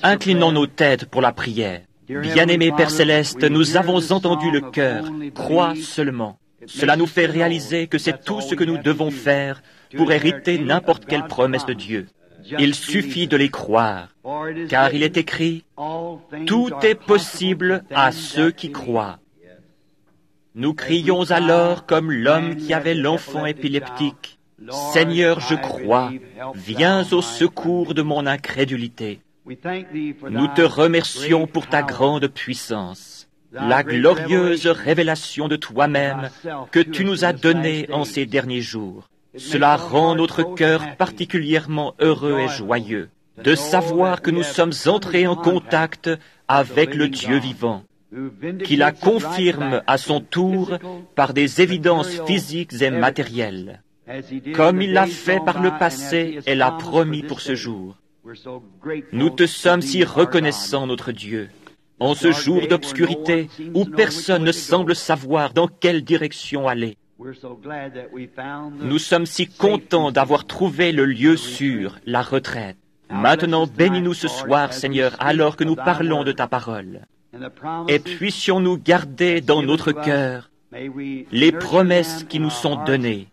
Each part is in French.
Inclinons nos têtes pour la prière. Bien-aimé Père Céleste, nous avons entendu le cœur. Crois seulement. Cela nous fait réaliser que c'est tout ce que nous devons faire pour hériter n'importe quelle promesse de Dieu. Il suffit de les croire, car il est écrit « Tout est possible à ceux qui croient ». Nous crions alors comme l'homme qui avait l'enfant épileptique. « Seigneur, je crois, viens au secours de mon incrédulité. » Nous te remercions pour ta grande puissance, la glorieuse révélation de toi-même que tu nous as donnée en ces derniers jours. Cela rend notre cœur particulièrement heureux et joyeux de savoir que nous sommes entrés en contact avec le Dieu vivant, qui la confirme à son tour par des évidences physiques et matérielles, comme il l'a fait par le passé et l'a promis pour ce jour. Nous te sommes si reconnaissants, notre Dieu, en ce jour d'obscurité où personne ne semble savoir dans quelle direction aller. Nous sommes si contents d'avoir trouvé le lieu sûr, la retraite. Maintenant, bénis-nous ce soir, Seigneur, alors que nous parlons de ta parole. Et puissions-nous garder dans notre cœur les promesses qui nous sont données,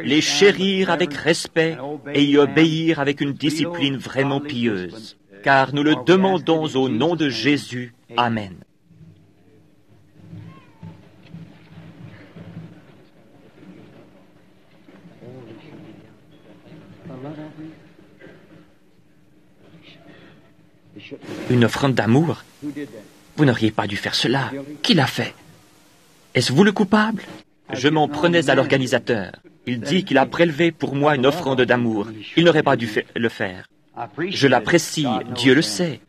les chérir avec respect et y obéir avec une discipline vraiment pieuse. Car nous le demandons au nom de Jésus. Amen. Une offrande d'amour? Vous n'auriez pas dû faire cela. Qui l'a fait? Est-ce vous le coupable? Je m'en prenais à l'organisateur. Il dit qu'il a prélevé pour moi une offrande d'amour. Il n'aurait pas dû le faire. Je l'apprécie, Dieu le sait.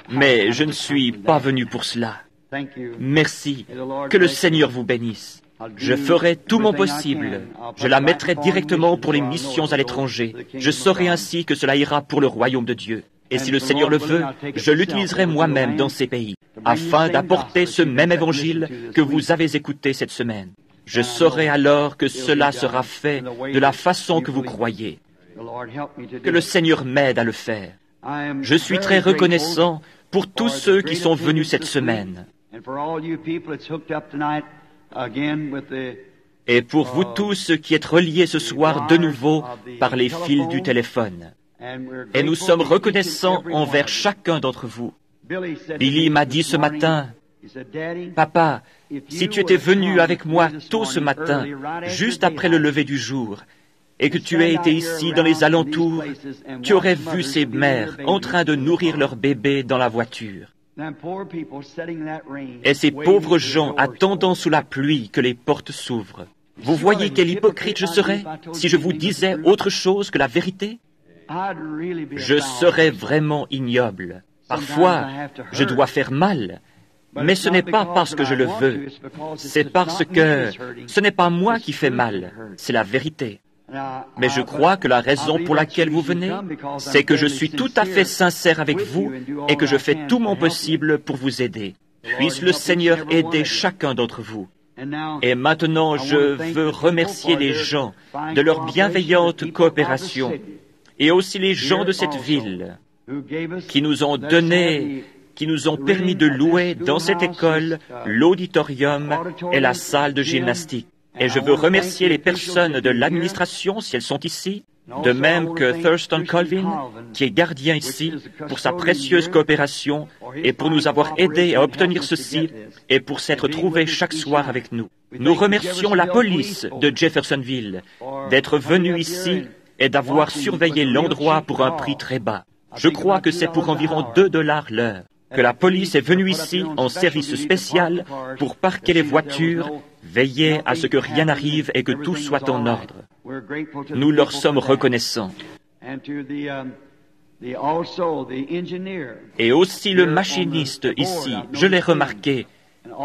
Mais je ne suis pas venu pour cela. Merci. Que le Seigneur vous bénisse. Je ferai tout mon possible. Je la mettrai directement pour les missions à l'étranger. Je saurai ainsi que cela ira pour le royaume de Dieu. Et si le Seigneur le veut, je l'utiliserai moi-même dans ces pays, afin d'apporter ce même évangile que vous avez écouté cette semaine. Je saurai alors que cela sera fait de la façon que vous croyez. Que le Seigneur m'aide à le faire. Je suis très reconnaissant pour tous ceux qui sont venus cette semaine. Et pour vous tous qui êtes reliés ce soir de nouveau par les fils du téléphone. Et nous sommes reconnaissants envers chacun d'entre vous. Billy m'a dit ce matin, « Papa, si tu étais venu avec moi tôt ce matin, juste après le lever du jour, et que tu aies été ici dans les alentours, tu aurais vu ces mères en train de nourrir leur bébé dans la voiture. Et ces pauvres gens attendant sous la pluie que les portes s'ouvrent. Vous voyez quel hypocrite je serais si je vous disais autre chose que la vérité? Je serais vraiment ignoble. Parfois, je dois faire mal, mais ce n'est pas parce que je le veux. C'est parce que ce n'est pas moi qui fais mal, c'est la vérité. Mais je crois que la raison pour laquelle vous venez, c'est que je suis tout à fait sincère avec vous et que je fais tout mon possible pour vous aider. Puisse le Seigneur aider chacun d'entre vous. Et maintenant, je veux remercier les gens de leur bienveillante coopération et aussi les gens de cette ville qui nous ont donné, qui nous ont permis de louer dans cette école l'auditorium et la salle de gymnastique. Et je veux remercier les personnes de l'administration, si elles sont ici, de même que Thurston Colvin, qui est gardien ici, pour sa précieuse coopération et pour nous avoir aidés à obtenir ceci et pour s'être trouvés chaque soir avec nous. Nous remercions la police de Jeffersonville d'être venue ici et d'avoir surveillé l'endroit pour un prix très bas. Je crois que c'est pour environ $2 l'heure que la police est venue ici en service spécial pour parquer les voitures, veiller à ce que rien n'arrive et que tout soit en ordre. Nous leur sommes reconnaissants. Et aussi le machiniste ici, je l'ai remarqué.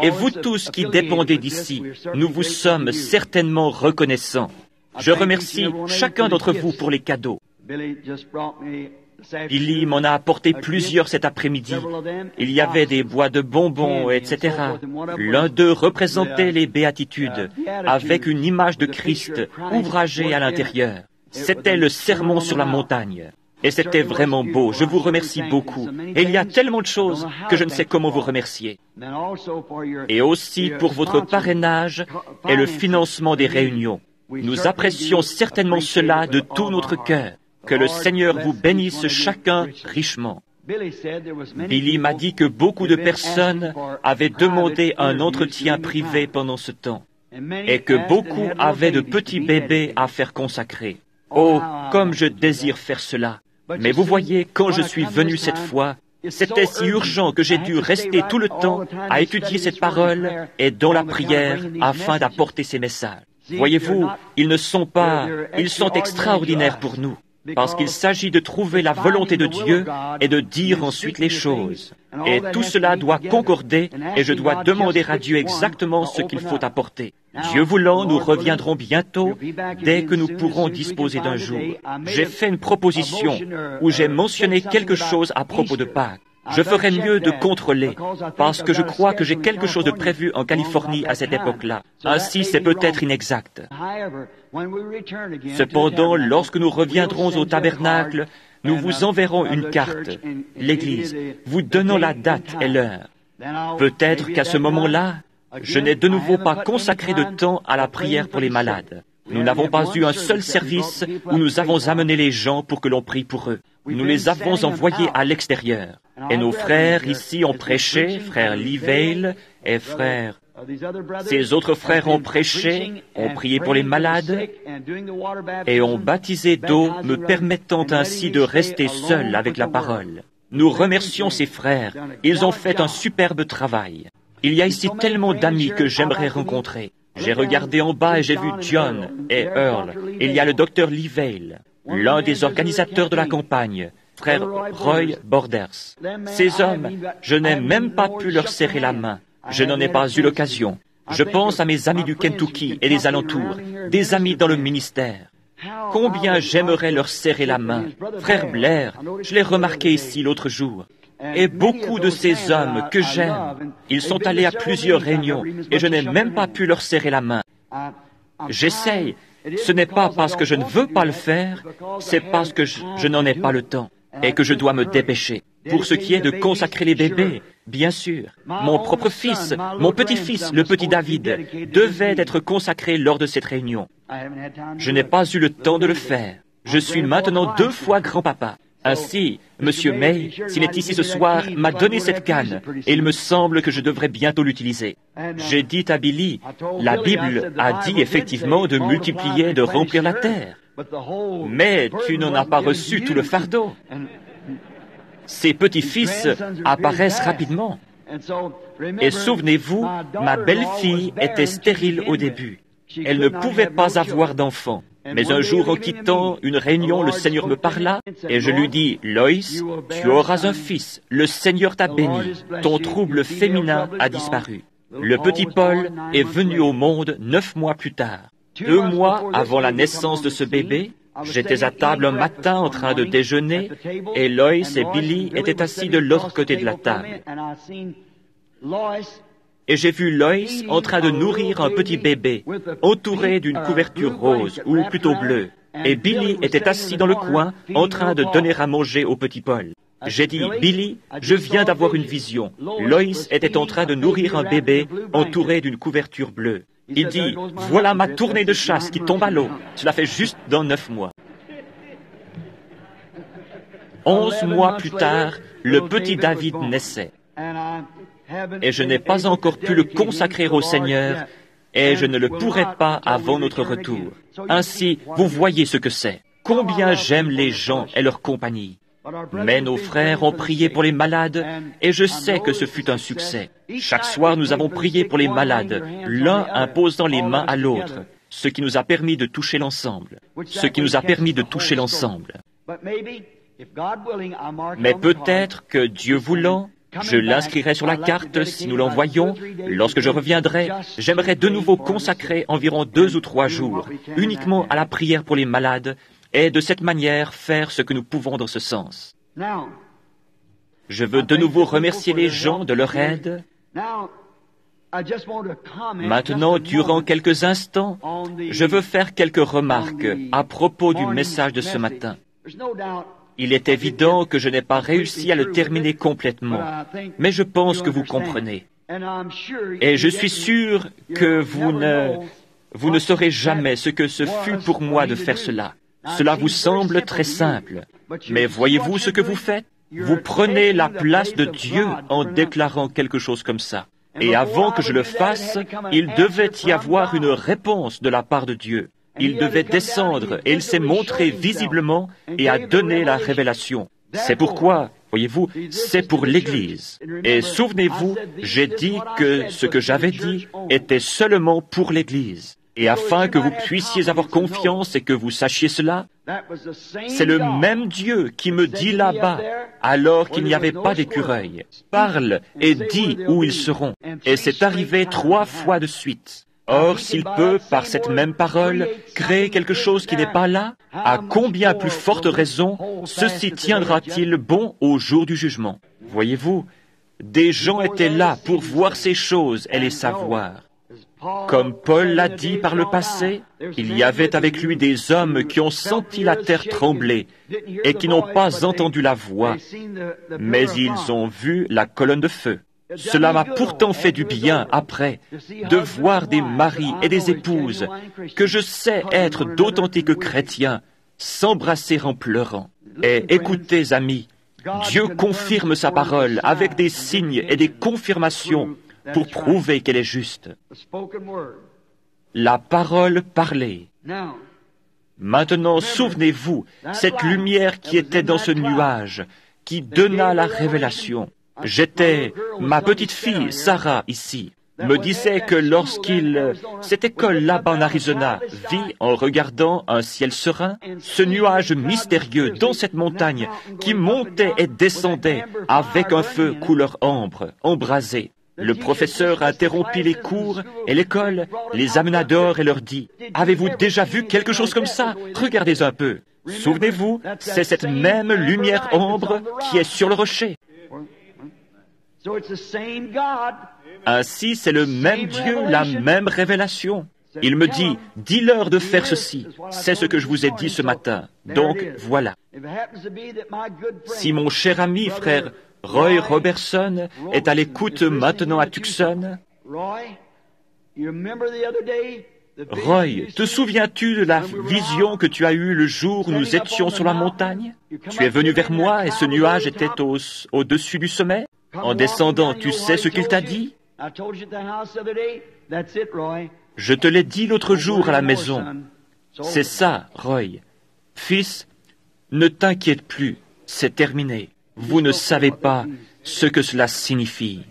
Et vous tous qui dépendez d'ici, nous vous sommes certainement reconnaissants. Je remercie chacun d'entre vous pour les cadeaux. Billy m'en a apporté plusieurs cet après-midi. Il y avait des bois de bonbons, etc. L'un d'eux représentait les béatitudes, avec une image de Christ ouvragée à l'intérieur. C'était le sermon sur la montagne. Et c'était vraiment beau. Je vous remercie beaucoup. Et il y a tellement de choses que je ne sais comment vous remercier. Et aussi pour votre parrainage et le financement des réunions. Nous apprécions certainement cela de tout notre cœur. Que le Seigneur vous bénisse chacun richement. Billy m'a dit que beaucoup de personnes avaient demandé un entretien privé pendant ce temps et que beaucoup avaient de petits bébés à faire consacrer. Oh, comme je désire faire cela. Mais vous voyez, quand je suis venu cette fois, c'était si urgent que j'ai dû rester tout le temps à étudier cette parole et dans la prière afin d'apporter ces messages. Voyez-vous, ils sont extraordinaires pour nous, parce qu'il s'agit de trouver la volonté de Dieu et de dire ensuite les choses. Et tout cela doit concorder et je dois demander à Dieu exactement ce qu'il faut apporter. Dieu voulant, nous reviendrons bientôt dès que nous pourrons disposer d'un jour. J'ai fait une proposition où j'ai mentionné quelque chose à propos de Pâques. Je ferais mieux de contrôler, parce que je crois que j'ai quelque chose de prévu en Californie à cette époque-là. Ainsi, c'est peut-être inexact. Cependant, lorsque nous reviendrons au tabernacle, nous vous enverrons une carte, l'Église, vous donnant la date et l'heure. Peut-être qu'à ce moment-là, je n'ai de nouveau pas consacré de temps à la prière pour les malades. Nous n'avons pas eu un seul service où nous avons amené les gens pour que l'on prie pour eux. Nous les avons envoyés à l'extérieur. Et nos frères ici ont prêché, frère Lee Vail et frère... Ces autres frères ont prêché, ont prié pour les malades et ont baptisé d'eau, me permettant ainsi de rester seul avec la parole. Nous remercions ces frères. Ils ont fait un superbe travail. Il y a ici tellement d'amis que j'aimerais rencontrer. J'ai regardé en bas et j'ai vu John et Earl. Il y a le docteur Lee Vail, l'un des organisateurs de la campagne, frère Roy Borders. Ces hommes, je n'ai même pas pu leur serrer la main. Je n'en ai pas eu l'occasion. Je pense à mes amis du Kentucky et des alentours, des amis dans le ministère. Combien j'aimerais leur serrer la main. Frère Blair, je l'ai remarqué ici l'autre jour. Et beaucoup de ces hommes que j'aime, ils sont allés à plusieurs réunions et je n'ai même pas pu leur serrer la main. J'essaye. Ce n'est pas parce que je ne veux pas le faire, c'est parce que je n'en ai pas le temps et que je dois me dépêcher. Pour ce qui est de consacrer les bébés, bien sûr, mon propre fils, mon petit-fils, le petit David, devait être consacré lors de cette réunion. Je n'ai pas eu le temps de le faire. Je suis maintenant 2 fois grand-papa. Ainsi, M. May, s'il est ici ce soir, m'a donné cette canne, et il me semble que je devrais bientôt l'utiliser. J'ai dit à Billy, la Bible a dit effectivement de multiplier et de remplir la terre. Mais tu n'en as pas reçu tout le fardeau. Ces petits-fils apparaissent rapidement. Et souvenez-vous, ma belle-fille était stérile au début. Elle ne pouvait pas avoir d'enfant. Mais un jour, en quittant une réunion, le Seigneur me parla et je lui dis, « Loïs, tu auras un fils. Le Seigneur t'a béni. Ton trouble féminin a disparu. » Le petit Paul est venu au monde 9 mois plus tard. 2 mois avant la naissance de ce bébé, j'étais à table un matin en train de déjeuner et Loïs et Billy étaient assis de l'autre côté de la table. Et j'ai vu Loïs en train de nourrir un petit bébé, entouré d'une couverture rose, ou plutôt bleue. Et Billy était assis dans le coin, en train de donner à manger au petit Paul. J'ai dit, « Billy, je viens d'avoir une vision. Loïs était en train de nourrir un bébé, entouré d'une couverture bleue. » Il dit, « Voilà ma tournée de chasse qui tombe à l'eau. Cela fait juste dans 9 mois. » 11 mois plus tard, le petit David naissait. Et je n'ai pas encore pu le consacrer au Seigneur, et je ne le pourrai pas avant notre retour. Ainsi, vous voyez ce que c'est. Combien j'aime les gens et leur compagnie. Mais nos frères ont prié pour les malades, et je sais que ce fut un succès. Chaque soir, nous avons prié pour les malades, l'un imposant les mains à l'autre, ce qui nous a permis de toucher l'ensemble. Mais peut-être que Dieu voulant, je l'inscrirai sur la carte si nous l'envoyons. Lorsque je reviendrai, j'aimerais de nouveau consacrer environ 2 ou 3 jours uniquement à la prière pour les malades et de cette manière faire ce que nous pouvons dans ce sens. Je veux de nouveau remercier les gens de leur aide. Maintenant, durant quelques instants, je veux faire quelques remarques à propos du message de ce matin. Il est évident que je n'ai pas réussi à le terminer complètement, mais je pense que vous comprenez. Et je suis sûr que vous ne saurez jamais ce que ce fut pour moi de faire cela. Cela vous semble très simple, mais voyez-vous ce que vous faites? Vous prenez la place de Dieu en déclarant quelque chose comme ça. Et avant que je le fasse, il devait y avoir une réponse de la part de Dieu. Il devait descendre et il s'est montré visiblement et a donné la révélation. C'est pourquoi, voyez-vous, c'est pour l'Église. Et souvenez-vous, j'ai dit que ce que j'avais dit était seulement pour l'Église. Et afin que vous puissiez avoir confiance et que vous sachiez cela, c'est le même Dieu qui me dit là-bas, alors qu'il n'y avait pas d'écureuil. Parle et dis où ils seront. Et c'est arrivé 3 fois de suite. Or, s'il peut, par cette même parole, créer quelque chose qui n'est pas là, à combien plus forte raison ceci tiendra-t-il bon au jour du jugement? Voyez-vous, des gens étaient là pour voir ces choses et les savoir. Comme Paul l'a dit par le passé, il y avait avec lui des hommes qui ont senti la terre trembler et qui n'ont pas entendu la voix, mais ils ont vu la colonne de feu. Cela m'a pourtant fait du bien, après, de voir des maris et des épouses que je sais être d'authentiques chrétiens s'embrasser en pleurant. Et écoutez, amis, Dieu confirme sa parole avec des signes et des confirmations pour prouver qu'elle est juste. La parole parlée. Maintenant, souvenez-vous, cette lumière qui était dans ce nuage, qui donna la révélation. Ma petite fille, Sarah, ici, me disait que cette école là-bas en Arizona, vit en regardant un ciel serein, ce nuage mystérieux dans cette montagne qui montait et descendait avec un feu couleur ambre, embrasé. Le professeur interrompit les cours et l'école, les amena dehors et leur dit, « Avez-vous déjà vu quelque chose comme ça? Regardez un peu. Souvenez-vous, c'est cette même lumière ambre qui est sur le rocher. » Ainsi, c'est le même Dieu, la même révélation. Il me dit, « Dis-leur de faire ceci. » C'est ce que je vous ai dit ce matin. Donc, voilà. Si mon cher ami, frère Roy Robertson est à l'écoute maintenant à Tucson. Roy, te souviens-tu de la vision que tu as eue le jour où nous étions sur la montagne? Tu es venu vers moi et ce nuage était au-dessus du sommet. En descendant, tu sais ce qu'il t'a dit? Je te l'ai dit l'autre jour à la maison. C'est ça, Roy. Fils, ne t'inquiète plus, c'est terminé. Vous ne savez pas ce que cela signifie.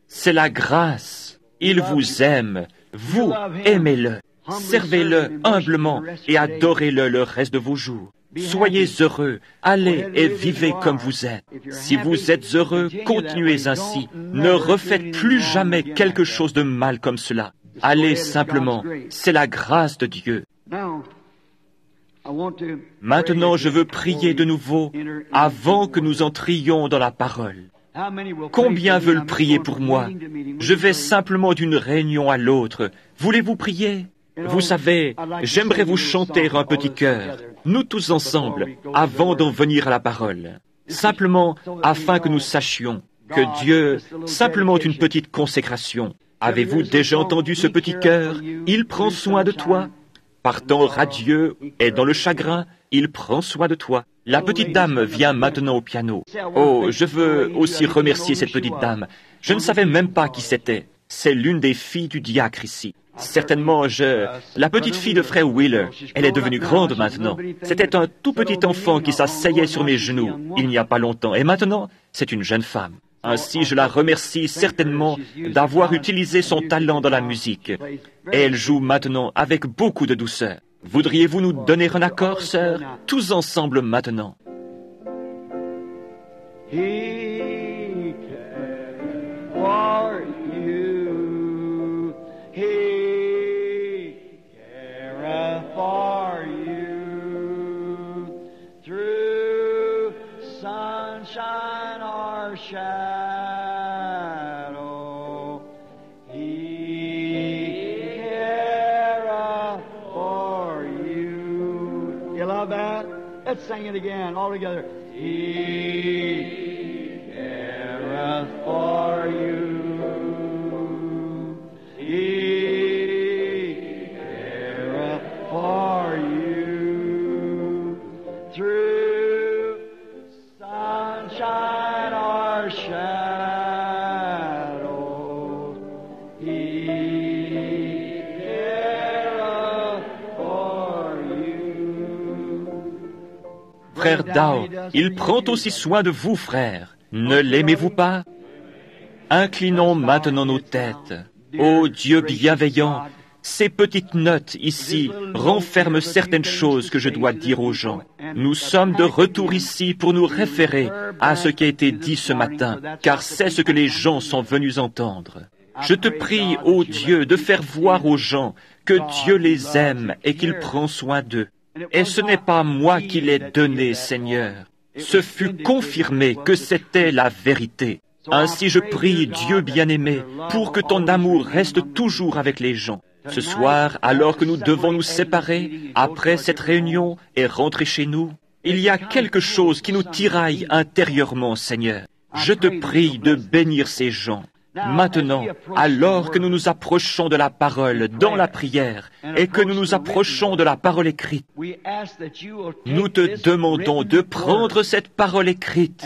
C'est la grâce. Il vous aime. Vous aimez-le. Servez-le humblement et adorez-le le reste de vos jours. Soyez heureux. Allez et vivez comme vous êtes. Si vous êtes heureux, continuez ainsi. Ne refaites plus jamais quelque chose de mal comme cela. Allez simplement. C'est la grâce de Dieu. Maintenant, je veux prier de nouveau avant que nous entrions dans la parole. Combien veulent prier pour moi? Je vais simplement d'une réunion à l'autre. Voulez-vous prier? Vous savez, j'aimerais vous chanter un petit chœur, nous tous ensemble, avant d'en venir à la parole. Simplement, afin que nous sachions que Dieu, simplement une petite consécration. Avez-vous déjà entendu ce petit chœur? Il prend soin de toi. Par temps radieux et dans le chagrin, il prend soin de toi. La petite dame vient maintenant au piano. Oh, je veux aussi remercier cette petite dame. Je ne savais même pas qui c'était. C'est l'une des filles du diacre ici. Certainement, la petite fille de frère Wheeler, elle est devenue grande maintenant. C'était un tout petit enfant qui s'asseyait sur mes genoux il n'y a pas longtemps. Et maintenant, c'est une jeune femme. Ainsi, je la remercie certainement d'avoir utilisé son talent dans la musique. Et elle joue maintenant avec beaucoup de douceur. Voudriez-vous nous donner un accord, sœur, tous ensemble maintenant? He cares for you. He careth for you. Let's sing it again, all together. He careth for you. He careth for you. Through sunshine or shadow, He careth for you. Frère Dow, il prend aussi soin de vous, frère. Ne l'aimez-vous pas? Inclinons maintenant nos têtes. Ô Dieu bienveillant, ces petites notes ici renferment certaines choses que je dois dire aux gens. Nous sommes de retour ici pour nous référer à ce qui a été dit ce matin, car c'est ce que les gens sont venus entendre. Je te prie, ô Dieu, de faire voir aux gens que Dieu les aime et qu'il prend soin d'eux. Et ce n'est pas moi qui l'ai donné, Seigneur. Ce fut confirmé que c'était la vérité. Ainsi je prie, Dieu bien-aimé, pour que ton amour reste toujours avec les gens. Ce soir, alors que nous devons nous séparer, après cette réunion, et rentrer chez nous, il y a quelque chose qui nous tiraille intérieurement, Seigneur. Je te prie de bénir ces gens. Maintenant, alors que nous nous approchons de la parole dans la prière et que nous nous approchons de la parole écrite, nous te demandons de prendre cette parole écrite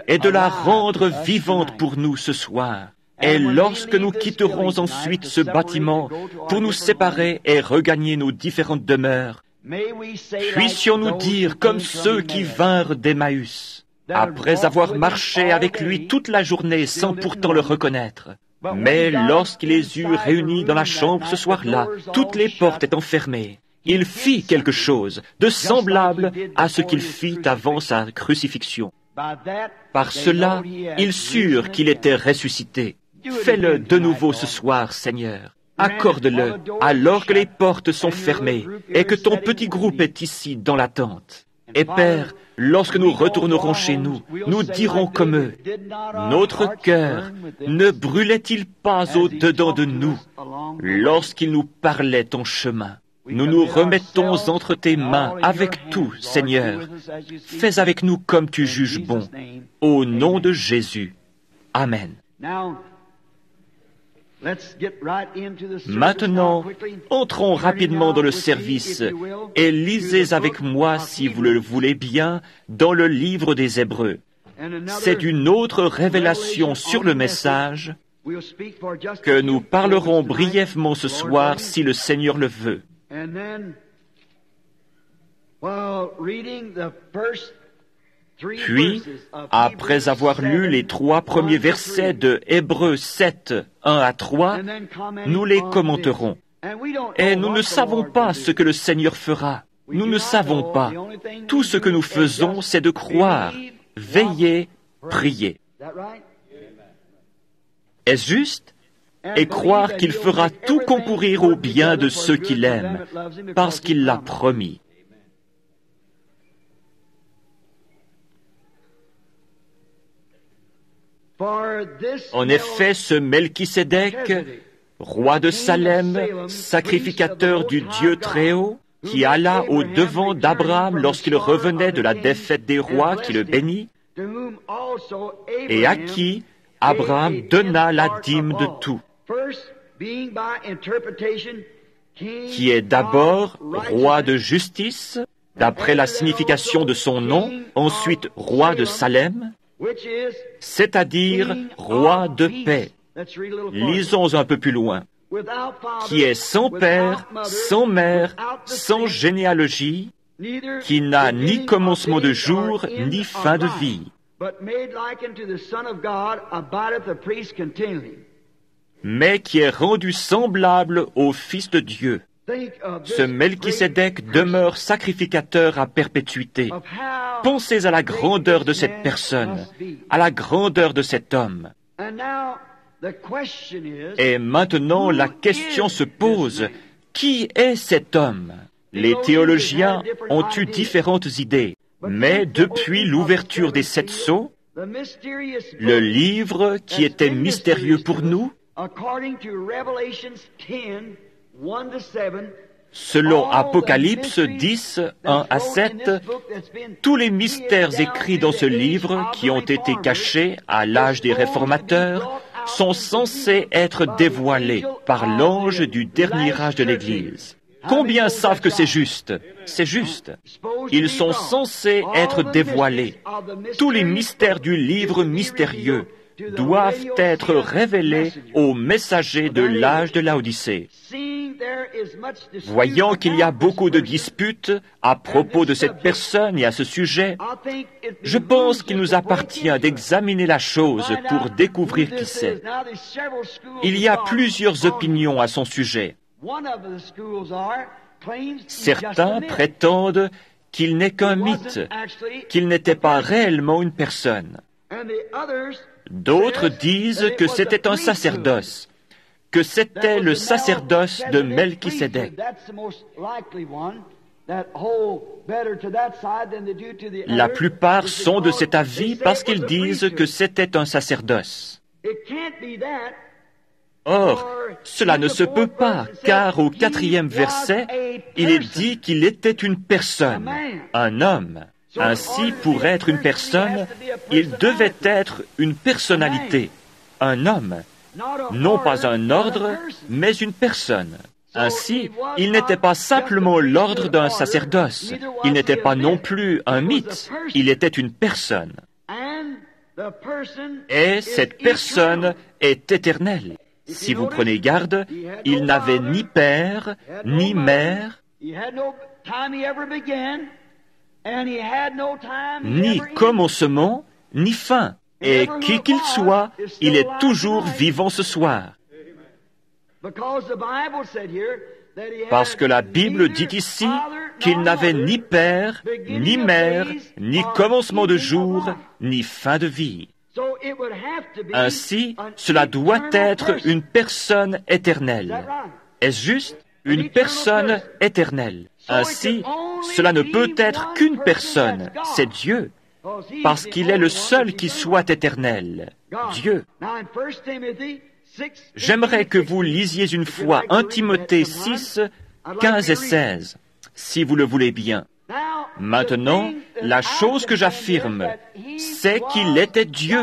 et de la rendre vivante pour nous ce soir. Et lorsque nous quitterons ensuite ce bâtiment pour nous séparer et regagner nos différentes demeures, puissions-nous dire comme ceux qui vinrent d'Emmaüs, après avoir marché avec lui toute la journée sans pourtant le reconnaître. Mais lorsqu'il les eut réunis dans la chambre ce soir-là, toutes les portes étant fermées, il fit quelque chose de semblable à ce qu'il fit avant sa crucifixion. Par cela, ils surent qu'il était ressuscité. Fais-le de nouveau ce soir, Seigneur. Accorde-le alors que les portes sont fermées et que ton petit groupe est ici dans la tente. Et Père, lorsque nous retournerons chez nous, nous dirons comme eux, notre cœur ne brûlait-il pas au-dedans de nous lorsqu'il nous parlait en chemin? Nous nous remettons entre tes mains avec tout, Seigneur. Fais avec nous comme tu juges bon. Au nom de Jésus. Amen. Maintenant, entrons rapidement dans le service et lisez avec moi, si vous le voulez bien, dans le livre des Hébreux. C'est une autre révélation sur le message que nous parlerons brièvement ce soir si le Seigneur le veut. Puis, après avoir lu les 3 premiers versets de Hébreux 7, 1 à 3, nous les commenterons. Et nous ne savons pas ce que le Seigneur fera. Nous ne savons pas. Tout ce que nous faisons, c'est de croire, veiller, prier. Est-ce juste? Et croire qu'il fera tout concourir au bien de ceux qui l'aiment, parce qu'il l'a promis. En effet, ce Melchisédek, roi de Salem, sacrificateur du Dieu Très-Haut, qui alla au-devant d'Abraham lorsqu'il revenait de la défaite des rois qui le bénit, et à qui Abraham donna la dîme de tout, qui est d'abord roi de justice, d'après la signification de son nom, ensuite roi de Salem, c'est-à-dire roi de paix. Lisons un peu plus loin. Qui est sans père, sans mère, sans généalogie, qui n'a ni commencement de jour, ni fin de vie, mais qui est rendu semblable au Fils de Dieu. Ce Melchisédek demeure sacrificateur à perpétuité. Pensez à la grandeur de cette personne, à la grandeur de cet homme. Et maintenant, la question se pose, qui est cet homme? Les théologiens ont eu différentes idées, mais depuis l'ouverture des 7 sceaux, le livre qui était mystérieux pour nous, Selon Apocalypse 10, 1 à 7, tous les mystères écrits dans ce livre qui ont été cachés à l'âge des réformateurs sont censés être dévoilés par l'ange du dernier âge de l'Église. Combien savent que c'est juste? C'est juste. Ils sont censés être dévoilés. Tous les mystères du livre mystérieux doivent être révélés aux messagers de l'âge de Laodicée. Voyant qu'il y a beaucoup de disputes à propos de cette personne et à ce sujet, je pense qu'il nous appartient d'examiner la chose pour découvrir qui c'est. Il y a plusieurs opinions à son sujet. Certains prétendent qu'il n'est qu'un mythe, qu'il n'était pas réellement une personne. D'autres disent que c'était un sacerdoce, que c'était le sacerdoce de Melchisédek. La plupart sont de cet avis parce qu'ils disent que c'était un sacerdoce. Or, cela ne se peut pas, car au 4e verset, il est dit qu'il était une personne, un homme. Ainsi, pour être une personne, il devait être une personnalité, un homme, non pas un ordre, mais une personne. Ainsi, il n'était pas simplement l'ordre d'un sacerdoce, il n'était pas non plus un mythe, il était une personne. Et cette personne est éternelle. Si vous prenez garde, il n'avait ni père, ni mère, ni commencement, ni fin. Et qui qu'il soit, il est toujours vivant ce soir. Parce que la Bible dit ici qu'il n'avait ni père, ni mère, ni commencement de jour, ni fin de vie. Ainsi, cela doit être une personne éternelle. Est-ce juste? Une personne éternelle. Ainsi, cela ne peut être qu'une personne, c'est Dieu, parce qu'il est le seul qui soit éternel, Dieu. J'aimerais que vous lisiez une fois 1 Timothée 6, 15 et 16, si vous le voulez bien. Maintenant, la chose que j'affirme, c'est qu'il était Dieu,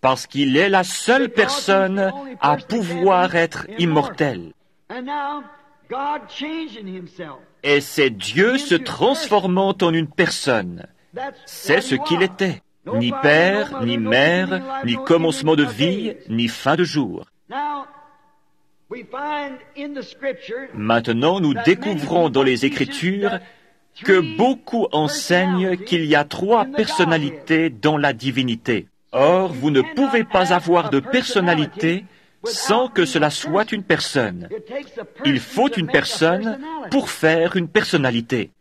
parce qu'il est la seule personne à pouvoir être immortel. Et c'est Dieu se transformant en une personne. C'est ce qu'il était. Ni père, ni mère, ni commencement de vie, ni fin de jour. Maintenant, nous découvrons dans les Écritures que beaucoup enseignent qu'il y a 3 personnalités dans la divinité. Or, vous ne pouvez pas avoir de personnalité sans que cela soit une personne. Il faut une personne pour faire une personnalité.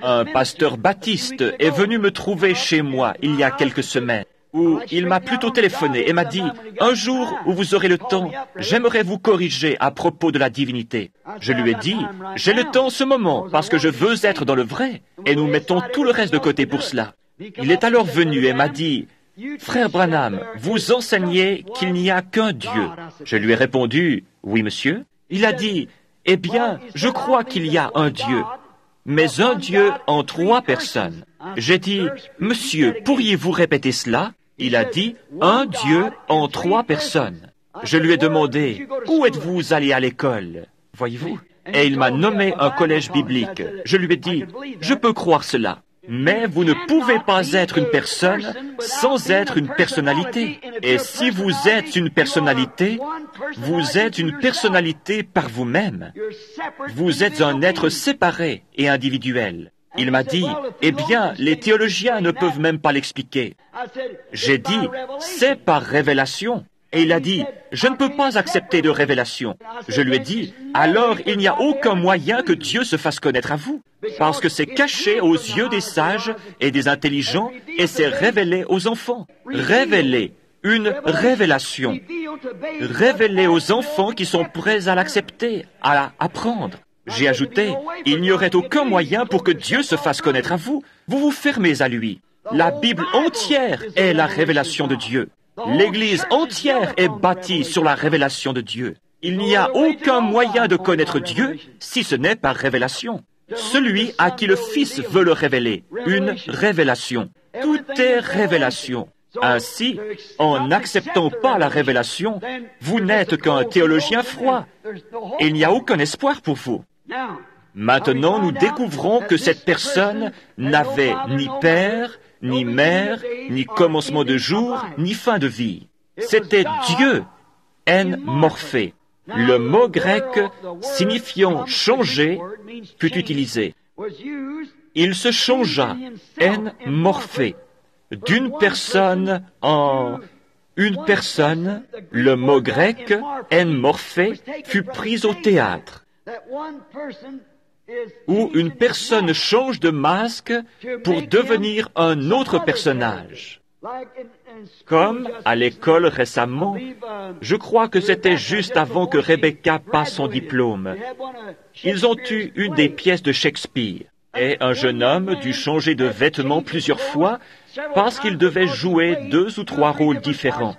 Un pasteur baptiste est venu me trouver chez moi il y a quelques semaines, où il m'a plutôt téléphoné et m'a dit « Un jour où vous aurez le temps, j'aimerais vous corriger à propos de la divinité. » Je lui ai dit « J'ai le temps en ce moment parce que je veux être dans le vrai et nous mettons tout le reste de côté pour cela. » Il est alors venu et m'a dit « Frère Branham, vous enseignez qu'il n'y a qu'un Dieu. » Je lui ai répondu « Oui, monsieur. » Il a dit « Eh bien, je crois qu'il y a un Dieu, mais un Dieu en 3 personnes. » J'ai dit « Monsieur, pourriez-vous répéter cela ?» Il a dit « Un Dieu en 3 personnes. » Je lui ai demandé « Où êtes-vous allé à l'école ?» Voyez-vous? Et il m'a nommé un collège biblique. Je lui ai dit « Je peux croire cela. » Mais vous ne pouvez pas être une personne sans être une personnalité. Et si vous êtes une personnalité, vous êtes une personnalité par vous-même. Vous êtes un être séparé et individuel. Il m'a dit, eh bien, les théologiens ne peuvent même pas l'expliquer. J'ai dit, c'est par révélation. Et il a dit, je ne peux pas accepter de révélation. Je lui ai dit, alors il n'y a aucun moyen que Dieu se fasse connaître à vous, parce que c'est caché aux yeux des sages et des intelligents, et c'est révélé aux enfants. Révélé, une révélation. Révélé aux enfants qui sont prêts à l'accepter, à apprendre. J'ai ajouté, il n'y aurait aucun moyen pour que Dieu se fasse connaître à vous. Vous vous fermez à lui. La Bible entière est la révélation de Dieu. L'Église entière est bâtie sur la révélation de Dieu. Il n'y a aucun moyen de connaître Dieu si ce n'est par révélation. Celui à qui le Fils veut le révéler, une révélation. Tout est révélation. Ainsi, en n'acceptant pas la révélation, vous n'êtes qu'un théologien froid. Il n'y a aucun espoir pour vous. Maintenant, nous découvrons que cette personne n'avait ni père, ni mère, ni commencement de jour, ni fin de vie. C'était Dieu, en morphé. Le mot grec signifiant changer fut utilisé. Il se changea, en morphé, d'une personne en une personne. Le mot grec en morphé fut pris au théâtre, où une personne change de masque pour devenir un autre personnage. Comme à l'école récemment, je crois que c'était juste avant que Rebecca passe son diplôme. Ils ont eu une des pièces de Shakespeare, et un jeune homme dut changer de vêtements plusieurs fois parce qu'il devait jouer 2 ou 3 rôles différents,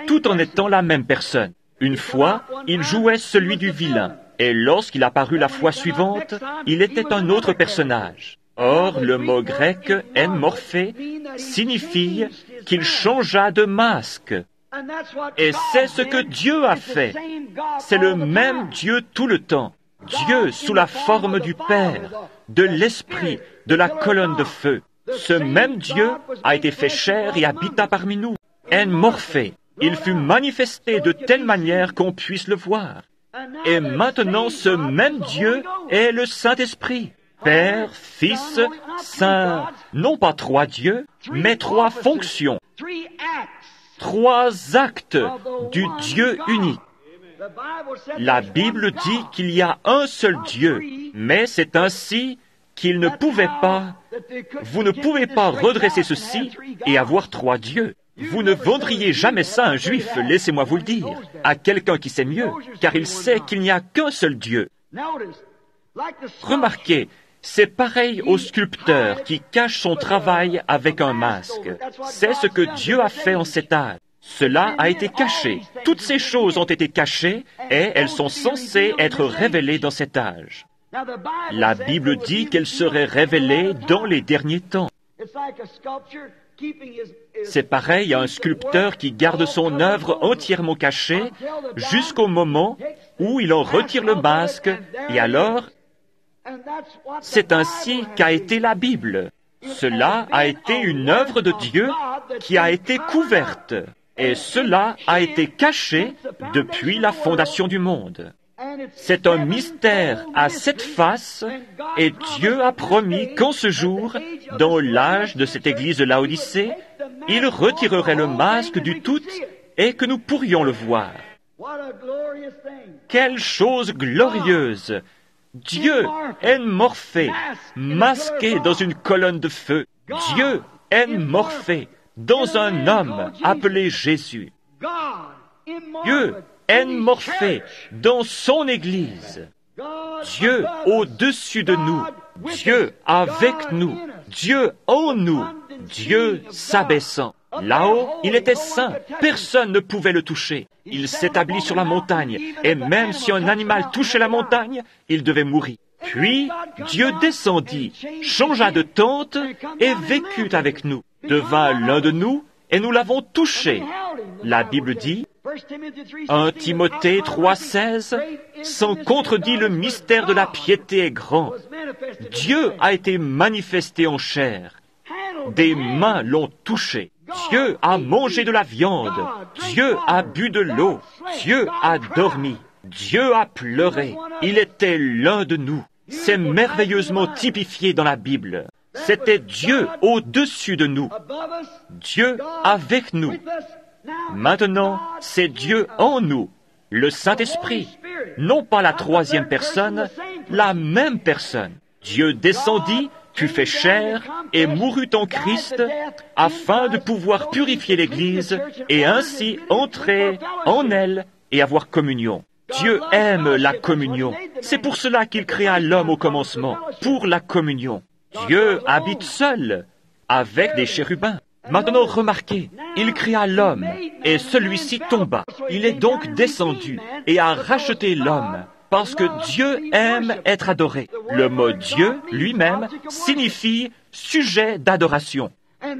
tout en étant la même personne. Une fois, il jouait celui du vilain, et lorsqu'il apparut la fois suivante, il était un autre personnage. Or, le mot grec « en morphé » signifie qu'il changea de masque. Et c'est ce que Dieu a fait. C'est le même Dieu tout le temps. Dieu sous la forme du Père, de l'Esprit, de la colonne de feu. Ce même Dieu a été fait chair et habita parmi nous. En morphé, il fut manifesté de telle manière qu'on puisse le voir. Et maintenant, ce même Dieu est le Saint-Esprit. Père, Fils, Saint, non pas 3 dieux, mais 3 fonctions, 3 actes du Dieu unique. La Bible dit qu'il y a un seul Dieu, mais c'est ainsi qu'il ne pouvait pas, vous ne pouvez pas redresser ceci et avoir 3 dieux. Vous ne vendriez jamais ça à un juif, laissez-moi vous le dire, à quelqu'un qui sait mieux, car il sait qu'il n'y a qu'un seul Dieu. Remarquez, c'est pareil au sculpteur qui cache son travail avec un masque. C'est ce que Dieu a fait en cet âge. Cela a été caché. Toutes ces choses ont été cachées et elles sont censées être révélées dans cet âge. La Bible dit qu'elles seraient révélées dans les derniers temps. C'est pareil à un sculpteur qui garde son œuvre entièrement cachée jusqu'au moment où il en retire le masque et alors c'est ainsi qu'a été la Bible. Cela a été une œuvre de Dieu qui a été couverte, et cela a été caché depuis la fondation du monde. C'est un mystère à 7 faces, et Dieu a promis qu'en ce jour, dans l'âge de cette église de Laodicée, il retirerait le masque du tout et que nous pourrions le voir. Quelle chose glorieuse! Dieu en morphé, masqué dans une colonne de feu. Dieu en morphé, dans un homme appelé Jésus. Dieu en morphé, dans son Église. Dieu au-dessus de nous. Dieu avec nous. Dieu en nous. Dieu s'abaissant. Là-haut, il était saint. Personne ne pouvait le toucher. Il s'établit sur la montagne. Et même si un animal touchait la montagne, il devait mourir. Puis, Dieu descendit, changea de tente et vécut avec nous. Devint l'un de nous et nous l'avons touché. La Bible dit, 1 Timothée 3,16, sans contredit le mystère de la piété est grand. Dieu a été manifesté en chair. Des mains l'ont touché. Dieu a mangé de la viande. Dieu a bu de l'eau. Dieu a dormi. Dieu a pleuré. Il était l'un de nous. C'est merveilleusement typifié dans la Bible. C'était Dieu au-dessus de nous. Dieu avec nous. Maintenant, c'est Dieu en nous, le Saint-Esprit. Non pas la 3e personne, la même personne. Dieu descendit, fut fait chair et mourut en Christ afin de pouvoir purifier l'Église et ainsi entrer en elle et avoir communion. Dieu aime la communion. C'est pour cela qu'il créa l'homme au commencement, pour la communion. Dieu habite seul, avec des chérubins. Maintenant, remarquez, il créa l'homme, et celui-ci tomba. Il est donc descendu et a racheté l'homme, parce que Dieu aime être adoré. Le mot Dieu lui-même signifie sujet d'adoration.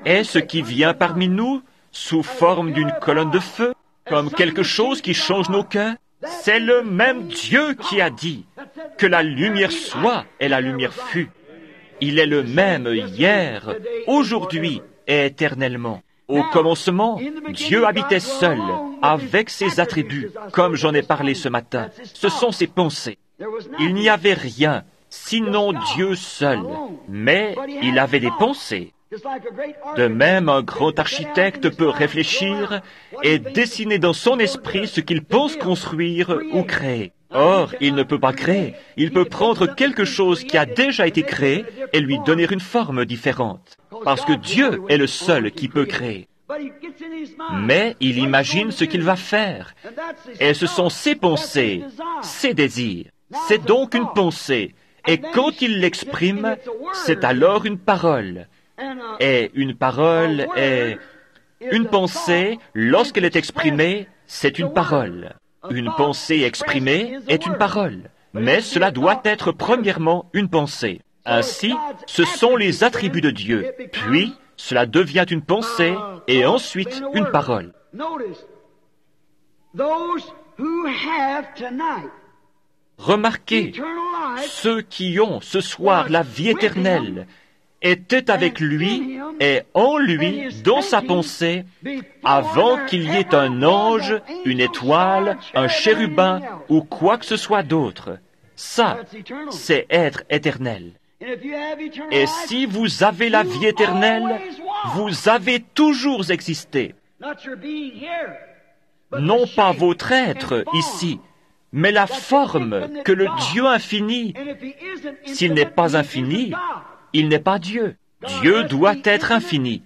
Et ce qui vient parmi nous, sous forme d'une colonne de feu, comme quelque chose qui change nos cœurs, c'est le même Dieu qui a dit que la lumière soit et la lumière fut. Il est le même hier, aujourd'hui et éternellement. Au commencement, Dieu habitait seul, avec ses attributs, comme j'en ai parlé ce matin. Ce sont ses pensées. Il n'y avait rien, sinon Dieu seul. Mais il avait des pensées. De même, un grand architecte peut réfléchir et dessiner dans son esprit ce qu'il pense construire ou créer. Or, il ne peut pas créer. Il peut prendre quelque chose qui a déjà été créé et lui donner une forme différente. Parce que Dieu est le seul qui peut créer. Mais il imagine ce qu'il va faire. Et ce sont ses pensées, ses désirs. C'est donc une pensée. Et quand il l'exprime, c'est alors une parole. Et une parole est... Une pensée, lorsqu'elle est exprimée, c'est une parole. Une pensée exprimée est une parole. Mais cela doit être premièrement une pensée. Ainsi, ce sont les attributs de Dieu. Puis, cela devient une pensée et ensuite une parole. Remarquez, ceux qui ont ce soir la vie éternelle étaient avec lui et en lui, dans sa pensée, avant qu'il y ait un ange, une étoile, un chérubin ou quoi que ce soit d'autre. Ça, c'est être éternel. Et si vous avez la vie éternelle, vous avez toujours existé. Non pas votre être ici, mais la forme que le Dieu infini, s'il n'est pas infini, il n'est pas Dieu. Dieu doit être infini.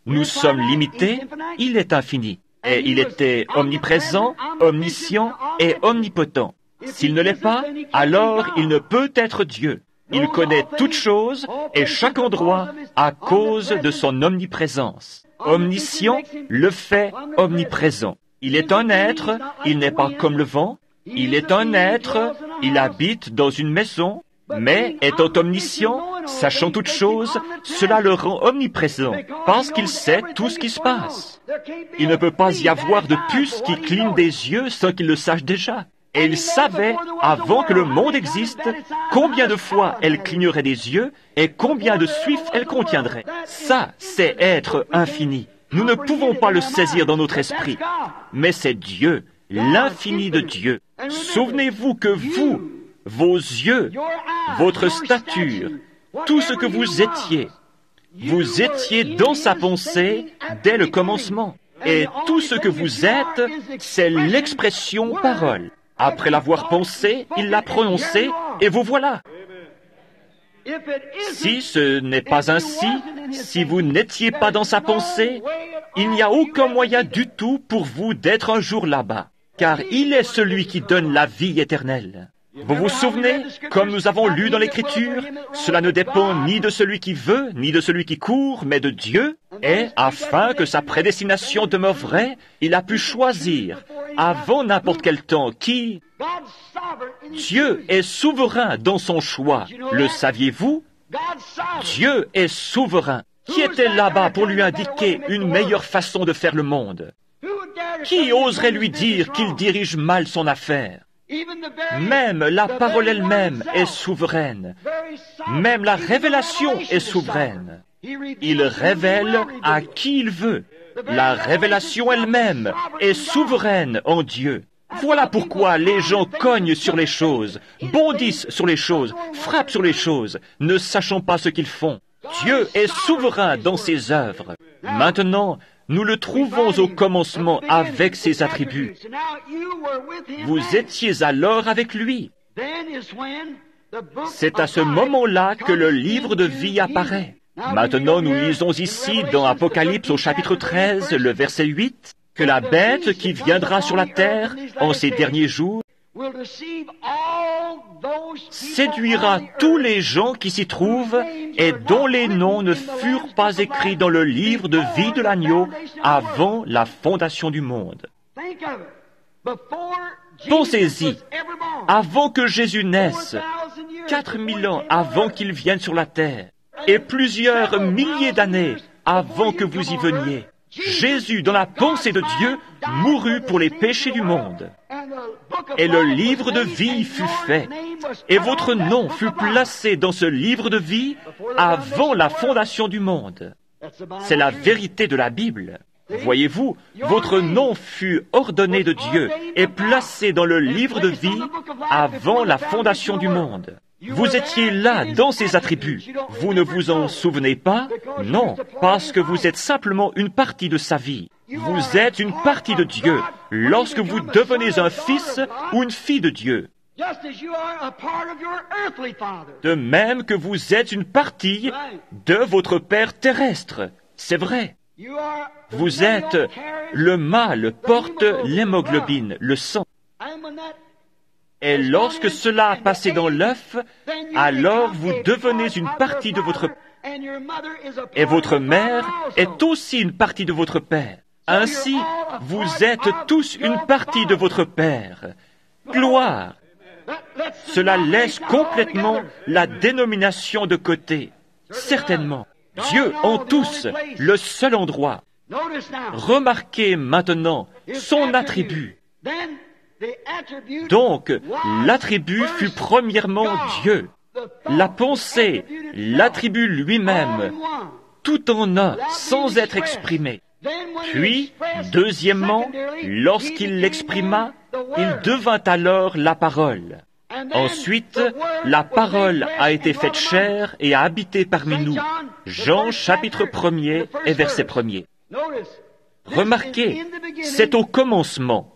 Nous sommes limités, il est infini. Et il était omniprésent, omniscient et omnipotent. S'il ne l'est pas, alors il ne peut être Dieu. Il connaît toutes choses et chaque endroit à cause de son omniprésence. Omniscient le fait omniprésent. Il est un être, il n'est pas comme le vent. Il est un être, il habite dans une maison, mais étant omniscient, sachant toutes choses, cela le rend omniprésent, parce qu'il sait tout ce qui se passe. Il ne peut pas y avoir de puce qui cligne des yeux sans qu'il le sache déjà. Et il savait, avant que le monde existe, combien de fois elle clignerait des yeux et combien de suifs elle contiendrait. Ça, c'est être infini. Nous ne pouvons pas le saisir dans notre esprit, mais c'est Dieu, l'infini de Dieu. Souvenez-vous que vous, vos yeux, votre stature, tout ce que vous étiez dans sa pensée dès le commencement. Et tout ce que vous êtes, c'est l'expression parole. Après l'avoir pensé, il l'a prononcé, et vous voilà. Si ce n'est pas ainsi, si vous n'étiez pas dans sa pensée, il n'y a aucun moyen du tout pour vous d'être un jour là-bas, car il est celui qui donne la vie éternelle. Vous vous souvenez, comme nous avons lu dans l'Écriture, cela ne dépend ni de celui qui veut, ni de celui qui court, mais de Dieu. Et afin que sa prédestination demeure vraie, il a pu choisir, avant n'importe quel temps, qui... Dieu est souverain dans son choix. Le saviez-vous? Dieu est souverain. Qui était là-bas pour lui indiquer une meilleure façon de faire le monde? Qui oserait lui dire qu'il dirige mal son affaire? Même la parole elle-même est souveraine. Même la révélation est souveraine. Il révèle à qui il veut. La révélation elle-même est souveraine en Dieu. Voilà pourquoi les gens cognent sur les choses, bondissent sur les choses, frappent sur les choses, ne sachant pas ce qu'ils font. Dieu est souverain dans ses œuvres. Maintenant, nous le trouvons au commencement avec ses attributs. Vous étiez alors avec lui. C'est à ce moment-là que le livre de vie apparaît. Maintenant, nous lisons ici dans Apocalypse au chapitre 13, le verset 8, que la bête qui viendra sur la terre en ces derniers jours séduira tous les gens qui s'y trouvent et dont les noms ne furent pas écrits dans le livre de vie de l'agneau avant la fondation du monde. Pensez-y, avant que Jésus naisse, 4000 ans avant qu'il vienne sur la terre, et plusieurs milliers d'années avant que vous y veniez, Jésus, dans la pensée de Dieu, mourut pour les péchés du monde. Et le livre de vie fut fait, et votre nom fut placé dans ce livre de vie avant la fondation du monde. C'est la vérité de la Bible. Voyez-vous, votre nom fut ordonné de Dieu et placé dans le livre de vie avant la fondation du monde. Vous étiez là dans ses attributs. Vous ne vous en souvenez pas? Non, parce que vous êtes simplement une partie de sa vie. Vous êtes une partie de Dieu lorsque vous devenez un fils ou une fille de Dieu. De même que vous êtes une partie de votre Père terrestre. C'est vrai. Vous êtes le mâle porte l'hémoglobine, le sang. Et lorsque cela a passé dans l'œuf, alors vous devenez une partie de votre père. Et votre mère est aussi une partie de votre père. Ainsi, vous êtes tous une partie de votre père. Gloire! Cela laisse complètement la dénomination de côté. Certainement. Dieu en tous, le seul endroit. Remarquez maintenant son attribut. Donc, l'attribut fut premièrement Dieu. La pensée, l'attribut lui-même, tout en un, sans être exprimé. Puis, deuxièmement, lorsqu'il l'exprima, il devint alors la parole. Ensuite, la parole a été faite chair et a habité parmi nous. Jean chapitre 1er et verset 1er. Remarquez, c'est au commencement.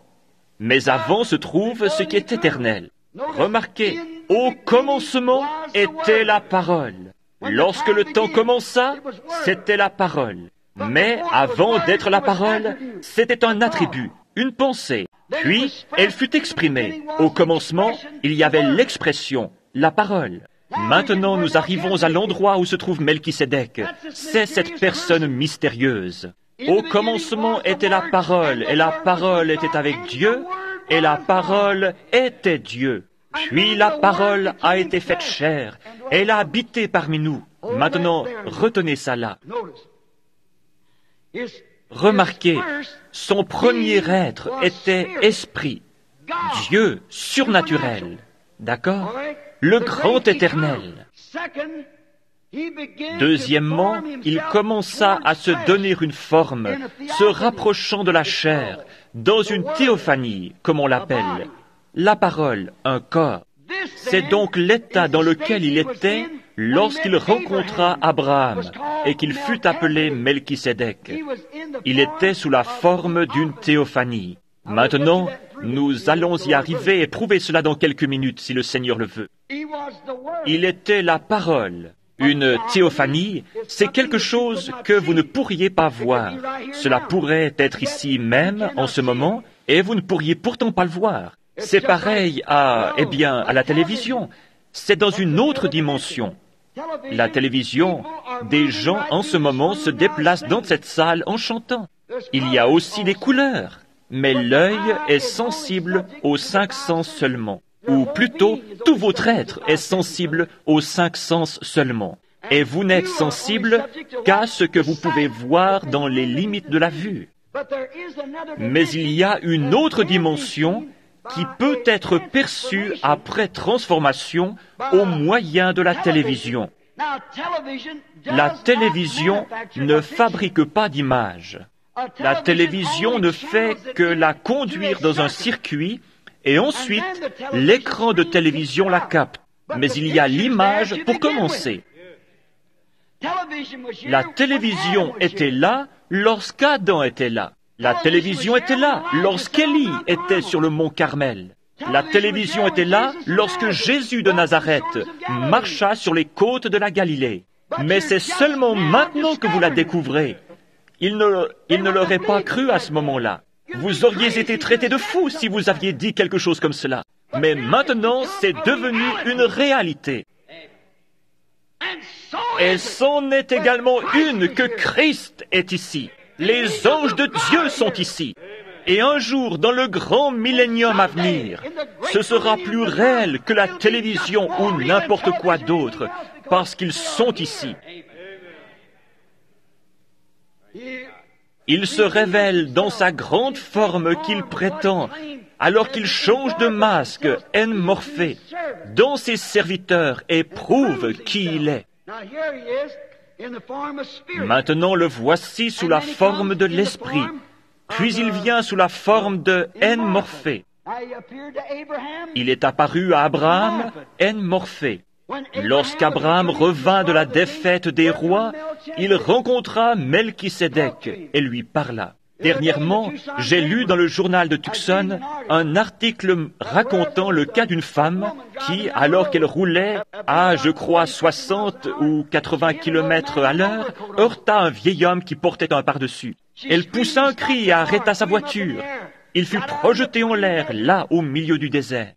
Mais avant se trouve ce qui est éternel. Remarquez, au commencement était la parole. Lorsque le temps commença, c'était la parole. Mais avant d'être la parole, c'était un attribut, une pensée. Puis, elle fut exprimée. Au commencement, il y avait l'expression, la parole. Maintenant, nous arrivons à l'endroit où se trouve Melchisédek. C'est cette personne mystérieuse. Au commencement était la parole, et la parole était avec Dieu, et la parole était Dieu. Puis la parole a été faite chair, et elle a habité parmi nous. Maintenant, retenez ça là. Remarquez, son premier être était esprit, Dieu surnaturel, d'accord? Le grand éternel. Deuxièmement, il commença à se donner une forme, se rapprochant de la chair, dans une théophanie, comme on l'appelle. La parole, un corps. C'est donc l'état dans lequel il était lorsqu'il rencontra Abraham et qu'il fut appelé Melchisédek. Il était sous la forme d'une théophanie. Maintenant, nous allons y arriver et prouver cela dans quelques minutes, si le Seigneur le veut. Il était la parole. Une théophanie, c'est quelque chose que vous ne pourriez pas voir. Cela pourrait être ici même, en ce moment, et vous ne pourriez pourtant pas le voir. C'est pareil à la télévision. C'est dans une autre dimension. La télévision, des gens en ce moment se déplacent dans cette salle en chantant. Il y a aussi des couleurs, mais l'œil est sensible aux 5 sens seulement. Ou plutôt, tout votre être est sensible aux 5 sens seulement. Et vous n'êtes sensible qu'à ce que vous pouvez voir dans les limites de la vue. Mais il y a une autre dimension qui peut être perçue après transformation au moyen de la télévision. La télévision ne fabrique pas d'image. La télévision ne fait que la conduire dans un circuit et ensuite l'écran de télévision la capte. Mais il y a l'image pour commencer. La télévision était là lorsqu'Adam était là. La télévision était là lorsqu'Élie était sur le mont Carmel. La télévision était là lorsque Jésus de Nazareth marcha sur les côtes de la Galilée. Mais c'est seulement maintenant que vous la découvrez. Il ne l'aurait pas cru à ce moment-là. Vous auriez été traité de fou si vous aviez dit quelque chose comme cela. Mais maintenant, c'est devenu une réalité. Et c'en est également une que Christ est ici. Les anges de Dieu sont ici. Et un jour, dans le grand millénium à venir, ce sera plus réel que la télévision ou n'importe quoi d'autre, parce qu'ils sont ici. Il se révèle dans sa grande forme qu'il prétend, alors qu'il change de masque, en morphée, dans ses serviteurs et prouve qui il est. Maintenant le voici sous la forme de l'Esprit, puis il vient sous la forme de en morphée. Il est apparu à Abraham en morphée. Lorsqu'Abraham revint de la défaite des rois, il rencontra Melchisédek et lui parla. Dernièrement, j'ai lu dans le journal de Tucson un article racontant le cas d'une femme qui, alors qu'elle roulait à, je crois, 60 ou 80 kilomètres à l'heure, heurta un vieil homme qui portait un pardessus. Elle poussa un cri et arrêta sa voiture. Il fut projeté en l'air, là, au milieu du désert.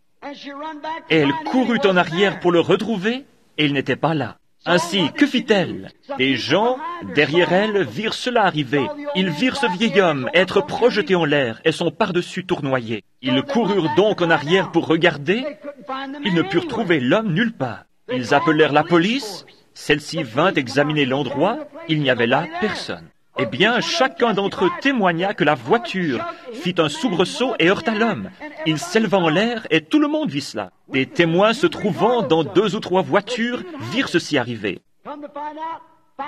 Et elle courut en arrière pour le retrouver, et il n'était pas là. Ainsi, que fit-elle? Des gens, derrière elle, virent cela arriver. Ils virent ce vieil homme être projeté en l'air et son pardessus tournoyer. Ils coururent donc en arrière pour regarder. Ils ne purent trouver l'homme nulle part. Ils appelèrent la police. Celle-ci vint examiner l'endroit. Il n'y avait là personne. Eh bien, chacun d'entre eux témoigna que la voiture fit un soubresaut et heurta l'homme. Il s'éleva en l'air et tout le monde vit cela. Des témoins se trouvant dans 2 ou 3 voitures virent ceci arriver.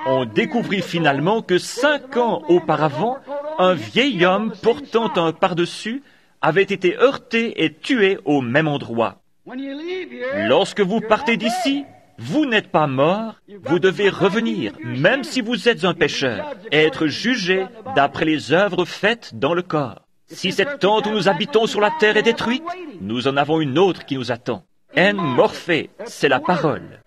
On découvrit finalement que 5 ans auparavant, un vieil homme portant un pardessus avait été heurté et tué au même endroit. Lorsque vous partez d'ici, vous n'êtes pas mort, vous devez revenir, même si vous êtes un pécheur, et être jugé d'après les œuvres faites dans le corps. Si cette tente où nous habitons sur la terre est détruite, nous en avons une autre qui nous attend. En morphée, c'est la parole.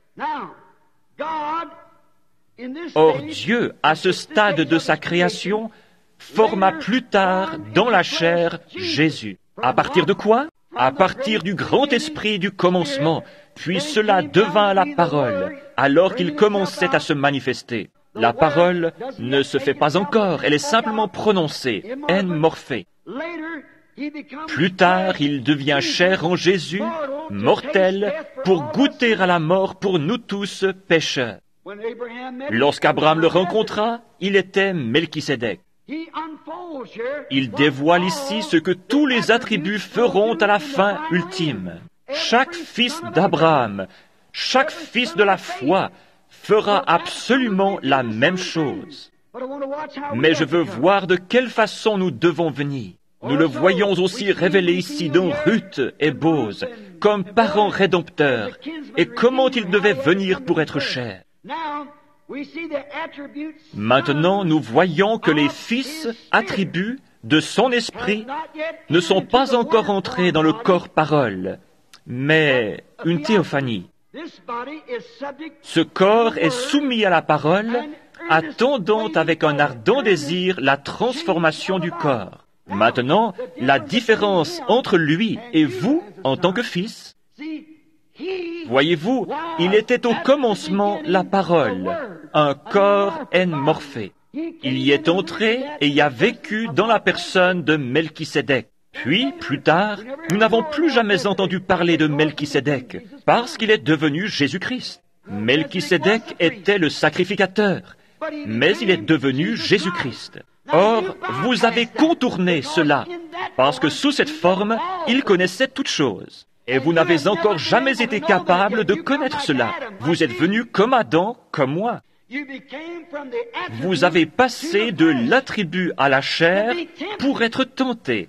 Or Dieu, à ce stade de sa création, forma plus tard, dans la chair, Jésus. À partir de quoi? À partir du grand esprit du commencement, puis cela devint la parole, alors qu'il commençait à se manifester. La parole ne se fait pas encore, elle est simplement prononcée, en morphée. Plus tard, il devient chair en Jésus, mortel, pour goûter à la mort pour nous tous pécheurs. Lorsqu'Abraham le rencontra, il était Melchisédek. Il dévoile ici ce que tous les attributs feront à la fin ultime. Chaque fils d'Abraham, chaque fils de la foi, fera absolument la même chose. Mais je veux voir de quelle façon nous devons venir. Nous le voyons aussi révélé ici dans Ruth et Boz, comme parents rédempteurs, et comment ils devaient venir pour être chers. Maintenant, nous voyons que les fils, attributs de son esprit, ne sont pas encore entrés dans le corps parole, mais une théophanie. Ce corps est soumis à la parole, attendant avec un ardent désir la transformation du corps. Maintenant, la différence entre lui et vous, en tant que fils, voyez-vous, il était au commencement la parole, un corps en morphée. Il y est entré et y a vécu dans la personne de Melchisédek. Puis, plus tard, nous n'avons plus jamais entendu parler de Melchisédek, parce qu'il est devenu Jésus-Christ. Melchisédek était le sacrificateur, mais il est devenu Jésus-Christ. Or, vous avez contourné cela, parce que sous cette forme, il connaissait toutes choses. Et vous n'avez encore jamais été capable de connaître cela. Vous êtes venu comme Adam, comme moi. Vous avez passé de l'attribut à la chair pour être tenté.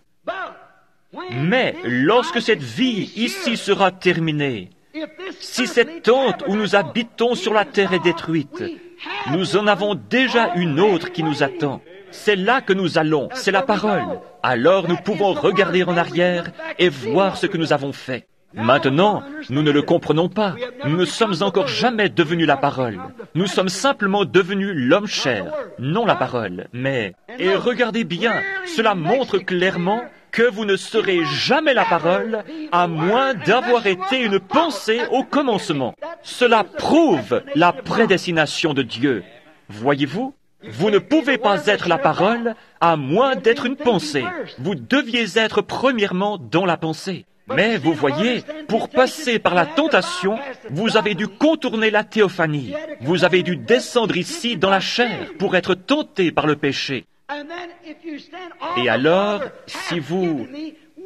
Mais lorsque cette vie ici sera terminée, si cette tente où nous habitons sur la terre est détruite, nous en avons déjà une autre qui nous attend. C'est là que nous allons, c'est la parole. Alors nous pouvons regarder en arrière et voir ce que nous avons fait. Maintenant, nous ne le comprenons pas. Nous ne sommes encore jamais devenus la parole. Nous sommes simplement devenus l'homme chair, non la parole. Mais, et regardez bien, cela montre clairement que vous ne serez jamais la parole, à moins d'avoir été une pensée au commencement. Cela prouve la prédestination de Dieu. Voyez-vous, vous ne pouvez pas être la parole à moins d'être une pensée. Vous deviez être premièrement dans la pensée. Mais vous voyez, pour passer par la tentation, vous avez dû contourner la théophanie. Vous avez dû descendre ici dans la chair pour être tenté par le péché. Et alors, si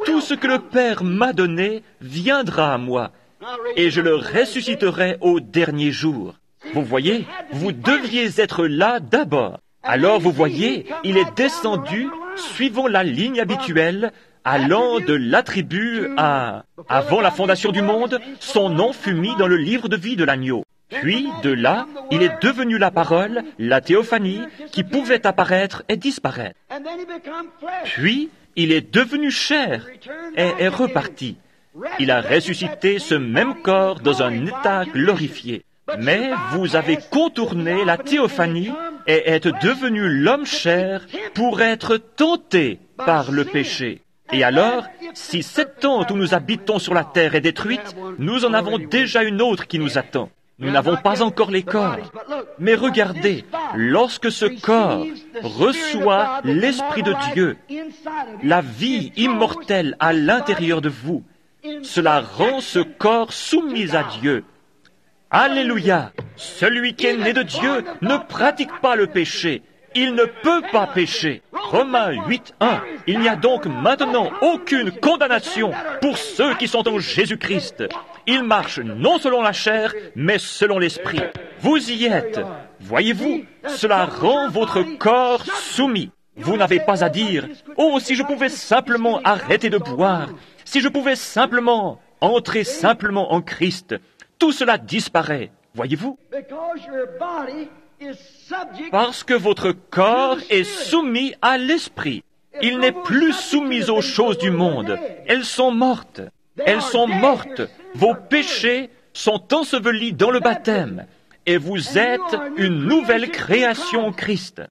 tout ce que le Père m'a donné viendra à moi, et je le ressusciterai au dernier jour. Vous voyez, vous deviez être là d'abord. Alors vous voyez, il est descendu suivant la ligne habituelle, allant de l'attribut à... Avant la fondation du monde, son nom fut mis dans le livre de vie de l'agneau. Puis, de là, il est devenu la parole, la théophanie, qui pouvait apparaître et disparaître. Puis, il est devenu chair et est reparti. Il a ressuscité ce même corps dans un état glorifié. Mais vous avez contourné la théophanie et êtes devenu l'homme chair pour être tenté par le péché. Et alors, si cette tente où nous habitons sur la terre est détruite, nous en avons déjà une autre qui nous attend. Nous n'avons pas encore les corps. Mais regardez, lorsque ce corps reçoit l'Esprit de Dieu, la vie immortelle à l'intérieur de vous, cela rend ce corps soumis à Dieu. Alléluia! Celui qui est né de Dieu ne pratique pas le péché. Il ne peut pas pécher. Romains 8:1. Il n'y a donc maintenant aucune condamnation pour ceux qui sont en Jésus-Christ. Ils marchent non selon la chair, mais selon l'Esprit. Vous y êtes. Voyez-vous, cela rend votre corps soumis. Vous n'avez pas à dire, « Oh, si je pouvais simplement arrêter de boire, si je pouvais simplement entrer simplement en Christ. » Tout cela disparaît. Voyez-vous? Parce que votre corps est soumis à l'Esprit. Il n'est plus soumis aux choses du monde. Elles sont mortes. Elles sont mortes. Vos péchés sont ensevelis dans le baptême. Et vous êtes une nouvelle création en Christ.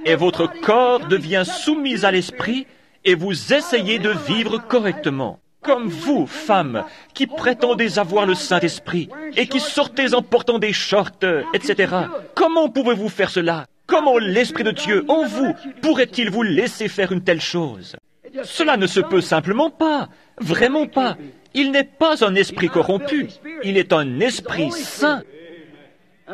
Et votre corps devient soumis à l'Esprit et vous essayez de vivre correctement. Comme vous, femmes, qui prétendez avoir le Saint-Esprit et qui sortez en portant des shorts, etc. Comment pouvez-vous faire cela? Comment l'Esprit de Dieu en vous pourrait-il vous laisser faire une telle chose? Cela ne se peut simplement pas, vraiment pas. Il n'est pas un esprit corrompu, il est un esprit saint.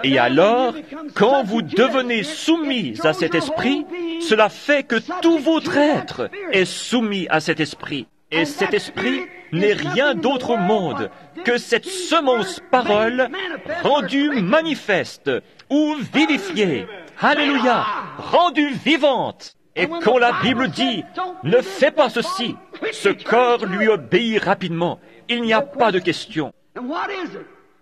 Et alors, quand vous devenez soumis à cet esprit, cela fait que tout votre être est soumis à cet esprit. Et cet esprit n'est rien d'autre au monde que cette semence parole rendue manifeste ou vivifiée. Alléluia! Rendue vivante. Et quand la Bible dit « Ne fais pas ceci », ce corps lui obéit rapidement. Il n'y a pas de question.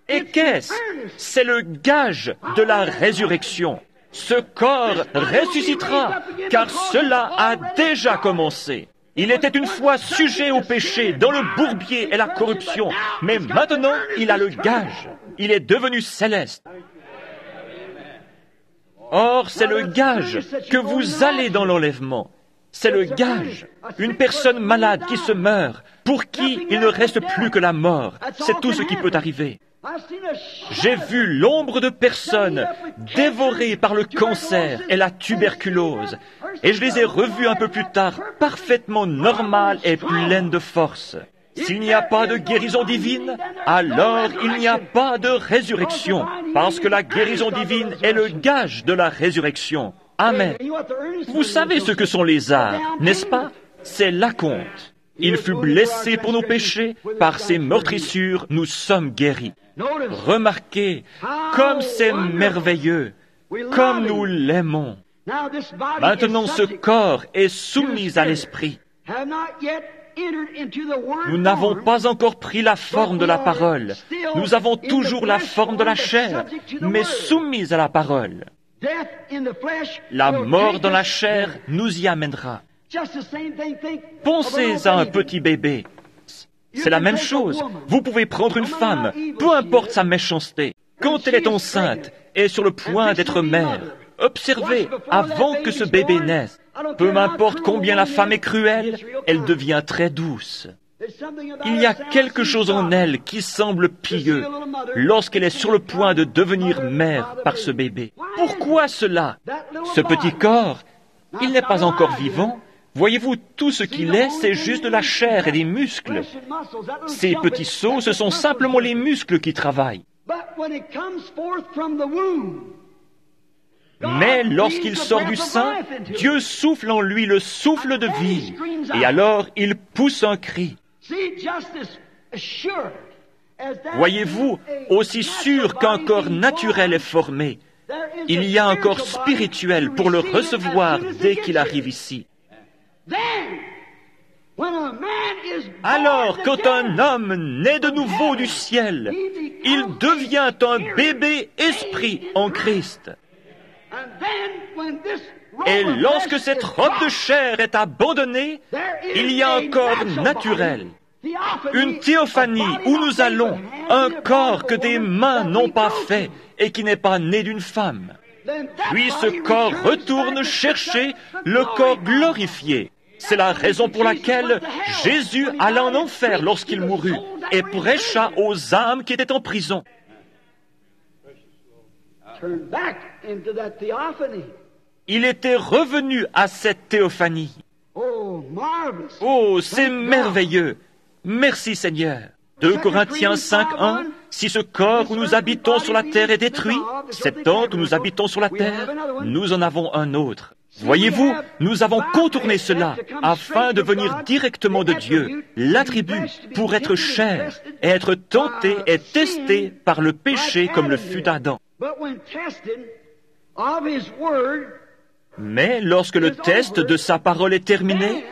Et qu'est-ce? C'est le gage de la résurrection. Ce corps ressuscitera, car cela a déjà commencé. Il était une fois sujet au péché, dans le bourbier et la corruption, mais maintenant il a le gage. Il est devenu céleste. Or, c'est le gage que vous allez dans l'enlèvement. C'est le gage. Une personne malade qui se meurt, pour qui il ne reste plus que la mort. C'est tout ce qui peut arriver. J'ai vu l'ombre de personnes dévorées par le cancer et la tuberculose, et je les ai revues un peu plus tard, parfaitement normales et pleines de force. S'il n'y a pas de guérison divine, alors il n'y a pas de résurrection, parce que la guérison divine est le gage de la résurrection. Amen. Vous savez ce que sont les arts, n'est-ce pas? C'est l'acompte. Il fut blessé pour nos péchés, par ses meurtrissures, nous sommes guéris. Remarquez, comme c'est merveilleux, comme nous l'aimons. Maintenant, ce corps est soumis à l'Esprit. Nous n'avons pas encore pris la forme de la parole. Nous avons toujours la forme de la chair, mais soumis à la parole. La mort dans la chair nous y amènera. Pensez à un petit bébé. C'est la même chose. Vous pouvez prendre une femme, peu importe sa méchanceté. Quand elle est enceinte et sur le point d'être mère, Observez, avant que ce bébé naisse, peu m'importe combien la femme est cruelle, elle devient très douce. Il y a quelque chose en elle qui semble pieux lorsqu'elle est sur le point de devenir mère par ce bébé. Pourquoi cela? Ce petit corps, il n'est pas encore vivant. Voyez-vous, tout ce qu'il est, c'est juste de la chair et des muscles. Ces petits seaux, ce sont simplement les muscles qui travaillent. Mais lorsqu'il sort du sein, Dieu souffle en lui le souffle de vie, et alors il pousse un cri. Voyez-vous, aussi sûr qu'un corps naturel est formé, il y a un corps spirituel pour le recevoir dès qu'il arrive ici. Alors, quand un homme naît de nouveau du ciel, il devient un bébé esprit en Christ. Et lorsque cette robe de chair est abandonnée, il y a un corps naturel, une théophanie où nous allons, un corps que des mains n'ont pas fait et qui n'est pas né d'une femme. Puis ce corps retourne chercher le corps glorifié. C'est la raison pour laquelle Jésus alla en enfer lorsqu'il mourut et prêcha aux âmes qui étaient en prison. Il était revenu à cette théophanie. Oh, c'est merveilleux! Merci Seigneur. 2 Corinthiens 5:1, si ce corps où nous habitons sur la terre est détruit, cette tente où nous habitons sur la terre, nous en avons un autre. Voyez-vous, nous avons contourné cela afin de venir directement de Dieu, l'attribut pour être chair et être tenté et testé par le péché comme le fut Adam. Mais lorsque le test de sa parole est terminé,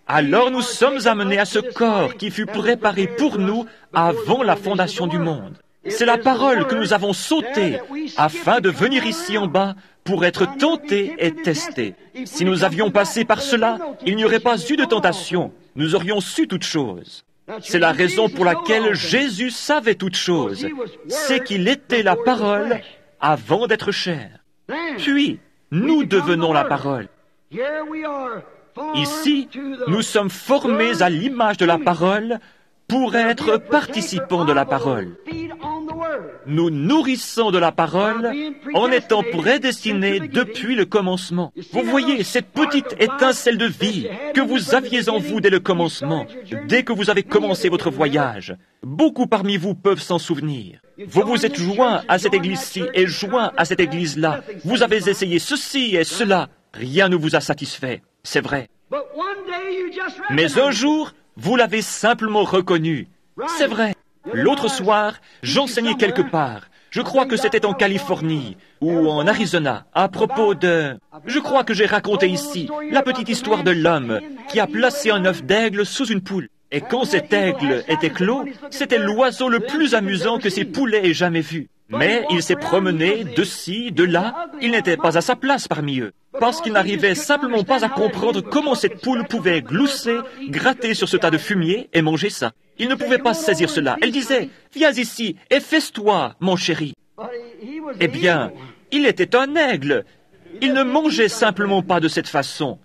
alors nous sommes amenés à ce corps qui fut préparé pour nous avant la fondation du monde. C'est la parole que nous avons sautée afin de venir ici en bas pour être tentés et testés. Si nous avions passé par cela, il n'y aurait pas eu de tentation. Nous aurions su toutes choses. C'est la raison pour laquelle Jésus savait toutes choses. C'est qu'il était la parole avant d'être chair. Puis, nous devenons la parole. Ici, nous sommes formés à l'image de la parole pour être participants de la parole. Nous nourrissons de la parole en étant prédestinés depuis le commencement. Vous voyez cette petite étincelle de vie que vous aviez en vous dès le commencement, dès que vous avez commencé votre voyage. Beaucoup parmi vous peuvent s'en souvenir. Vous vous êtes joints à cette église-ci et joints à cette église-là. Vous avez essayé ceci et cela. Rien ne vous a satisfait. C'est vrai. Mais un jour, vous l'avez simplement reconnu. C'est vrai. L'autre soir, j'enseignais quelque part. Je crois que c'était en Californie ou en Arizona, à propos de... Je crois que j'ai raconté ici la petite histoire de l'homme qui a placé un œuf d'aigle sous une poule. Et quand cet aigle était clos, c'était l'oiseau le plus amusant que ces poulets aient jamais vu. Mais il s'est promené de ci, de là, il n'était pas à sa place parmi eux, parce qu'il n'arrivait simplement pas à comprendre comment cette poule pouvait glousser, gratter sur ce tas de fumier et manger ça. Il ne pouvait pas saisir cela. Elle disait, « Viens ici et fesse-toi, mon chéri. » Eh bien, il était un aigle. Il ne mangeait simplement pas de cette façon.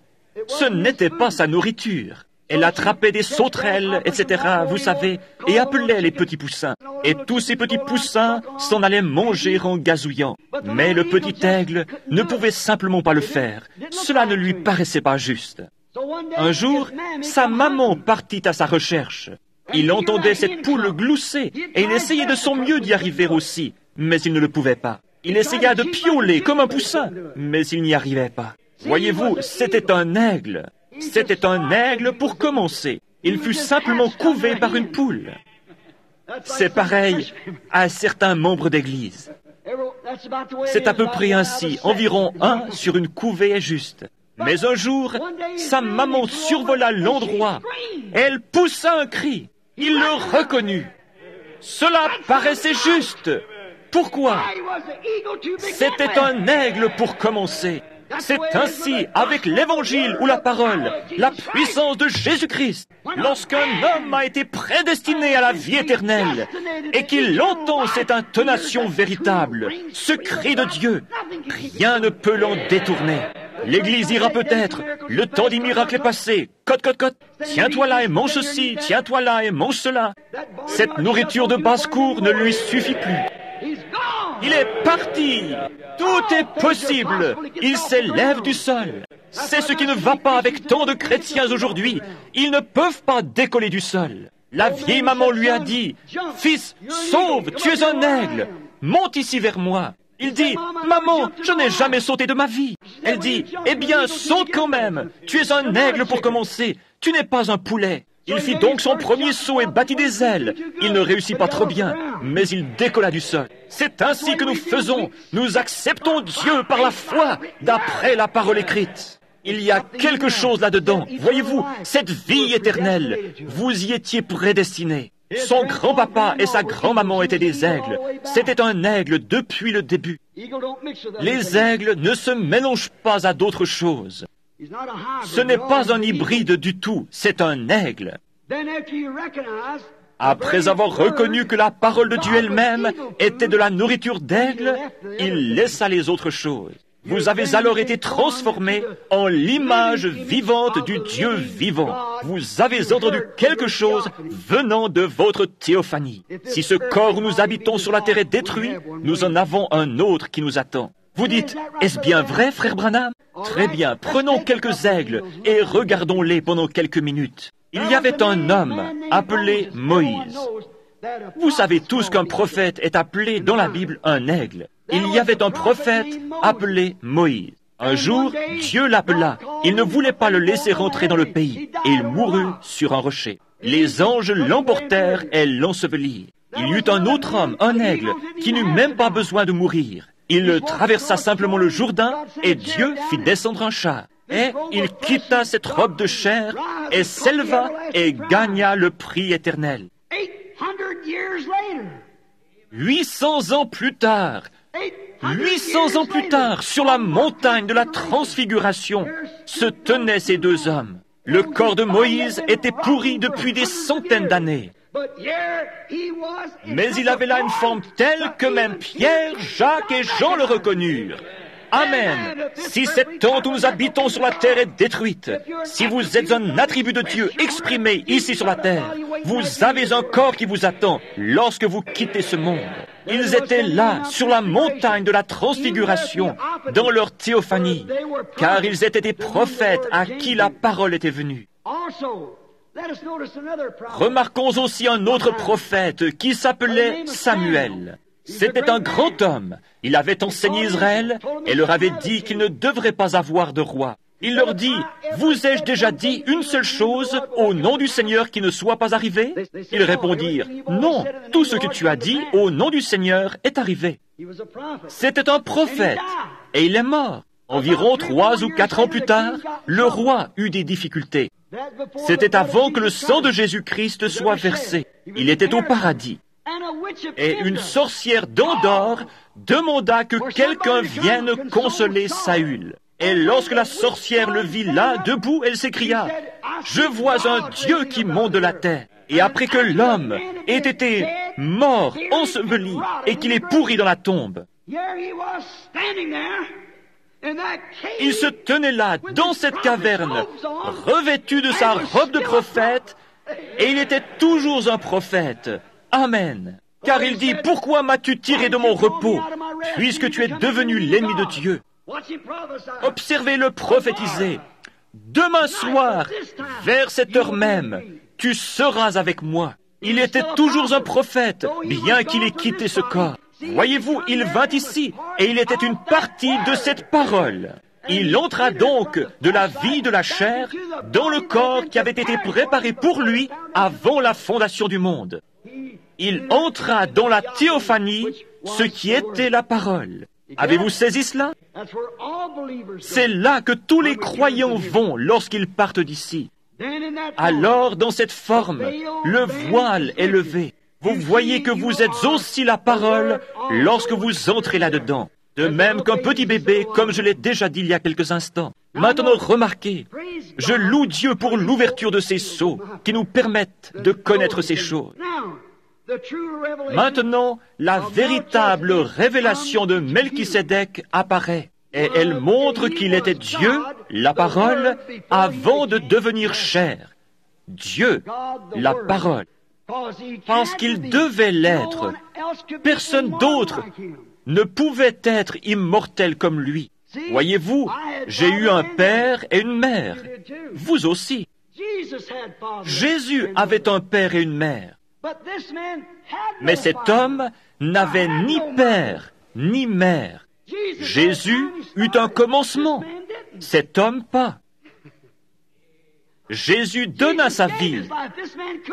Ce n'était pas sa nourriture. Elle attrapait des sauterelles, etc., vous savez, et appelait les petits poussins. Et tous ces petits poussins s'en allaient manger en gazouillant. Mais le petit aigle ne pouvait simplement pas le faire. Cela ne lui paraissait pas juste. Un jour, sa maman partit à sa recherche. Il entendait cette poule glousser, et il essayait de son mieux d'y arriver aussi, mais il ne le pouvait pas. Il essaya de piauler comme un poussin, mais il n'y arrivait pas. Voyez-vous, c'était un aigle. C'était un aigle pour commencer. Il fut simplement couvé par une poule. C'est pareil à certains membres d'Église. C'est à peu près ainsi. Environ un sur une couvée est juste. Mais un jour, sa maman survola l'endroit. Elle poussa un cri. Il le reconnut. Cela paraissait juste. Pourquoi? C'était un aigle pour commencer. C'est ainsi avec l'Évangile ou la parole, la puissance de Jésus-Christ. Lorsqu'un homme a été prédestiné à la vie éternelle et qu'il entend cette intonation véritable, ce cri de Dieu, rien ne peut l'en détourner. L'Église ira peut-être, le temps des miracles est passé, cote, cote, cote, tiens-toi là et mange ceci, tiens-toi là et mange cela. Cette nourriture de basse-cour ne lui suffit plus. Il est parti. Tout est possible. Il s'élève du sol. C'est ce qui ne va pas avec tant de chrétiens aujourd'hui. Ils ne peuvent pas décoller du sol. La vieille maman lui a dit, « Fils, sauve, tu es un aigle. Monte ici vers moi. » Il dit, « Maman, je n'ai jamais sauté de ma vie. » Elle dit, « Eh bien, saute quand même. Tu es un aigle pour commencer. Tu n'es pas un poulet. » Il fit donc son premier saut et battit des ailes. Il ne réussit pas trop bien, mais il décolla du sol. C'est ainsi que nous faisons. Nous acceptons Dieu par la foi, d'après la parole écrite. Il y a quelque chose là-dedans. Voyez-vous, cette vie éternelle, vous y étiez prédestinés. Son grand-papa et sa grand-maman étaient des aigles. C'était un aigle depuis le début. Les aigles ne se mélangent pas à d'autres choses. Ce n'est pas un hybride du tout, c'est un aigle. Après avoir reconnu que la parole de Dieu elle-même était de la nourriture d'aigle, il laissa les autres choses. Vous avez alors été transformés en l'image vivante du Dieu vivant. Vous avez entendu quelque chose venant de votre théophanie. Si ce corps où nous habitons sur la terre est détruit, nous en avons un autre qui nous attend. Vous dites, est-ce bien vrai, frère Branham? Très bien, prenons quelques aigles et regardons-les pendant quelques minutes. Il y avait un homme appelé Moïse. Vous savez tous qu'un prophète est appelé dans la Bible un aigle. Il y avait un prophète appelé Moïse. Un jour, Dieu l'appela. Il ne voulait pas le laisser rentrer dans le pays et il mourut sur un rocher. Les anges l'emportèrent et l'ensevelirent. Il y eut un autre homme, un aigle, qui n'eut même pas besoin de mourir. Il traversa simplement le Jourdain et Dieu fit descendre un char. Et il quitta cette robe de chair et s'éleva et gagna le prix éternel. 800 ans plus tard, 800 ans plus tard, sur la montagne de la transfiguration, se tenaient ces deux hommes. Le corps de Moïse était pourri depuis des centaines d'années. Mais il avait là une forme telle que même Pierre, Jacques et Jean le reconnurent. Amen. Si cette tente où nous habitons sur la terre est détruite, si vous êtes un attribut de Dieu exprimé ici sur la terre, vous avez un corps qui vous attend lorsque vous quittez ce monde. Ils étaient là, sur la montagne de la transfiguration, dans leur théophanie, car ils étaient des prophètes à qui la parole était venue. Remarquons aussi un autre prophète qui s'appelait Samuel. C'était un grand homme. Il avait enseigné Israël et leur avait dit qu'il ne devrait pas avoir de roi. Il leur dit, « Vous ai-je déjà dit une seule chose au nom du Seigneur qui ne soit pas arrivé ?» Ils répondirent, « Non, tout ce que tu as dit au nom du Seigneur est arrivé. » C'était un prophète et il est mort. Environ 3 ou 4 ans plus tard, le roi eut des difficultés. C'était avant que le sang de Jésus-Christ soit versé. Il était au paradis. Et une sorcière d'Endor demanda que quelqu'un vienne consoler Saül. Et lorsque la sorcière le vit là, debout, elle s'écria, « Je vois un Dieu qui monte de la terre. » Et après que l'homme ait été mort, enseveli, et qu'il est pourri dans la tombe, il se tenait là, dans cette caverne, revêtu de sa robe de prophète, et il était toujours un prophète. Amen. Car il dit, « Pourquoi m'as-tu tiré de mon repos, puisque tu es devenu l'ennemi de Dieu ?» Observez-le prophétiser. « Demain soir, vers cette heure même, tu seras avec moi. » Il était toujours un prophète, bien qu'il ait quitté ce corps. Voyez-vous, il vint ici, et il était une partie de cette parole. Il entra donc de la vie de la chair dans le corps qui avait été préparé pour lui avant la fondation du monde. Il entra dans la théophanie, ce qui était la parole. Avez-vous saisi cela? C'est là que tous les croyants vont lorsqu'ils partent d'ici. Alors, dans cette forme, le voile est levé. Vous voyez que vous êtes aussi la parole lorsque vous entrez là-dedans. De même qu'un petit bébé, comme je l'ai déjà dit il y a quelques instants. Maintenant, remarquez, je loue Dieu pour l'ouverture de ces sceaux qui nous permettent de connaître ces choses. Maintenant, la véritable révélation de Melchisédek apparaît. Et elle montre qu'il était Dieu, la parole, avant de devenir chair. Dieu, la parole. Parce qu'il devait l'être. Personne d'autre ne pouvait être immortel comme lui. Voyez-vous, j'ai eu un père et une mère. Vous aussi. Jésus avait un père et une mère. Mais cet homme n'avait ni père ni mère. Jésus eut un commencement. Cet homme pas. Jésus donna sa vie.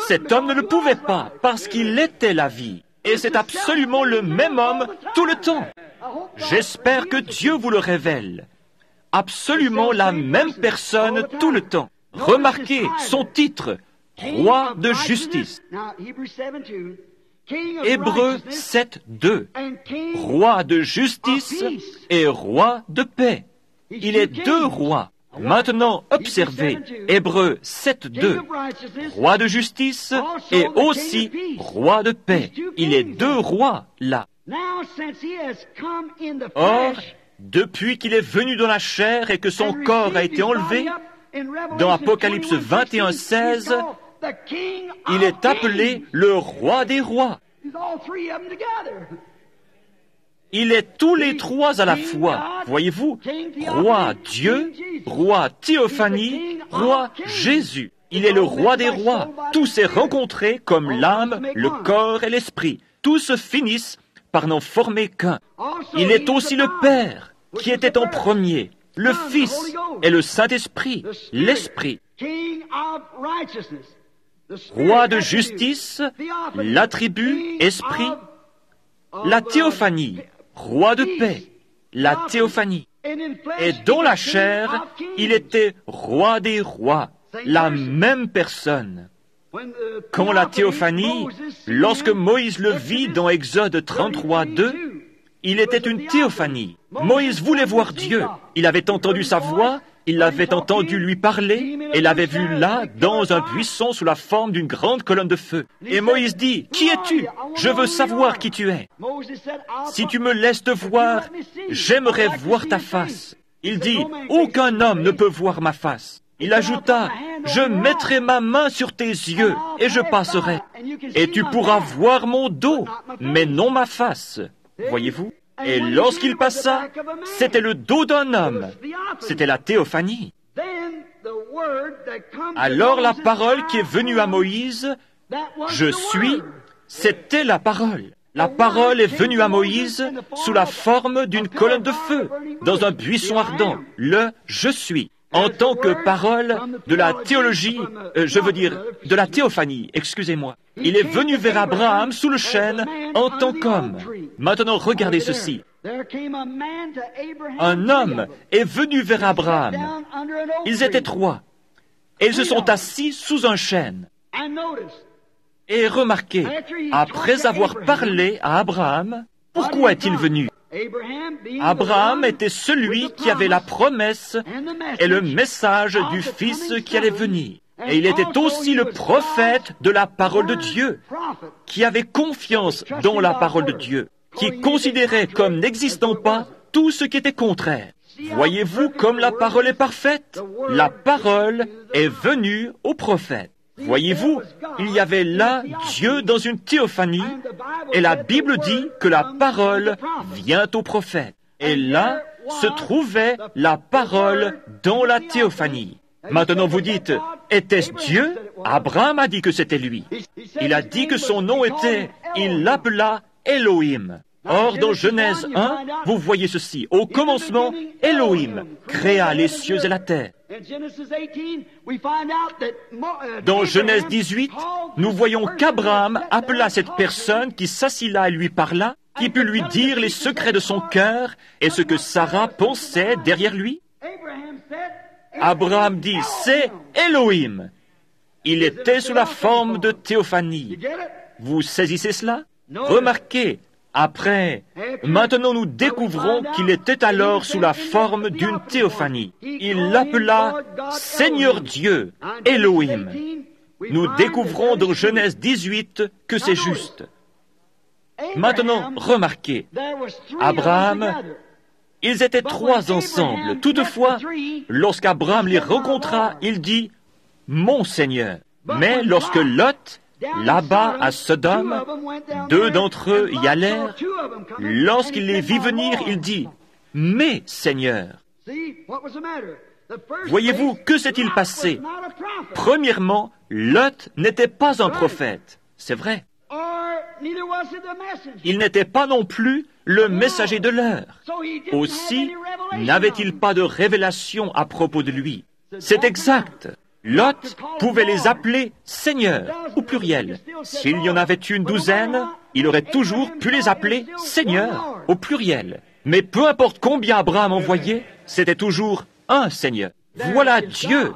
Cet homme ne le pouvait pas parce qu'il était la vie. Et c'est absolument le même homme tout le temps. J'espère que Dieu vous le révèle. Absolument la même personne tout le temps. Remarquez son titre, roi de justice. Hébreux 7, 2. Roi de justice et roi de paix. Il est deux rois. Maintenant, observez, Hébreux 7, 2. Roi de justice et aussi roi de paix. Il est deux rois là. Or, depuis qu'il est venu dans la chair et que son corps a été enlevé, dans Apocalypse 21, 16, il est appelé le roi des rois. Il est tous les trois à la fois. Voyez-vous, roi Dieu, roi Théophanie, roi Jésus. Il est le roi des rois. Tous s'est rencontrés comme l'âme, le corps et l'esprit. Tous se finissent par n'en former qu'un. Il est aussi le Père, qui était en premier, le Fils et le Saint-Esprit, l'Esprit. Roi de justice, l'attribut, esprit, la théophanie, roi de paix, la théophanie. Et dans la chair, il était roi des rois, la même personne. Quand la théophanie, lorsque Moïse le vit dans Exode 33, 2, il était une théophanie. Moïse voulait voir Dieu. Il avait entendu sa voix, il l'avait entendu lui parler, et l'avait vu là, dans un buisson sous la forme d'une grande colonne de feu. Et Moïse dit, « Qui es-tu? Je veux savoir qui tu es. Si tu me laisses te voir, j'aimerais voir ta face. » Il dit, « Aucun homme ne peut voir ma face. » Il ajouta, « Je mettrai ma main sur tes yeux, et je passerai. Et tu pourras voir mon dos, mais non ma face. » Voyez-vous? Et lorsqu'il passa, c'était le dos d'un homme. C'était la théophanie. Alors la parole qui est venue à Moïse, « Je suis », c'était la parole. La parole est venue à Moïse sous la forme d'une colonne de feu, dans un buisson ardent. Le « Je suis ». En tant que parole de la théologie, de la théophanie, excusez-moi. Il est venu vers Abraham sous le chêne en tant qu'homme. Maintenant, regardez ceci. Un homme est venu vers Abraham. Ils étaient trois. Et ils se sont assis sous un chêne. Et remarquez, après avoir parlé à Abraham, pourquoi est-il venu? Abraham était celui qui avait la promesse et le message du Fils qui allait venir. Et il était aussi le prophète de la parole de Dieu, qui avait confiance dans la parole de Dieu, qui considérait comme n'existant pas tout ce qui était contraire. Voyez-vous comme la parole est parfaite? La parole est venue au prophète. Voyez-vous, il y avait là Dieu dans une théophanie, et la Bible dit que la parole vient au prophète. Et là se trouvait la parole dans la théophanie. Maintenant vous dites, était-ce Dieu? Abraham a dit que c'était lui. Il a dit que son nom était, il l'appela Elohim. Or, dans Genèse 1, vous voyez ceci. Au commencement, Elohim créa les cieux et la terre. Dans Genèse 18, nous voyons qu'Abraham appela cette personne qui s'assit là et lui parla, qui put lui dire les secrets de son cœur et ce que Sarah pensait derrière lui. Abraham dit, c'est Elohim. Il était sous la forme de théophanie. Vous saisissez cela? Remarquez, Après, maintenant nous découvrons qu'il était alors sous la forme d'une théophanie. Il l'appela Seigneur Dieu, Elohim. Nous découvrons dans Genèse 18 que c'est juste. Maintenant, remarquez, Abraham, ils étaient trois ensemble. Toutefois, lorsqu'Abraham les rencontra, il dit « Mon Seigneur ». Mais lorsque Lot, là-bas à Sodome, deux d'entre eux y allèrent, lorsqu'il les vit venir, il dit « Mes Seigneurs ». Voyez-vous, que s'est-il passé? Premièrement, Lot n'était pas un prophète, c'est vrai. Il n'était pas non plus le messager de l'heure. Aussi, n'avait-il pas de révélation à propos de lui. C'est exact. Lot pouvait les appeler seigneurs, au pluriel. S'il y en avait une douzaine, il aurait toujours pu les appeler seigneurs, au pluriel. Mais peu importe combien Abraham envoyait, c'était toujours un seigneur. Voilà Dieu.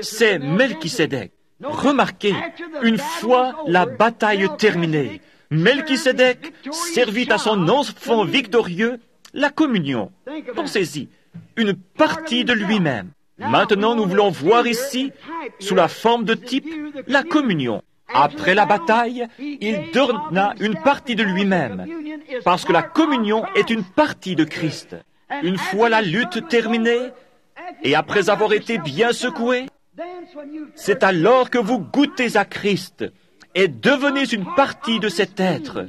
C'est Melchisédek. Remarquez, une fois la bataille terminée, Melchisédek servit à son enfant victorieux la communion. Pensez-y, une partie de lui-même. Maintenant, nous voulons voir ici, sous la forme de type, la communion. Après la bataille, il donna une partie de lui-même, parce que la communion est une partie de Christ. Une fois la lutte terminée, et après avoir été bien secoué, c'est alors que vous goûtez à Christ et devenez une partie de cet être.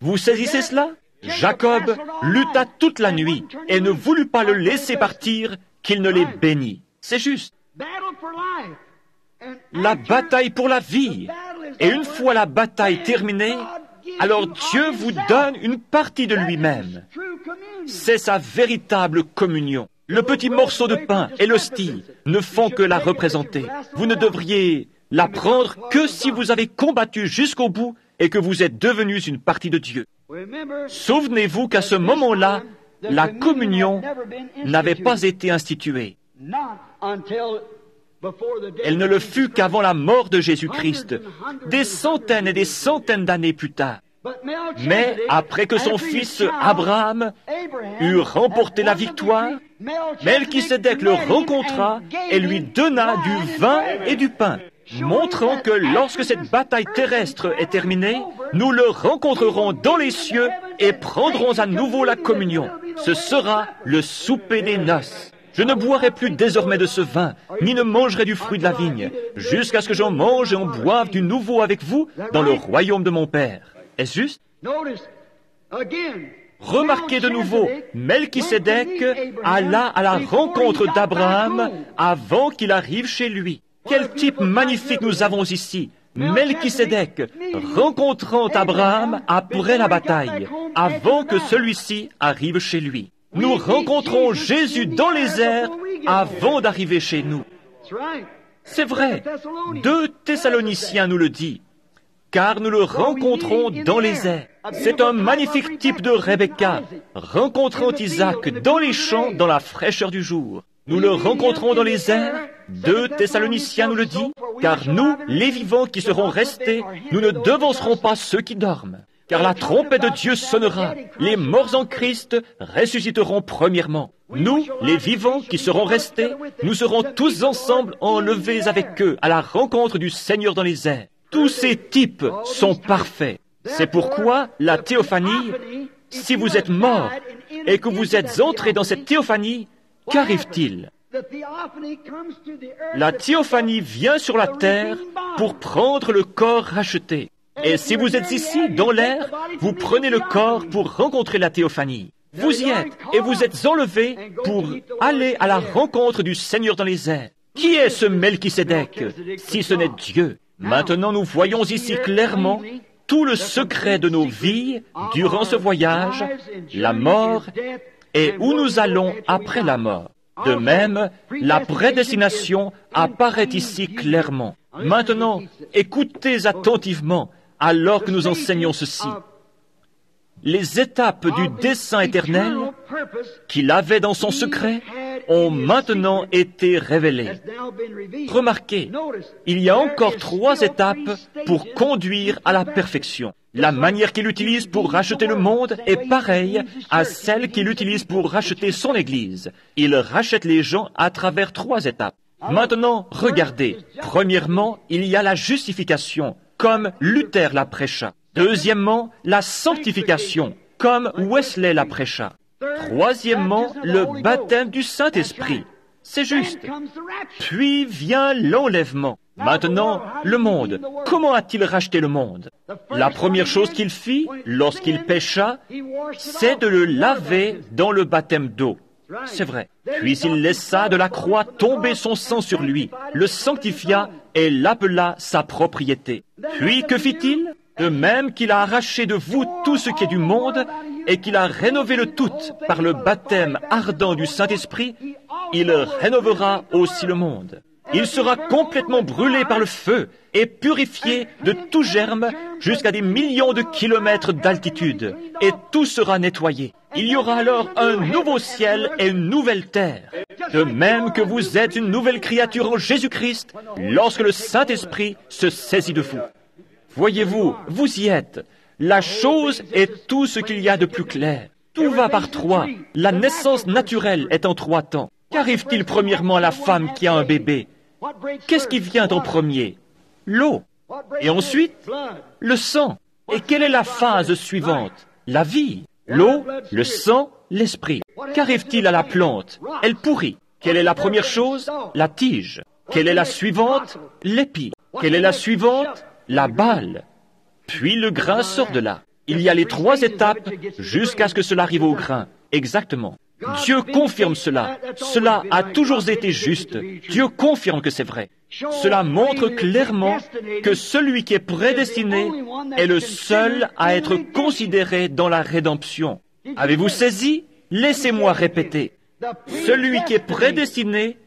Vous saisissez cela? Jacob lutta toute la nuit et ne voulut pas le laisser partir, qu'il ne les bénit. C'est juste. La bataille pour la vie. Et une fois la bataille terminée, alors Dieu vous donne une partie de lui-même. C'est sa véritable communion. Le petit morceau de pain et l'hostie ne font que la représenter. Vous ne devriez la prendre que si vous avez combattu jusqu'au bout et que vous êtes devenus une partie de Dieu. Souvenez-vous qu'à ce moment-là, la communion n'avait pas été instituée. Elle ne le fut qu'avant la mort de Jésus-Christ, des centaines et des centaines d'années plus tard. Mais après que son fils Abraham eut remporté la victoire, Melchisédek le rencontra et lui donna du vin et du pain, montrant que lorsque cette bataille terrestre est terminée, nous le rencontrerons dans les cieux et prendrons à nouveau la communion. Ce sera le souper des noces. Je ne boirai plus désormais de ce vin, ni ne mangerai du fruit de la vigne, jusqu'à ce que j'en mange et en boive du nouveau avec vous dans le royaume de mon Père. Est-ce juste? Remarquez de nouveau, Melchisédek alla à la rencontre d'Abraham avant qu'il arrive chez lui. Quel type magnifique nous avons ici! Melchisédek rencontrant Abraham après la bataille, avant que celui-ci arrive chez lui. Nous rencontrons Jésus dans les airs avant d'arriver chez nous. C'est vrai, 2 Thessaloniciens nous le dit, car nous le rencontrons dans les airs. C'est un magnifique type de Rebecca, rencontrant Isaac dans les champs dans la fraîcheur du jour. Nous le rencontrons dans les airs, 2 Thessaloniciens nous le dit, car nous, les vivants qui serons restés, nous ne devancerons pas ceux qui dorment. Car la trompette de Dieu sonnera, les morts en Christ ressusciteront premièrement. Nous, les vivants qui serons restés, nous serons tous ensemble enlevés avec eux à la rencontre du Seigneur dans les airs. Tous ces types sont parfaits. C'est pourquoi la théophanie, si vous êtes mort et que vous êtes entré dans cette théophanie, qu'arrive-t-il? La théophanie vient sur la terre pour prendre le corps racheté. Et si vous êtes ici, dans l'air, vous prenez le corps pour rencontrer la théophanie. Vous y êtes, et vous êtes enlevés pour aller à la rencontre du Seigneur dans les airs. Qui est ce Melchisédek, si ce n'est Dieu? Maintenant, nous voyons ici clairement tout le secret de nos vies durant ce voyage, la mort, et où nous allons après la mort. De même, la prédestination apparaît ici clairement. Maintenant, écoutez attentivement alors que nous enseignons ceci. Les étapes du dessein éternel qu'il avait dans son secret ont maintenant été révélés. Remarquez, il y a encore 3 étapes pour conduire à la perfection. La manière qu'il utilise pour racheter le monde est pareille à celle qu'il utilise pour racheter son Église. Il rachète les gens à travers 3 étapes. Maintenant, regardez. Premièrement, il y a la justification, comme Luther la prêcha. Deuxièmement, la sanctification, comme Wesley la prêcha. Troisièmement, le baptême du Saint-Esprit. C'est juste. Puis vient l'enlèvement. Maintenant, le monde. Comment a-t-il racheté le monde? La première chose qu'il fit, lorsqu'il pécha, c'est de le laver dans le baptême d'eau. C'est vrai. Puis il laissa de la croix tomber son sang sur lui, le sanctifia et l'appela sa propriété. Puis que fit-il? De même qu'il a arraché de vous tout ce qui est du monde et qu'il a rénové le tout par le baptême ardent du Saint-Esprit, il rénovera aussi le monde. Il sera complètement brûlé par le feu et purifié de tout germe jusqu'à des millions de kilomètres d'altitude, et tout sera nettoyé. Il y aura alors un nouveau ciel et une nouvelle terre. De même que vous êtes une nouvelle créature en Jésus-Christ, lorsque le Saint-Esprit se saisit de vous. Voyez-vous, vous y êtes. La chose est tout ce qu'il y a de plus clair. Tout va par 3. La naissance naturelle est en 3 temps. Qu'arrive-t-il premièrement à la femme qui a un bébé? Qu'est-ce qui vient en premier? L'eau. Et ensuite, le sang. Et quelle est la phase suivante? La vie. L'eau, le sang, l'esprit. Qu'arrive-t-il à la plante? Elle pourrit. Quelle est la première chose? La tige. Quelle est la suivante? L'épi. Quelle est la suivante? La balle. Puis le grain sort de là. Il y a les 3 étapes jusqu'à ce que cela arrive au grain. Exactement. Dieu confirme cela. Cela a toujours été juste. Dieu confirme que c'est vrai. Cela montre clairement que celui qui est prédestiné est le seul à être considéré dans la rédemption. Avez-vous saisi? Laissez-moi répéter. Celui qui est prédestiné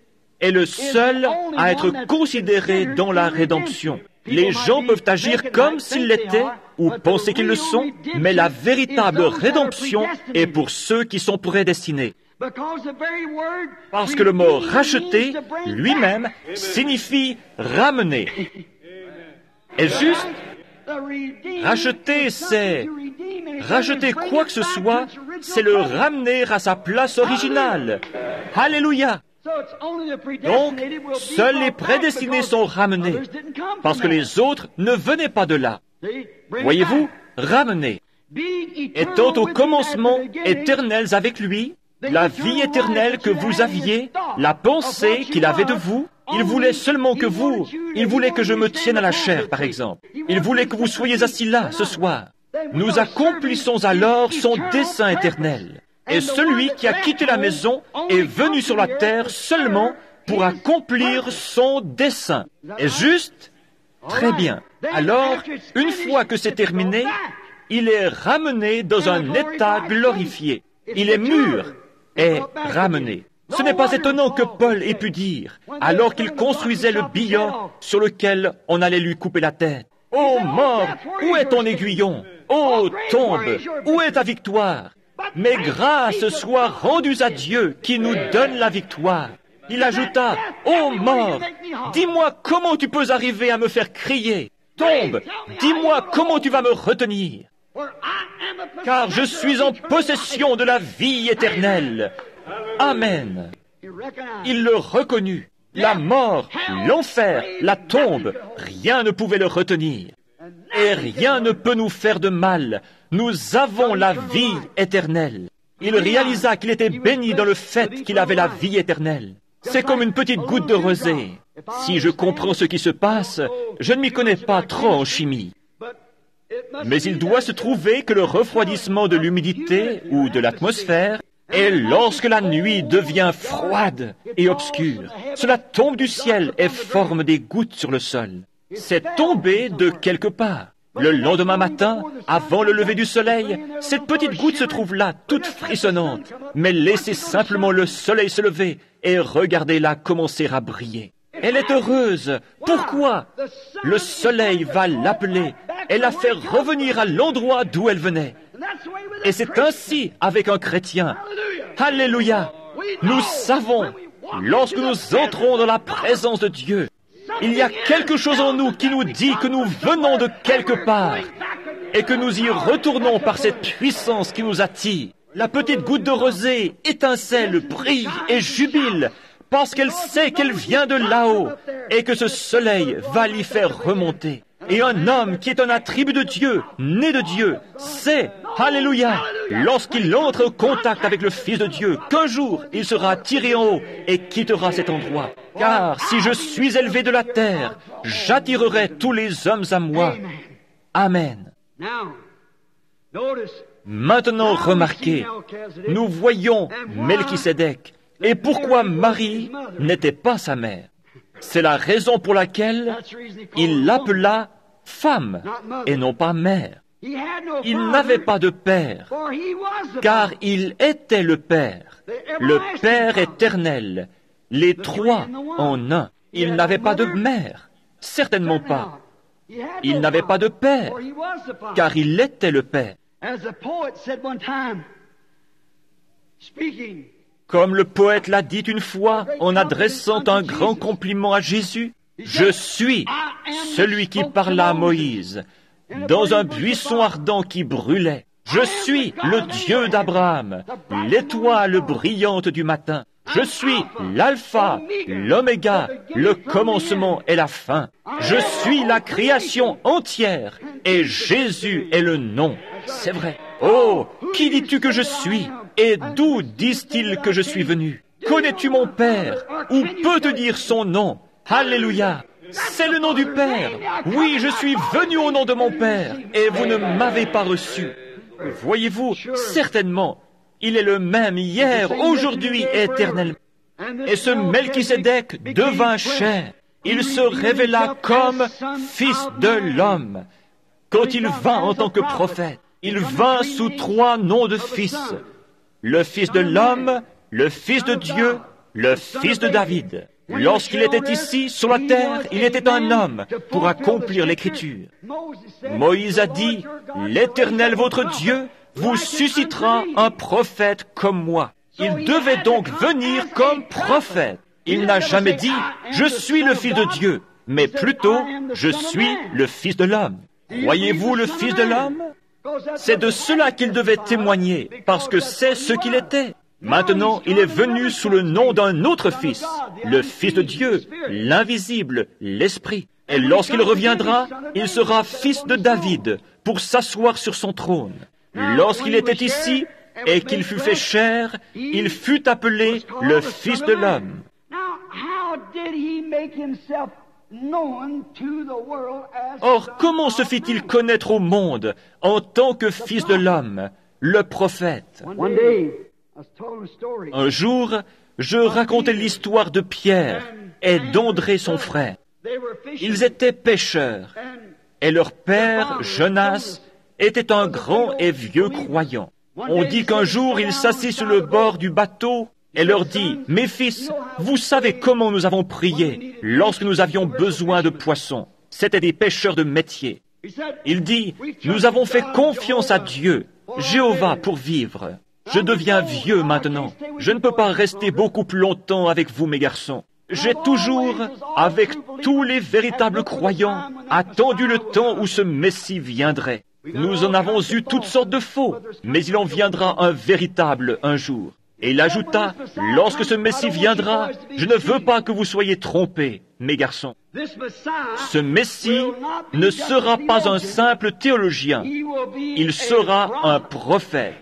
est le seul à être considéré dans la rédemption. Les gens peuvent agir comme s'ils l'étaient ou penser qu'ils le sont, mais la véritable rédemption est pour ceux qui sont prédestinés. Parce que le mot « racheter » lui-même signifie « ramener ». Est-ce juste? Racheter, c'est... Racheter quoi que ce soit, c'est le ramener à sa place originale. Alléluia! Donc, seuls les prédestinés sont ramenés, parce que les autres ne venaient pas de là. Voyez-vous, ramenés. Étant au commencement éternels avec lui, la vie éternelle que vous aviez, la pensée qu'il avait de vous, il voulait seulement que vous, il voulait que je me tienne à la chair, par exemple. Il voulait que vous soyez assis là, ce soir. Nous accomplissons alors son dessein éternel. Et celui qui a quitté la maison est venu sur la terre seulement pour accomplir son dessein. Est-ce juste? Très bien. Alors, une fois que c'est terminé, il est ramené dans un état glorifié. Il est mûr et ramené. Ce n'est pas étonnant que Paul ait pu dire, alors qu'il construisait le billon sur lequel on allait lui couper la tête: « Ô mort, où est ton aiguillon? Ô tombe, où est ta victoire? Mais grâce soit rendue à Dieu qui nous donne la victoire. » Il ajouta: « Ô mort, dis-moi comment tu peux arriver à me faire crier. Tombe, dis-moi comment tu vas me retenir. Car je suis en possession de la vie éternelle. » Amen. Il le reconnut. La mort, l'enfer, la tombe, rien ne pouvait le retenir. Et rien ne peut nous faire de mal. Nous avons la vie éternelle. Il réalisa qu'il était béni dans le fait qu'il avait la vie éternelle. C'est comme une petite goutte de rosée. Si je comprends ce qui se passe, je ne m'y connais pas trop en chimie. Mais il doit se trouver que le refroidissement de l'humidité ou de l'atmosphère est lorsque la nuit devient froide et obscure. Cela tombe du ciel et forme des gouttes sur le sol. C'est tombé de quelque part. Le lendemain matin, avant le lever du soleil, cette petite goutte se trouve là, toute frissonnante. Mais laissez simplement le soleil se lever et regardez-la commencer à briller. Elle est heureuse. Pourquoi? Le soleil va l'appeler et la faire revenir à l'endroit d'où elle venait. Et c'est ainsi avec un chrétien. Alléluia! Nous savons, lorsque nous entrons dans la présence de Dieu, il y a quelque chose en nous qui nous dit que nous venons de quelque part et que nous y retournons par cette puissance qui nous attire. La petite goutte de rosée étincelle, brille et jubile parce qu'elle sait qu'elle vient de là-haut et que ce soleil va l'y faire remonter. Et un homme qui est un attribut de Dieu, né de Dieu, sait, alléluia, lorsqu'il entre en contact avec le Fils de Dieu, qu'un jour il sera tiré en haut et quittera cet endroit. Car si je suis élevé de la terre, j'attirerai tous les hommes à moi. Amen. Maintenant, remarquez, nous voyons Melchisédek. Et pourquoi Marie n'était pas sa mère? C'est la raison pour laquelle il l'appela femme et non pas mère. Il n'avait pas de père, car il était le Père, le Père éternel, les trois en un. Il n'avait pas de mère, certainement pas. Il n'avait pas de père, car il était le Père. Comme le poète l'a dit une fois en adressant un grand compliment à Jésus, « Je suis celui qui parla à Moïse dans un buisson ardent qui brûlait. Je suis le Dieu d'Abraham, l'étoile brillante du matin. Je suis l'alpha, l'oméga, le commencement et la fin. Je suis la création entière et Jésus est le nom. » C'est vrai. Oh, qui dis-tu que je suis? Et d'où disent-ils que je suis venu? Connais-tu mon Père? Ou peux te dire son nom? Alléluia! C'est le nom du Père. Oui, je suis venu au nom de mon Père, et vous ne m'avez pas reçu. Voyez-vous, certainement, il est le même hier, aujourd'hui et éternellement. Et ce Melchisédek devint chair. Il se révéla comme Fils de l'homme. Quand il vint en tant que prophète, il vint sous trois noms de fils. Le Fils de l'homme, le Fils de Dieu, le Fils de David. Lorsqu'il était ici, sur la terre, il était un homme pour accomplir l'Écriture. Moïse a dit, « L'Éternel votre Dieu vous suscitera un prophète comme moi. » Il devait donc venir comme prophète. Il n'a jamais dit, « Je suis le Fils de Dieu », mais plutôt, « Je suis le Fils de l'homme ». Croyez-vous le Fils de l'homme? C'est de cela qu'il devait témoigner, parce que c'est ce qu'il était. Maintenant, il est venu sous le nom d'un autre Fils, le Fils de Dieu, l'invisible, l'Esprit. Et lorsqu'il reviendra, il sera fils de David, pour s'asseoir sur son trône. Lorsqu'il était ici, et qu'il fut fait chair, il fut appelé le Fils de l'homme. Or, comment se fit-il connaître au monde en tant que Fils de l'homme, le prophète? Un jour, je racontais l'histoire de Pierre et d'André son frère. Ils étaient pêcheurs, et leur père, Jonas, était un grand et vieux croyant. On dit qu'un jour, il s'assit sur le bord du bateau et leur dit, « Mes fils, vous savez comment nous avons prié lorsque nous avions besoin de poissons. C'étaient des pêcheurs de métier. » Il dit, « Nous avons fait confiance à Dieu, Jéhovah, pour vivre. Je deviens vieux maintenant. Je ne peux pas rester beaucoup plus longtemps avec vous, mes garçons. J'ai toujours, avec tous les véritables croyants, attendu le temps où ce Messie viendrait. Nous en avons eu toutes sortes de faux, mais il en viendra un véritable un jour. » Et il ajouta, « Lorsque ce Messie viendra, je ne veux pas que vous soyez trompés, mes garçons. Ce Messie ne sera pas un simple théologien, il sera un prophète.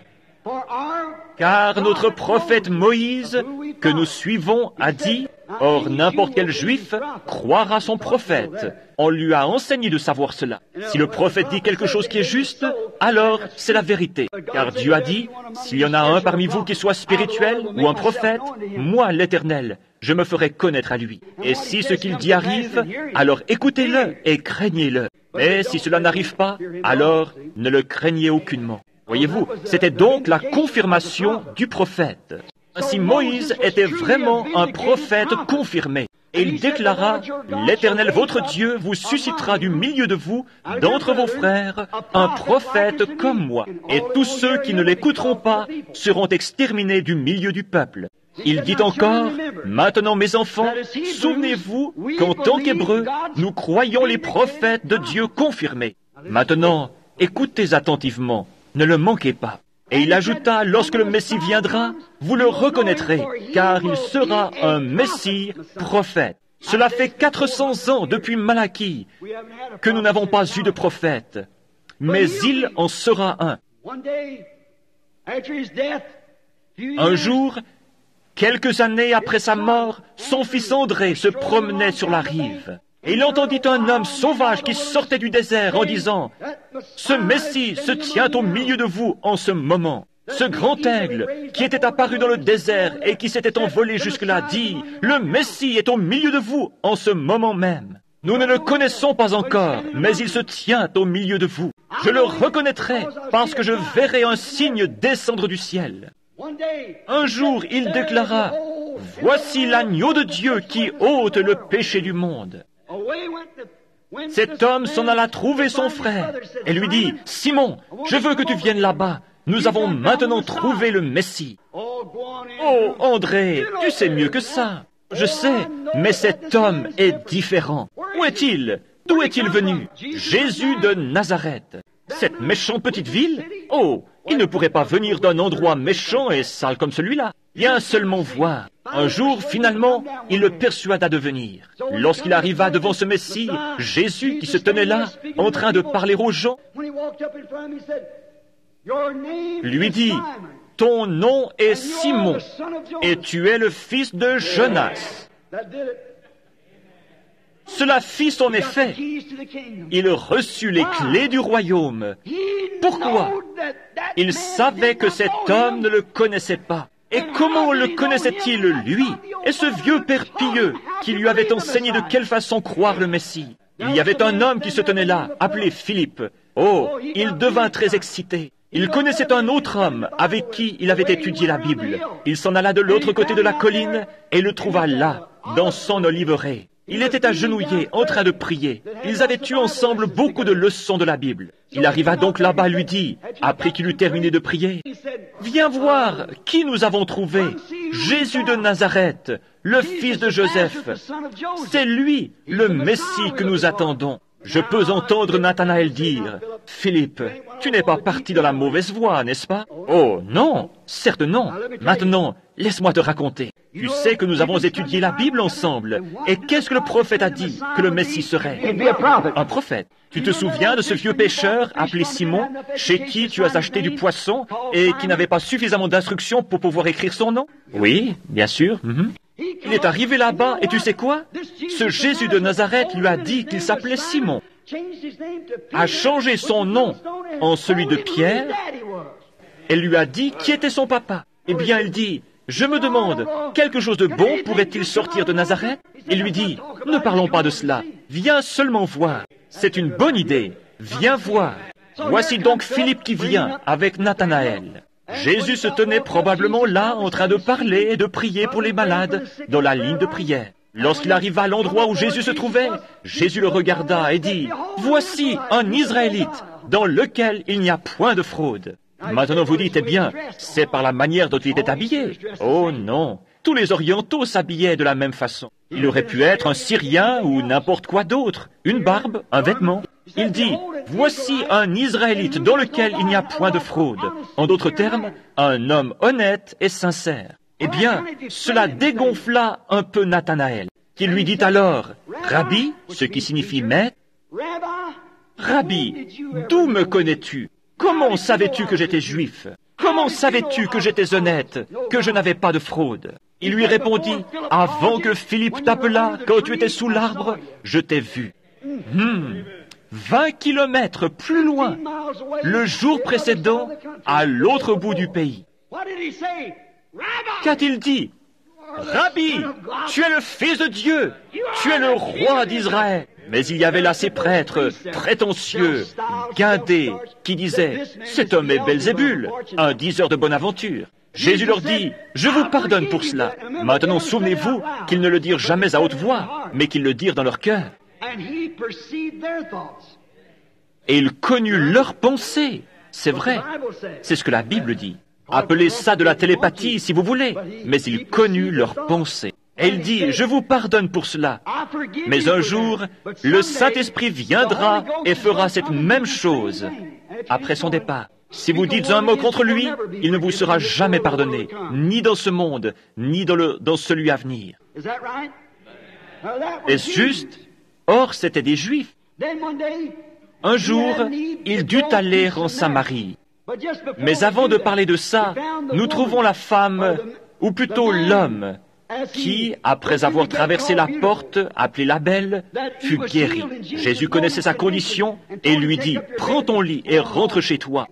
Car notre prophète Moïse, que nous suivons, a dit, « Or n'importe quel juif croira son prophète. » On lui a enseigné de savoir cela. Si le prophète dit quelque chose qui est juste, alors c'est la vérité. Car Dieu a dit, « S'il y en a un parmi vous qui soit spirituel ou un prophète, moi, l'Éternel, je me ferai connaître à lui. Et si ce qu'il dit arrive, alors écoutez-le et craignez-le. Mais si cela n'arrive pas, alors ne le craignez aucunement. » Voyez-vous, c'était donc la confirmation du prophète. Ainsi, Moïse était vraiment un prophète confirmé. Et il déclara, « L'Éternel votre Dieu vous suscitera du milieu de vous, d'entre vos frères, un prophète comme moi. Et tous ceux qui ne l'écouteront pas seront exterminés du milieu du peuple. » Il dit encore, « Maintenant, mes enfants, souvenez-vous qu'en tant qu'Hébreux, nous croyons les prophètes de Dieu confirmés. Maintenant, écoutez attentivement, ne le manquez pas. » Et il ajouta, « Lorsque le Messie viendra, vous le reconnaîtrez, car il sera un Messie prophète. » Cela fait 400 ans depuis Malachie que nous n'avons pas eu de prophète, mais il en sera un. Un jour, quelques années après sa mort, son fils André se promenait sur la rive. Et il entendit un homme sauvage qui sortait du désert en disant, « Ce Messie se tient au milieu de vous en ce moment. » Ce grand aigle qui était apparu dans le désert et qui s'était envolé jusque-là dit, « Le Messie est au milieu de vous en ce moment même. Nous ne le connaissons pas encore, mais il se tient au milieu de vous. Je le reconnaîtrai parce que je verrai un signe descendre du ciel. » Un jour, il déclara, « Voici l'agneau de Dieu qui ôte le péché du monde. » Cet homme s'en alla trouver son frère et lui dit, « Simon, je veux que tu viennes là-bas. Nous avons maintenant trouvé le Messie. » Oh, André, tu sais mieux que ça. Je sais, mais cet homme est différent. Où est-il? D'où est-il venu? Jésus de Nazareth. Cette méchante petite ville? Oh, il ne pourrait pas venir d'un endroit méchant et sale comme celui-là. Viens seulement voir. Un jour, finalement, il le persuada de venir. Lorsqu'il arriva devant ce Messie, Jésus, qui se tenait là, en train de parler aux gens, lui dit, « Ton nom est Simon, et tu es le fils de Jonas. » Cela fit son effet. Il reçut les clés du royaume. Pourquoi? Il savait que cet homme ne le connaissait pas. Et comment le connaissait-il, lui, et ce vieux père pieux qui lui avait enseigné de quelle façon croire le Messie? Il y avait un homme qui se tenait là, appelé Philippe. Oh, il devint très excité. Il connaissait un autre homme avec qui il avait étudié la Bible. Il s'en alla de l'autre côté de la colline et le trouva là, dans son oliveraie. Il était agenouillé, en train de prier. Ils avaient eu ensemble beaucoup de leçons de la Bible. Il arriva donc là-bas, lui dit, après qu'il eut terminé de prier, « Viens voir qui nous avons trouvé, Jésus de Nazareth, le fils de Joseph. C'est lui, le Messie que nous attendons. » Je peux entendre Nathanaël dire, « Philippe, tu n'es pas parti dans la mauvaise voie, n'est-ce pas? » Oh, non, certes non. Maintenant, laisse-moi te raconter. Tu sais que nous avons étudié la Bible ensemble. Et qu'est-ce que le prophète a dit que le Messie serait? Un prophète. Tu te souviens de ce vieux pêcheur appelé Simon, chez qui tu as acheté du poisson et qui n'avait pas suffisamment d'instructions pour pouvoir écrire son nom? Oui, bien sûr. Il est arrivé là-bas, et tu sais quoi? Ce Jésus de Nazareth lui a dit qu'il s'appelait Simon, a changé son nom en celui de Pierre, et lui a dit qui était son papa. Eh bien, il dit, je me demande, quelque chose de bon pourrait-il sortir de Nazareth? Il lui dit, ne parlons pas de cela, viens seulement voir. C'est une bonne idée, viens voir. Voici donc Philippe qui vient avec Nathanaël. Jésus se tenait probablement là en train de parler et de prier pour les malades dans la ligne de prière. Lorsqu'il arriva à l'endroit où Jésus se trouvait, Jésus le regarda et dit, « Voici un Israélite dans lequel il n'y a point de fraude. » Maintenant vous dites, eh bien, c'est par la manière dont il était habillé. Oh non, tous les orientaux s'habillaient de la même façon. Il aurait pu être un Syrien ou n'importe quoi d'autre, une barbe, un vêtement. Il dit, voici un Israélite dans lequel il n'y a point de fraude. En d'autres termes, un homme honnête et sincère. Eh bien, cela dégonfla un peu Nathanaël, qui lui dit alors, Rabbi, ce qui signifie maître, Rabbi, d'où me connais-tu? Comment savais-tu que j'étais juif? Comment savais-tu que j'étais honnête, que je n'avais pas de fraude? Il lui répondit, avant que Philippe t'appelât, quand tu étais sous l'arbre, je t'ai vu. 20 kilomètres plus loin, le jour précédent, à l'autre bout du pays. Qu'a-t-il dit? Rabbi, tu es le Fils de Dieu, tu es le roi d'Israël. Mais il y avait là ces prêtres prétentieux, guindés, qui disaient, cet homme est Belzébul, un diseur de bonne aventure. Jésus leur dit, je vous pardonne pour cela. Maintenant, souvenez-vous qu'ils ne le dirent jamais à haute voix, mais qu'ils le dirent dans leur cœur. Et il connut leurs pensées. C'est vrai, c'est ce que la Bible dit. Appelez ça de la télépathie si vous voulez, mais il connut leurs pensées. Et il dit, je vous pardonne pour cela. Mais un jour, le Saint-Esprit viendra et fera cette même chose après son départ. Si vous dites un mot contre lui, il ne vous sera jamais pardonné, ni dans ce monde, ni dans celui à venir. Est-ce juste? Or, c'étaient des Juifs. Un jour, il dut aller en Samarie. Mais avant de parler de ça, nous trouvons la femme, ou plutôt l'homme, qui, après avoir traversé la porte, appelée la Belle, fut guéri. Jésus connaissait sa condition et lui dit, « Prends ton lit et rentre chez toi. »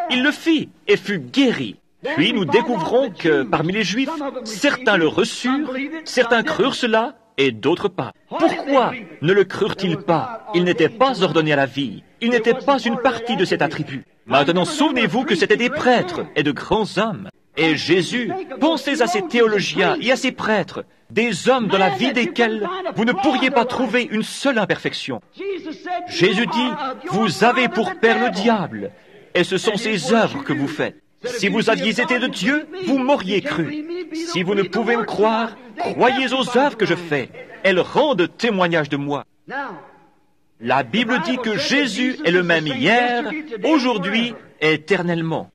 Il le fit et fut guéri. Puis nous découvrons que parmi les Juifs, certains le reçurent, certains crurent cela et d'autres pas. Pourquoi ne le crurent-ils pas? Il n'était pas ordonné à la vie. Il n'était pas une partie de cet attribut. Maintenant, souvenez-vous que c'étaient des prêtres et de grands hommes. Et Jésus, pensez à ces théologiens et à ces prêtres, des hommes dans la vie desquels vous ne pourriez pas trouver une seule imperfection. Jésus dit, vous avez pour père le diable, et ce sont ses œuvres que vous faites. Si vous aviez été de Dieu, vous m'auriez cru. Si vous ne pouvez me croire, croyez aux œuvres que je fais. Elles rendent témoignage de moi. La Bible dit que Jésus est le même hier, aujourd'hui et éternellement.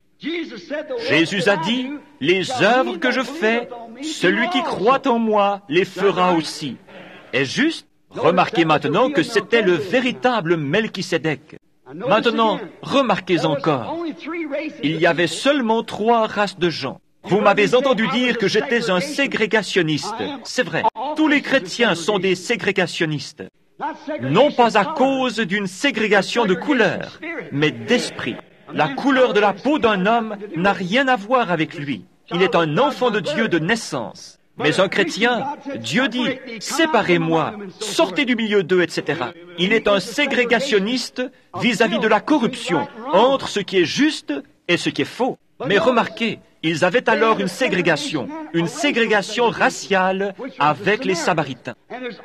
Jésus a dit, les œuvres que je fais, celui qui croit en moi les fera aussi. Est-ce juste? Remarquez maintenant que c'était le véritable Melchisédek. Maintenant, remarquez encore, il y avait seulement 3 races de gens. Vous m'avez entendu dire que j'étais un ségrégationniste. C'est vrai, tous les chrétiens sont des ségrégationnistes. Non pas à cause d'une ségrégation de couleur, mais d'esprit. La couleur de la peau d'un homme n'a rien à voir avec lui. Il est un enfant de Dieu de naissance. Mais un chrétien, Dieu dit, séparez-moi, sortez du milieu d'eux, etc. Il est un ségrégationniste vis-à-vis de la corruption entre ce qui est juste et ce qui est faux. Mais remarquez, ils avaient alors une ségrégation raciale avec les Samaritains.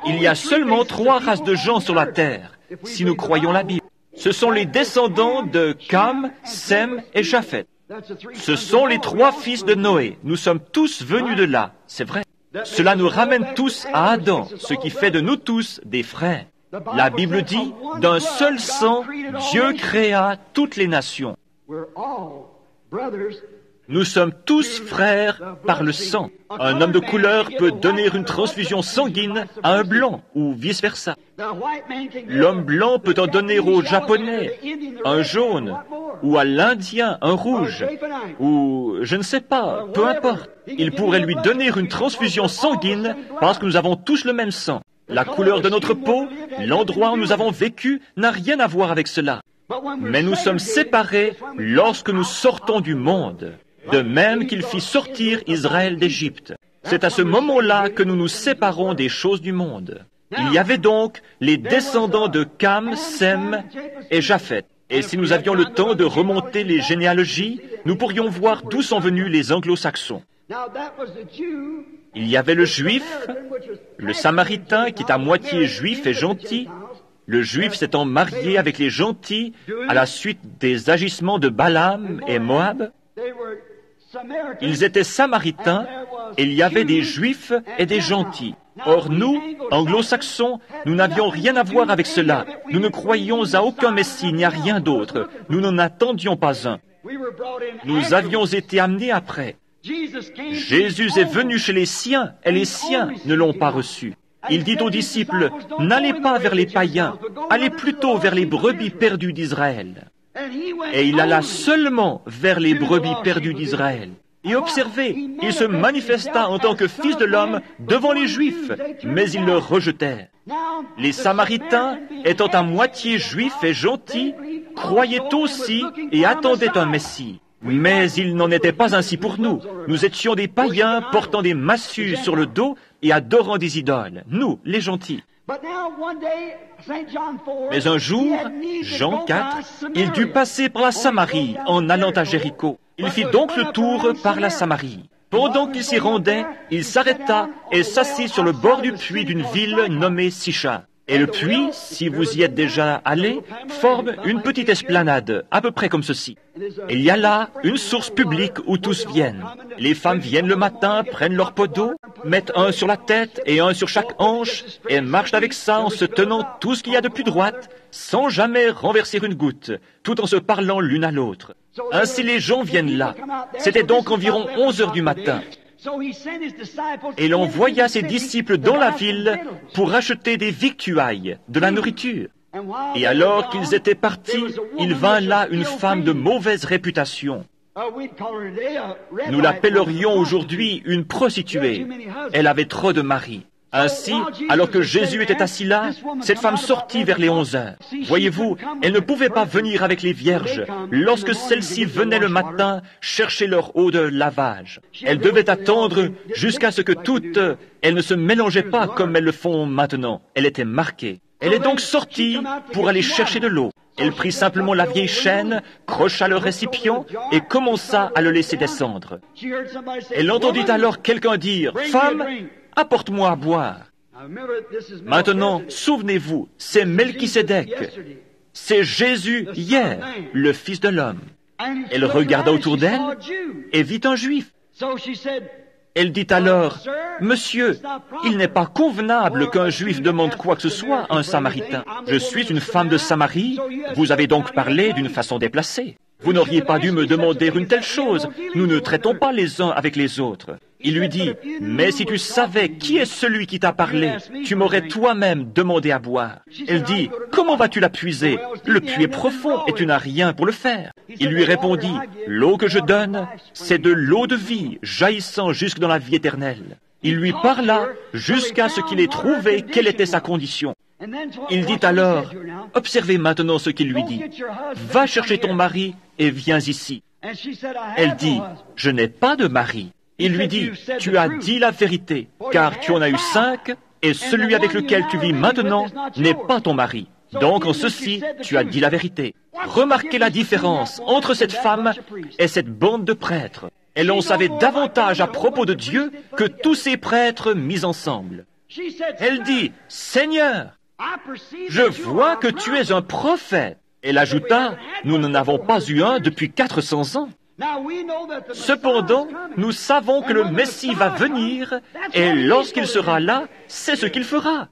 Il y a seulement 3 races de gens sur la terre, si nous croyons la Bible. Ce sont les descendants de Cam, Sem et Japheth. Ce sont les 3 fils de Noé. Nous sommes tous venus de là, c'est vrai. Cela nous ramène tous à Adam, ce qui fait de nous tous des frères. La Bible dit, d'un seul sang, Dieu créa toutes les nations. Nous sommes tous frères par le sang. Un homme de couleur peut donner une transfusion sanguine à un blanc, ou vice-versa. L'homme blanc peut en donner au japonais, un jaune, ou à l'Indien, un rouge, ou je ne sais pas, peu importe. Il pourrait lui donner une transfusion sanguine parce que nous avons tous le même sang. La couleur de notre peau, l'endroit où nous avons vécu, n'a rien à voir avec cela. Mais nous sommes séparés lorsque nous sortons du monde, de même qu'il fit sortir Israël d'Égypte. C'est à ce moment-là que nous nous séparons des choses du monde. Il y avait donc les descendants de Cam, Sem et Japheth. Et si nous avions le temps de remonter les généalogies, nous pourrions voir d'où sont venus les anglo-saxons. Il y avait le juif, le samaritain qui est à moitié juif et gentil. Le juif s'étant marié avec les gentils à la suite des agissements de Balaam et Moab. Ils étaient samaritains et il y avait des juifs et des gentils. Or nous, anglo-saxons, nous n'avions rien à voir avec cela. Nous ne croyions à aucun Messie ni à rien d'autre. Nous n'en attendions pas un. Nous avions été amenés après. Jésus est venu chez les siens et les siens ne l'ont pas reçu. Il dit aux disciples, n'allez pas vers les païens, allez plutôt vers les brebis perdues d'Israël. Et il alla seulement vers les brebis perdues d'Israël. Et observez, il se manifesta en tant que fils de l'homme devant les Juifs, mais ils le rejetèrent. Les Samaritains, étant à moitié juifs et gentils, croyaient aussi et attendaient un Messie. Mais il n'en était pas ainsi pour nous. Nous étions des païens portant des massues sur le dos et adorant des idoles. Nous, les gentils. Mais un jour, Jean 4, il dut passer par la Samarie en allant à Jéricho. Il fit donc le tour par la Samarie. Pendant qu'il s'y rendait, il s'arrêta et s'assit sur le bord du puits d'une ville nommée Sichar. Et le puits, si vous y êtes déjà allé, forme une petite esplanade, à peu près comme ceci. Il y a là une source publique où tous viennent. Les femmes viennent le matin, prennent leur pot d'eau, mettent un sur la tête et un sur chaque hanche, et marchent avec ça en se tenant tout ce qu'il y a de plus droite, sans jamais renverser une goutte, tout en se parlant l'une à l'autre. Ainsi les gens viennent là. C'était donc environ 11 heures du matin. Et l'on envoya ses disciples dans la ville pour acheter des victuailles, de la nourriture. Et alors qu'ils étaient partis, il vint là une femme de mauvaise réputation. Nous l'appellerions aujourd'hui une prostituée. Elle avait trop de maris. Ainsi, alors que Jésus était assis là, cette femme sortit vers les 11 heures. Voyez-vous, elle ne pouvait pas venir avec les vierges lorsque celles-ci venaient le matin chercher leur eau de lavage. Elle devait attendre jusqu'à ce que toutes, elles ne se mélangeaient pas comme elles le font maintenant. Elle était marquée. Elle est donc sortie pour aller chercher de l'eau. Elle prit simplement la vieille chaîne, crocha le récipient et commença à le laisser descendre. Elle entendit alors quelqu'un dire, « Femme, apporte-moi à boire. » Maintenant, souvenez-vous, c'est Melchisédek. C'est Jésus hier, le Fils de l'homme. Elle regarda autour d'elle et vit un Juif. Elle dit alors, « Monsieur, il n'est pas convenable qu'un Juif demande quoi que ce soit à un Samaritain. Je suis une femme de Samarie, vous avez donc parlé d'une façon déplacée. Vous n'auriez pas dû me demander une telle chose. Nous ne traitons pas les uns avec les autres. » Il lui dit, « Mais si tu savais qui est celui qui t'a parlé, tu m'aurais toi-même demandé à boire. » Elle dit, « Comment vas-tu la puiser? Le puits est profond et tu n'as rien pour le faire. » Il lui répondit, « L'eau que je donne, c'est de l'eau de vie, jaillissant jusque dans la vie éternelle. » Il lui parla jusqu'à ce qu'il ait trouvé quelle était sa condition. Il dit alors, « Observez maintenant ce qu'il lui dit. Va chercher ton mari et viens ici. » Elle dit, « Je n'ai pas de mari. » Il lui dit, « Tu as dit la vérité, car tu en as eu 5, et celui avec lequel tu vis maintenant n'est pas ton mari. Donc en ceci, tu as dit la vérité. » Remarquez la différence entre cette femme et cette bande de prêtres. Elle en savait davantage à propos de Dieu que tous ces prêtres mis ensemble. Elle dit, « Seigneur, je vois que tu es un prophète. » Elle ajouta, « Nous n'en avons pas eu un depuis 400 ans. » Cependant, nous savons que le Messie va venir, et lorsqu'il sera là, c'est ce qu'il fera.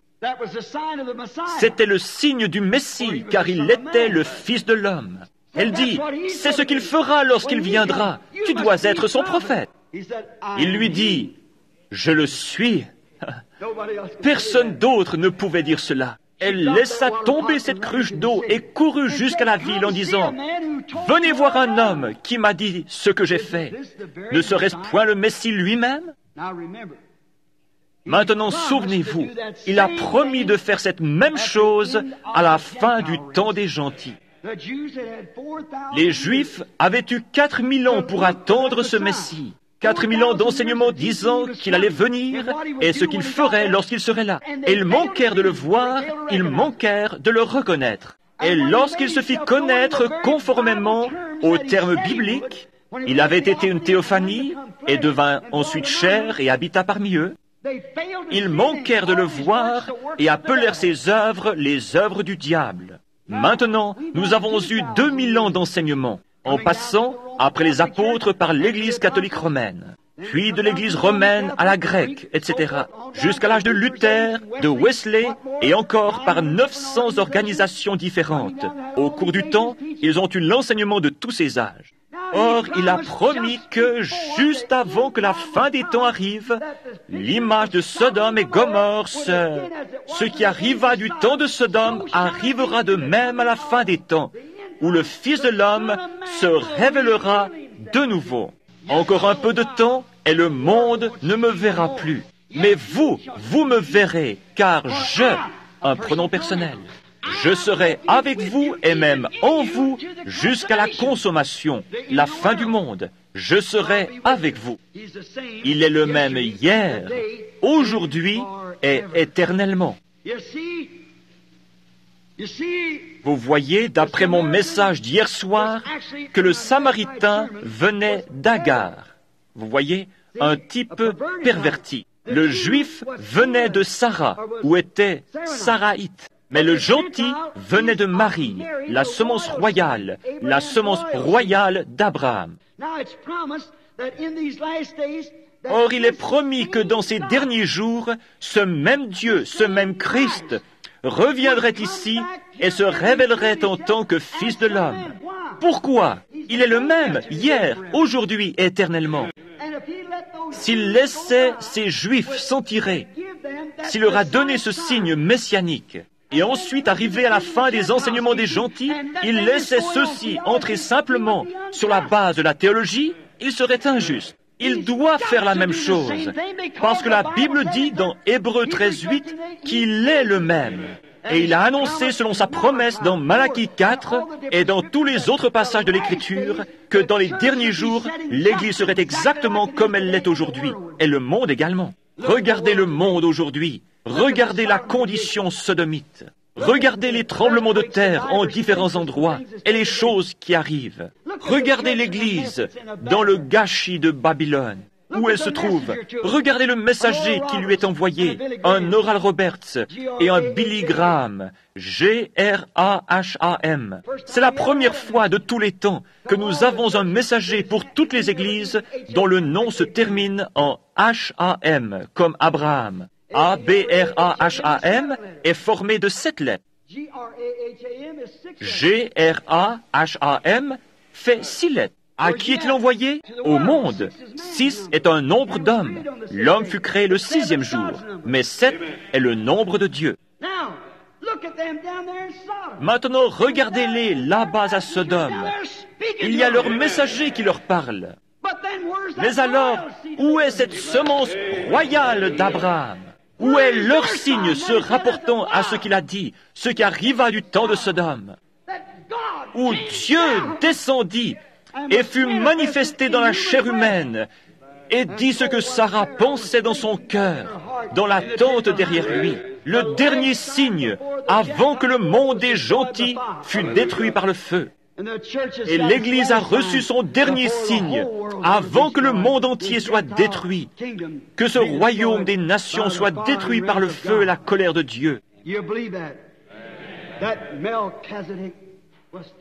C'était le signe du Messie, car il était le Fils de l'homme. Elle dit, c'est ce qu'il fera lorsqu'il viendra. Tu dois être son prophète. Il lui dit, je le suis. Personne d'autre ne pouvait dire cela. Elle laissa tomber cette cruche d'eau et courut jusqu'à la ville en disant, « Venez voir un homme qui m'a dit ce que j'ai fait. Ne serait-ce point le Messie lui-même » Maintenant, souvenez-vous, il a promis de faire cette même chose à la fin du temps des gentils. Les Juifs avaient eu 4000 ans pour attendre ce Messie. 4000 ans d'enseignement disant qu'il allait venir et ce qu'il ferait lorsqu'il serait là. Et ils manquèrent de le voir, ils manquèrent de le reconnaître. Et lorsqu'il se fit connaître conformément aux termes bibliques, il avait été une théophanie et devint ensuite chair et habita parmi eux. Ils manquèrent de le voir et appelèrent ses œuvres les œuvres du diable. Maintenant, nous avons eu 2000 ans d'enseignement, en passant, après les apôtres, par l'Église catholique romaine, puis de l'Église romaine à la grecque, etc., jusqu'à l'âge de Luther, de Wesley, et encore par 900 organisations différentes. Au cours du temps, ils ont eu l'enseignement de tous ces âges. Or, il a promis que, juste avant que la fin des temps arrive, l'image de Sodome et Gomorrhe, ce qui arriva du temps de Sodome, arrivera de même à la fin des temps, où le Fils de l'homme se révélera de nouveau. Encore un peu de temps, et le monde ne me verra plus. Mais vous me verrez, car un pronom personnel, je serai avec vous et même en vous jusqu'à la consommation, la fin du monde. Je serai avec vous. Il est le même hier, aujourd'hui et éternellement. Vous voyez, d'après mon message d'hier soir, que le Samaritain venait d'Agar. Vous voyez, un type perverti. Le juif venait de Sarah, ou était Sarahite. Mais le gentil venait de Marie, la semence royale d'Abraham. Or, il est promis que dans ces derniers jours, ce même Dieu, ce même Christ, reviendrait ici et se révélerait en tant que Fils de l'homme. Pourquoi? Il est le même hier, aujourd'hui et éternellement. S'il laissait ces Juifs s'en tirer, s'il leur a donné ce signe messianique, et ensuite, arrivé à la fin des enseignements des gentils, il laissait ceux-ci entrer simplement sur la base de la théologie, il serait injuste. Il doit faire la même chose, parce que la Bible dit dans Hébreux 13:8 qu'il est le même. Et il a annoncé selon sa promesse dans Malachie 4 et dans tous les autres passages de l'Écriture que dans les derniers jours, l'Église serait exactement comme elle l'est aujourd'hui, et le monde également. Regardez le monde aujourd'hui. Regardez la condition sodomite. Regardez les tremblements de terre en différents endroits et les choses qui arrivent. Regardez l'Église dans le gâchis de Babylone, où elle se trouve. Regardez le messager qui lui est envoyé, un Oral Roberts et un Billy Graham, Graham. C'est la première fois de tous les temps que nous avons un messager pour toutes les églises dont le nom se termine en HAM, comme Abraham. Abraham est formé de 7 lettres. Graham fait 6 lettres. À qui est-il envoyé? Au monde. 6 est un nombre d'hommes. L'homme fut créé le 6e jour, mais 7 est le nombre de Dieu. Maintenant, regardez-les là-bas à Sodome. Il y a leur messager qui leur parle. Mais alors, où est cette semence royale d'Abraham? Où est leur signe se rapportant à ce qu'il a dit, ce qui arriva du temps de Sodome? Où Dieu descendit et fut manifesté dans la chair humaine et dit ce que Sarah pensait dans son cœur, dans la tente derrière lui. Le dernier signe, avant que le monde des gentils fût détruit par le feu. Et l'Église a reçu son dernier signe avant que le monde entier soit détruit, que ce royaume des nations soit détruit par le feu et la colère de Dieu.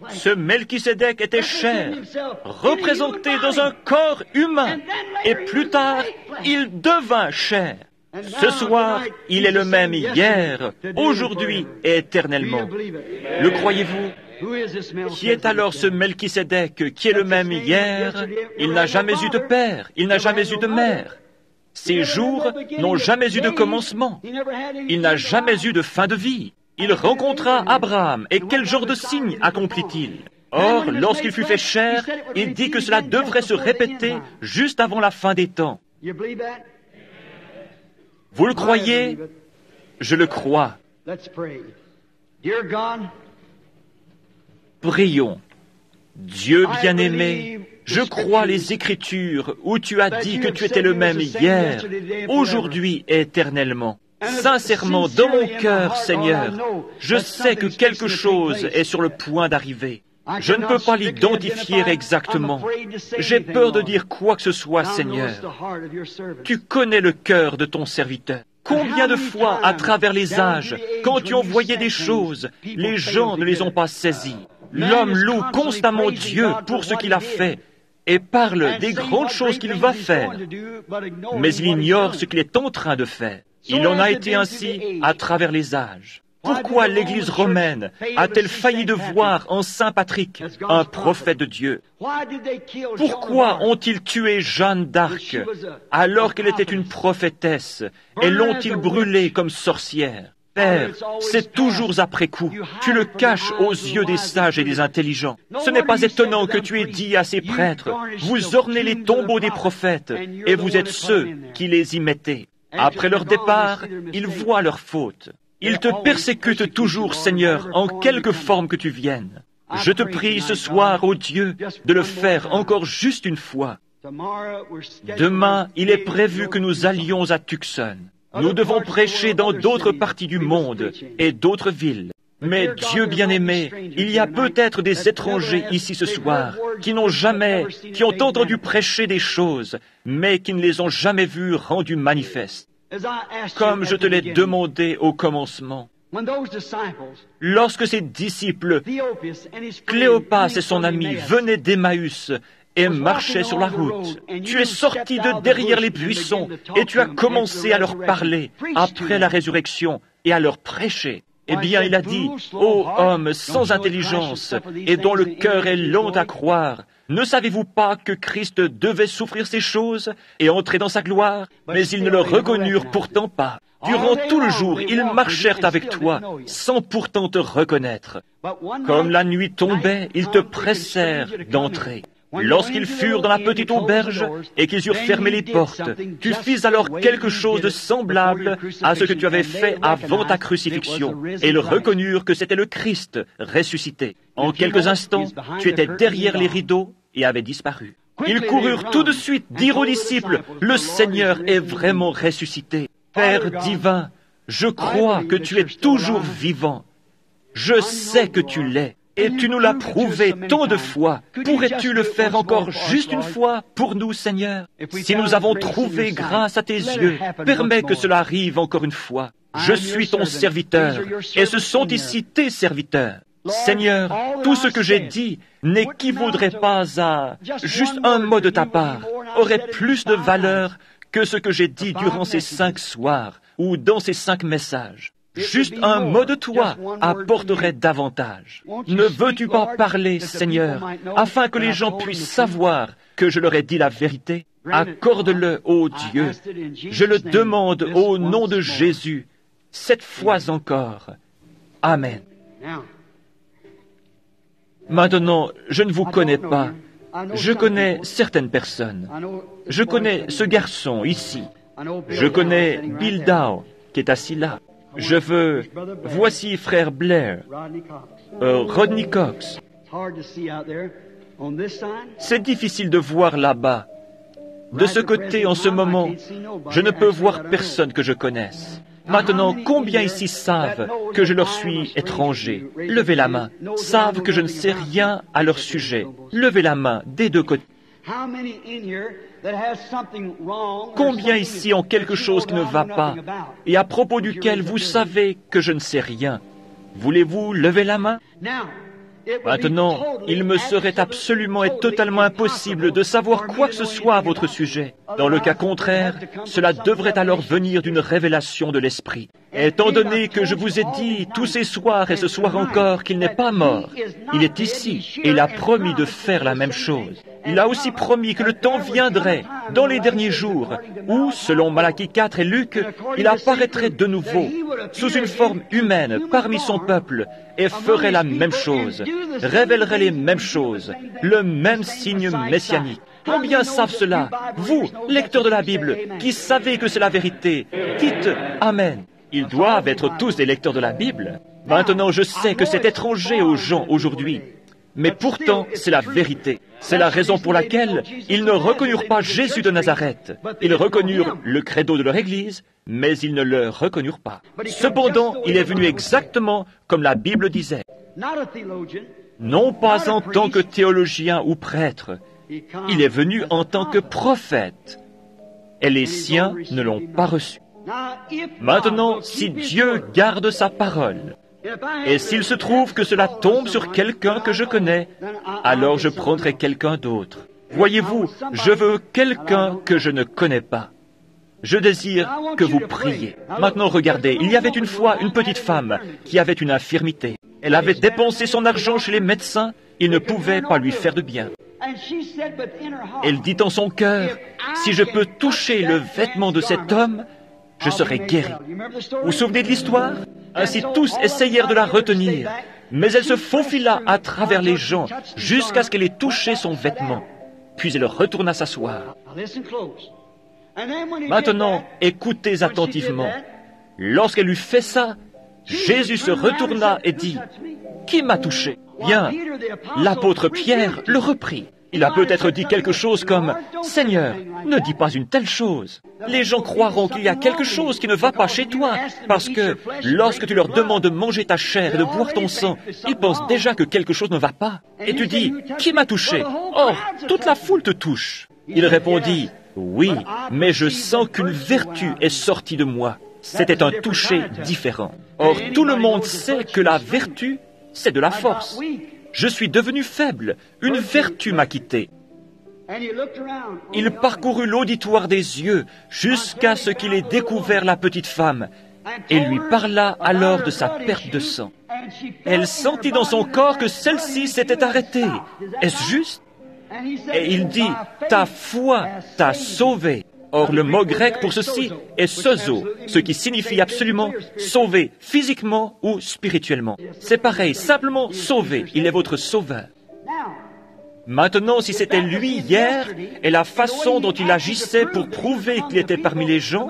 Ce Melchisédek était chair, représenté dans un corps humain, et plus tard, il devint chair. Ce soir, il est le même hier, aujourd'hui et éternellement. Le croyez-vous? Qui est alors ce Melchisédek qui est le même hier? Il n'a jamais eu de père, il n'a jamais eu de mère. Ses jours n'ont jamais eu de commencement. Il n'a jamais eu de fin de vie. Il rencontra Abraham, et quel genre de signe accomplit-il? Or, lorsqu'il fut fait chair, il dit que cela devrait se répéter juste avant la fin des temps. Vous le croyez? Je le crois. Prions. Dieu bien-aimé, je crois les Écritures où tu as dit que tu étais le même hier, aujourd'hui et éternellement. Sincèrement, dans mon cœur, Seigneur, je sais que quelque chose est sur le point d'arriver. Je ne peux pas l'identifier exactement. J'ai peur de dire quoi que ce soit, Seigneur. Tu connais le cœur de ton serviteur. Combien de fois, à travers les âges, quand tu envoyais des choses, les gens ne les ont pas saisies. L'homme loue constamment Dieu pour ce qu'il a fait et parle des grandes choses qu'il va faire, mais il ignore ce qu'il est en train de faire. Il en a été ainsi à travers les âges. Pourquoi l'Église romaine a-t-elle failli de voir en Saint Patrick un prophète de Dieu? Pourquoi ont-ils tué Jeanne d'Arc alors qu'elle était une prophétesse et l'ont-ils brûlée comme sorcière? Père, c'est toujours après coup. Tu le caches aux yeux des sages et des intelligents. Ce n'est pas étonnant que tu aies dit à ces prêtres, vous ornez les tombeaux des prophètes et vous êtes ceux qui les y mettez. Après leur départ, ils voient leurs fautes. Ils te persécutent toujours, Seigneur, en quelque forme que tu viennes. Je te prie ce soir, ô Dieu, de le faire encore juste une fois. Demain, il est prévu que nous allions à Tucson. Nous devons prêcher dans d'autres parties du monde et d'autres villes. Mais Dieu bien-aimé, il y a peut-être des étrangers ici ce soir qui ont entendu prêcher des choses, mais qui ne les ont jamais vues rendues manifestes. comme je te l'ai demandé au commencement. Lorsque ses disciples, Cléopas et son ami, venaient d'Emmaüs et marchaient sur la route, tu es sorti de derrière les buissons et tu as commencé à leur parler après la résurrection et à leur prêcher. Eh bien, il a dit, « Ô homme sans intelligence et dont le cœur est lent à croire, ne savez-vous pas que Christ devait souffrir ces choses et entrer dans sa gloire? Mais ils ne le reconnurent pourtant pas. Durant tout le jour, ils marchèrent avec toi, sans pourtant te reconnaître. Comme la nuit tombait, ils te pressèrent d'entrer. Lorsqu'ils furent dans la petite auberge et qu'ils eurent fermé les portes, tu fis alors quelque chose de semblable à ce que tu avais fait avant ta crucifixion, et ils reconnurent que c'était le Christ ressuscité. En quelques instants, tu étais derrière les rideaux et avais disparu. Ils coururent tout de suite dire aux disciples, « Le Seigneur est vraiment ressuscité. Père divin, je crois que tu es toujours vivant. Je sais que tu l'es. Et tu nous l'as prouvé tant de fois. Pourrais-tu le faire encore juste une fois pour nous, Seigneur? Si nous avons trouvé grâce à tes yeux, permets que cela arrive encore une fois. Je suis ton serviteur, et ce sont ici tes serviteurs. Seigneur, tout ce que j'ai dit n'équivaudrait pas à juste un mot de ta part, aurait plus de valeur que ce que j'ai dit durant ces 5 soirs ou dans ces 5 messages. Juste un mot de toi apporterait davantage. Ne veux-tu pas parler, Seigneur, afin que les gens puissent savoir que je leur ai dit la vérité? Accorde-le, ô Dieu. Je le demande au nom de Jésus, cette fois encore. Amen. Maintenant, je ne vous connais pas. Je connais certaines personnes. Je connais ce garçon ici. Je connais Bill Dow, qui est assis là. Voici frère Blair, Rodney Cox. C'est difficile de voir là-bas. De ce côté, en ce moment, je ne peux voir personne que je connaisse. Maintenant, combien ici savent que je leur suis étranger? Levez la main. Savent que je ne sais rien à leur sujet. Levez la main des deux côtés. Combien ici ont quelque chose qui ne va pas et à propos duquel vous savez que je ne sais rien? Voulez-vous lever la main? Maintenant, il me serait absolument et totalement impossible de savoir quoi que ce soit à votre sujet. Dans le cas contraire, cela devrait alors venir d'une révélation de l'Esprit. Étant donné que je vous ai dit tous ces soirs et ce soir encore qu'il n'est pas mort, il est ici et il a promis de faire la même chose. Il a aussi promis que le temps viendrait, dans les derniers jours, où, selon Malachie 4 et Luc, il apparaîtrait de nouveau, sous une forme humaine, parmi son peuple, et ferait la même chose, révélerait les mêmes choses, le même signe messianique. Combien savent cela? Vous, lecteurs de la Bible, qui savez que c'est la vérité, dites Amen. Ils doivent être tous des lecteurs de la Bible. Maintenant, je sais que c'est étranger aux gens aujourd'hui. Mais pourtant, c'est la vérité. C'est la raison pour laquelle ils ne reconnurent pas Jésus de Nazareth. Ils reconnurent le credo de leur Église, mais ils ne le reconnurent pas. Cependant, il est venu exactement comme la Bible disait. Non pas en tant que théologien ou prêtre, il est venu en tant que prophète. Et les siens ne l'ont pas reçu. Maintenant, si Dieu garde sa parole, et s'il se trouve que cela tombe sur quelqu'un que je connais, alors je prendrai quelqu'un d'autre. Voyez-vous, je veux quelqu'un que je ne connais pas. Je désire que vous priez. Maintenant, regardez, il y avait une fois une petite femme qui avait une infirmité. Elle avait dépensé son argent chez les médecins, ils ne pouvaient pas lui faire de bien. Elle dit en son cœur, si je peux toucher le vêtement de cet homme, je serai guéri. Vous vous souvenez de l'histoire? Ainsi tous essayèrent de la retenir, mais elle se faufila à travers les gens jusqu'à ce qu'elle ait touché son vêtement. Puis elle retourna s'asseoir. Maintenant, écoutez attentivement. Lorsqu'elle eut fait ça, Jésus se retourna et dit, « Qui m'a touché ?» Bien, l'apôtre Pierre le reprit. Il a peut-être dit quelque chose comme « Seigneur, ne dis pas une telle chose. Les gens croiront qu'il y a quelque chose qui ne va pas chez toi, parce que lorsque tu leur demandes de manger ta chair et de boire ton sang, ils pensent déjà que quelque chose ne va pas. Et tu dis « Qui m'a touché ?» Or, toute la foule te touche. Il répondit Oui, mais je sens qu'une vertu est sortie de moi. C'était un toucher différent. Or, tout le monde sait que la vertu, c'est de la force. Je suis devenu faible. Une vertu m'a quitté. Il parcourut l'auditoire des yeux jusqu'à ce qu'il ait découvert la petite femme et lui parla alors de sa perte de sang. Elle sentit dans son corps que celle-ci s'était arrêtée. Est-ce juste? Et il dit, ta foi t'a sauvé. Or, le mot grec pour ceci est sozo, ce qui signifie absolument sauver physiquement ou spirituellement. C'est pareil, simplement sauver. Il est votre sauveur. Maintenant, si c'était lui hier et la façon dont il agissait pour prouver qu'il était parmi les gens,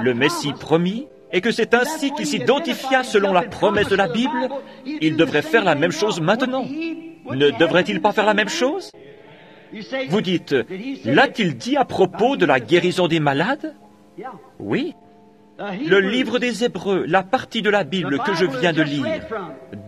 le Messie promis, et que c'est ainsi qu'il s'identifia selon la promesse de la Bible, il devrait faire la même chose maintenant. Ne devrait-il pas faire la même chose? Vous dites, l'a-t-il dit à propos de la guérison des malades? Oui. Le livre des Hébreux, la partie de la Bible que je viens de lire,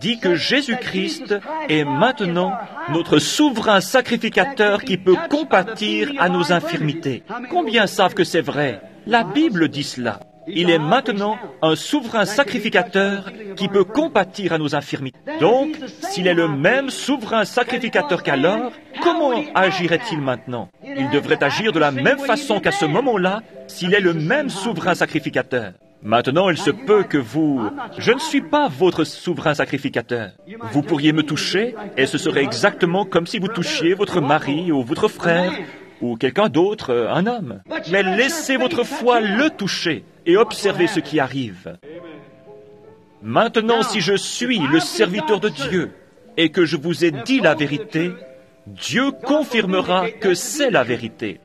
dit que Jésus-Christ est maintenant notre souverain sacrificateur qui peut compatir à nos infirmités. Combien savent que c'est vrai? La Bible dit cela. Il est maintenant un souverain sacrificateur qui peut compatir à nos infirmités. Donc, s'il est le même souverain sacrificateur qu'alors, comment agirait-il maintenant? Il devrait agir de la même façon qu'à ce moment-là, s'il est le même souverain sacrificateur. Maintenant, il se peut que vous... Je ne suis pas votre souverain sacrificateur. Vous pourriez me toucher, et ce serait exactement comme si vous touchiez votre mari ou votre frère, ou quelqu'un d'autre, un homme. Mais laissez votre foi le toucher et observez ce qui arrive. Maintenant, si je suis le serviteur de Dieu et que je vous ai dit la vérité, Dieu confirmera que c'est la vérité.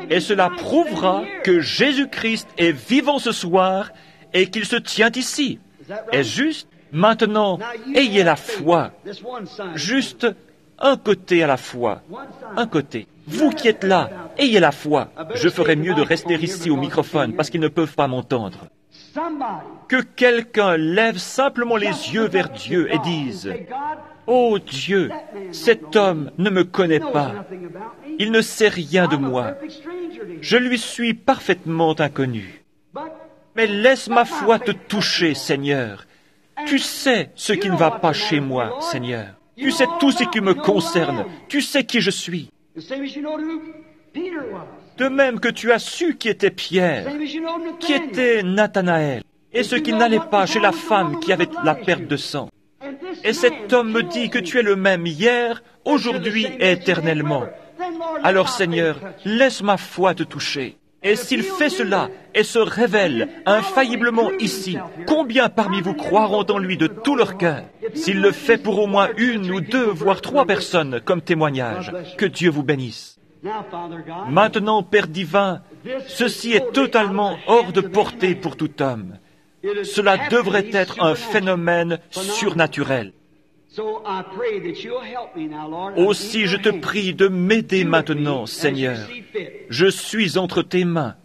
Et cela prouvera que Jésus-Christ est vivant ce soir et qu'il se tient ici. Est-ce juste? Maintenant, ayez la foi. Juste un côté à la fois. Un côté. Vous qui êtes là, ayez la foi. Je ferais mieux de rester ici au microphone parce qu'ils ne peuvent pas m'entendre. Que quelqu'un lève simplement les yeux vers Dieu et dise, « Oh Dieu, cet homme ne me connaît pas. Il ne sait rien de moi. Je lui suis parfaitement inconnu. Mais laisse ma foi te toucher, Seigneur. Tu sais ce qui ne va pas chez moi, Seigneur. Tu sais tout ce qui me concerne. Tu sais qui je suis. De même que tu as su qui était Pierre, qui était Nathanaël, et ce qui n'allait pas chez la femme qui avait la perte de sang. Et cet homme me dit que tu es le même hier, aujourd'hui et éternellement. Alors Seigneur, laisse ma foi te toucher. Et s'il fait cela et se révèle infailliblement ici, combien parmi vous croiront en lui de tout leur cœur? S'il le fait pour au moins une ou deux, voire trois personnes comme témoignage, que Dieu vous bénisse. Maintenant, Père divin, ceci est totalement hors de portée pour tout homme. Cela devrait être un phénomène surnaturel. Aussi, je te prie de m'aider maintenant, Seigneur. Je suis entre tes mains.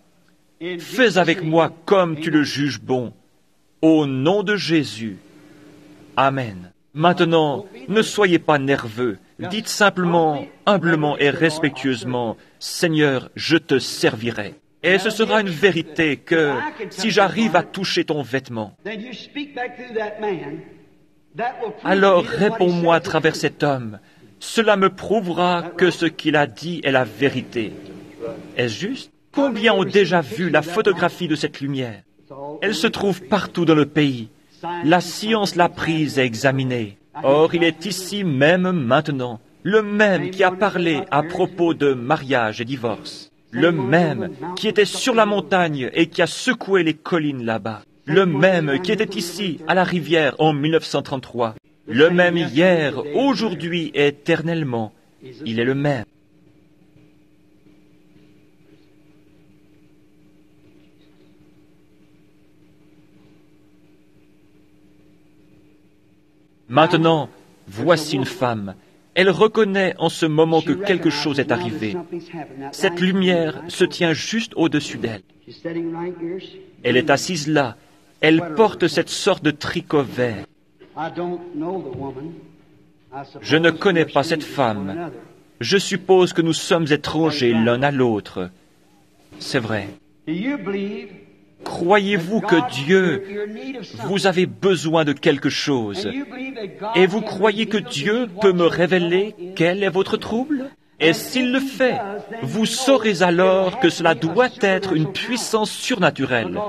Fais avec moi comme tu le juges bon. Au nom de Jésus. Amen. Maintenant, ne soyez pas nerveux. Dites simplement, humblement et respectueusement, Seigneur, je te servirai. Et ce sera une vérité que, si j'arrive à toucher ton vêtement, alors réponds-moi à travers cet homme. Cela me prouvera que ce qu'il a dit est la vérité. Est-ce juste? Combien ont déjà vu la photographie de cette lumière? Elle se trouve partout dans le pays. La science l'a prise et examinée. Or, il est ici même maintenant, le même qui a parlé à propos de mariage et divorce. Le même qui était sur la montagne et qui a secoué les collines là-bas. Le même qui était ici, à la rivière, en 1933. Le même hier, aujourd'hui et éternellement. Il est le même. Maintenant, voici une femme. Elle reconnaît en ce moment que quelque chose est arrivé. Cette lumière se tient juste au-dessus d'elle. Elle est assise là. Elle porte cette sorte de tricot vert. Je ne connais pas cette femme. Je suppose que nous sommes étrangers l'un à l'autre. C'est vrai. Do you believe Croyez-vous que Dieu, vous avez besoin de quelque chose, et vous croyez que Dieu peut me révéler quel est votre trouble? Et s'il le fait, vous saurez alors que cela doit être une puissance surnaturelle,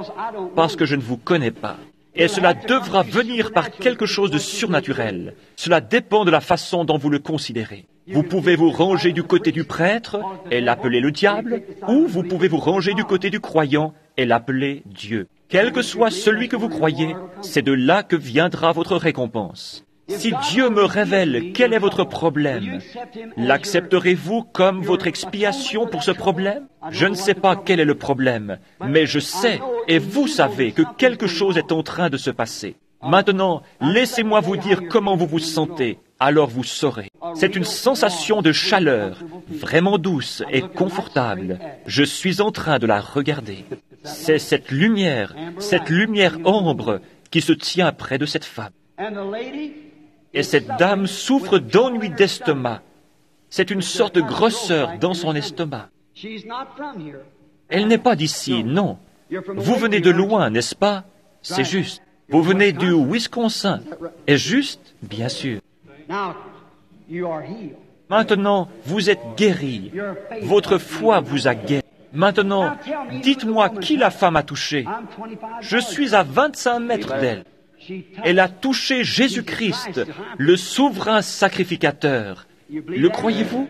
parce que je ne vous connais pas. Et cela devra venir par quelque chose de surnaturel. Cela dépend de la façon dont vous le considérez. Vous pouvez vous ranger du côté du prêtre et l'appeler le diable, ou vous pouvez vous ranger du côté du croyant et l'appeler Dieu. Quel que soit celui que vous croyez, c'est de là que viendra votre récompense. Si Dieu me révèle quel est votre problème, l'accepterez-vous comme votre expiation pour ce problème? Je ne sais pas quel est le problème, mais je sais, et vous savez, que quelque chose est en train de se passer. Maintenant, laissez-moi vous dire comment vous vous sentez, alors vous saurez. C'est une sensation de chaleur, vraiment douce et confortable. Je suis en train de la regarder. C'est cette lumière ambre qui se tient près de cette femme. Et cette dame souffre d'ennui d'estomac. C'est une sorte de grosseur dans son estomac. Elle n'est pas d'ici, non. Vous venez de loin, n'est-ce pas? C'est juste. Vous venez du Wisconsin. Est juste? Bien sûr. Maintenant, vous êtes guéri. Votre foi vous a guéri. Maintenant, dites-moi qui la femme a touché. Je suis à 25 mètres d'elle. Elle a touché Jésus-Christ, le souverain sacrificateur. Le croyez-vous?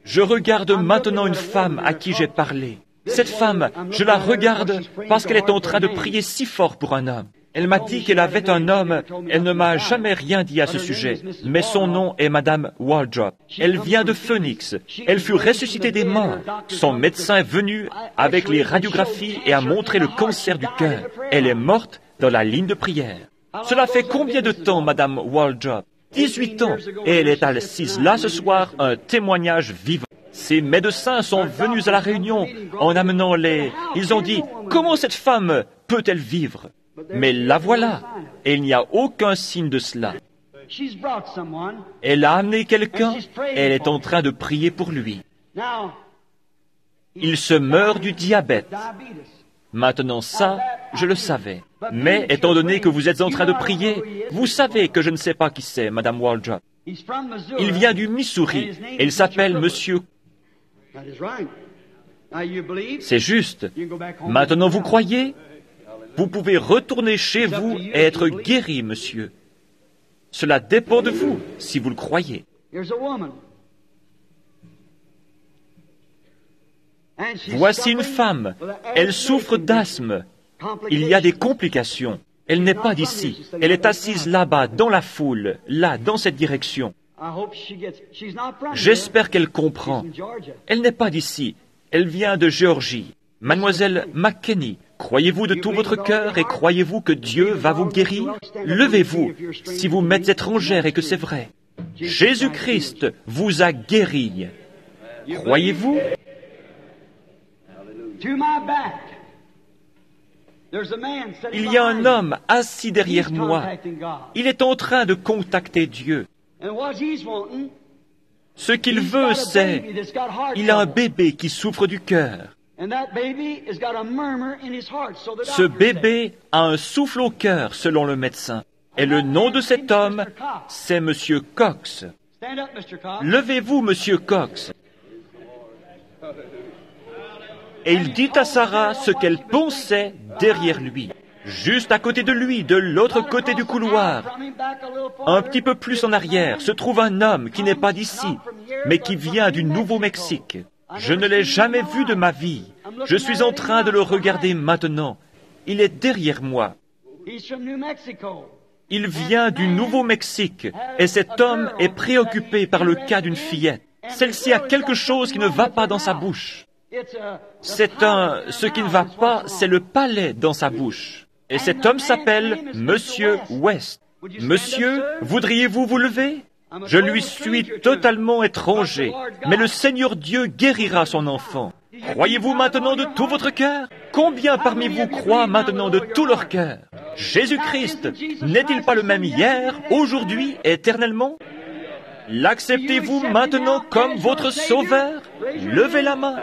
Je regarde maintenant une femme à qui j'ai parlé. Cette femme, je la regarde parce qu'elle est en train de prier si fort pour un homme. Elle m'a dit qu'elle avait un homme. Elle ne m'a jamais rien dit à ce sujet, mais son nom est Madame Waldrop. Elle vient de Phoenix. Elle fut ressuscitée des morts. Son médecin est venu avec les radiographies et a montré le cancer du cœur. Elle est morte dans la ligne de prière. Cela fait combien de temps, Madame Waldrop? 18 ans. Et elle est assise là ce soir, un témoignage vivant. Ces médecins sont venus à la réunion en amenant les... Ils ont dit, comment cette femme peut-elle vivre? Mais la voilà, et il n'y a aucun signe de cela. Elle a amené quelqu'un, et elle est en train de prier pour lui. Il se meurt du diabète. Maintenant ça, je le savais. Mais étant donné que vous êtes en train de prier, vous savez que je ne sais pas qui c'est, Madame Waldrop. Il vient du Missouri, et il s'appelle Monsieur... C'est juste. Maintenant vous croyez? Vous pouvez retourner chez vous et être guéri, monsieur. Cela dépend de vous, si vous le croyez. Voici une femme. Elle souffre d'asthme. Il y a des complications. Elle n'est pas d'ici. Elle est assise là-bas, dans la foule, là, dans cette direction. J'espère qu'elle comprend. Elle n'est pas d'ici. Elle vient de Géorgie. Mademoiselle McKinney, croyez-vous de tout votre cœur et croyez-vous que Dieu va vous guérir? Levez-vous, si vous m'êtes étrangère et que c'est vrai. Jésus-Christ vous a guéri. Croyez-vous? Il y a un homme assis derrière moi. Il est en train de contacter Dieu. Ce qu'il veut, c'est... Il a un bébé qui souffre du cœur. Ce bébé a un souffle au cœur, selon le médecin. Et le nom de cet homme, c'est Monsieur Cox. Levez-vous, Monsieur Cox. Et il dit à Sarah ce qu'elle pensait derrière lui. Juste à côté de lui, de l'autre côté du couloir, un petit peu plus en arrière, se trouve un homme qui n'est pas d'ici, mais qui vient du Nouveau-Mexique. Je ne l'ai jamais vu de ma vie. Je suis en train de le regarder maintenant. Il est derrière moi. Il vient du Nouveau-Mexique, et cet homme est préoccupé par le cas d'une fillette. Celle-ci a quelque chose qui ne va pas dans sa bouche. Ce qui ne va pas, c'est le palais dans sa bouche. Et cet homme s'appelle Monsieur West. Monsieur, voudriez-vous vous lever? Je lui suis totalement étranger, mais le Seigneur Dieu guérira son enfant. Croyez-vous maintenant de tout votre cœur? Combien parmi vous croient maintenant de tout leur cœur? Jésus-Christ n'est-il pas le même hier, aujourd'hui, éternellement? L'acceptez-vous maintenant comme votre sauveur? Levez la main.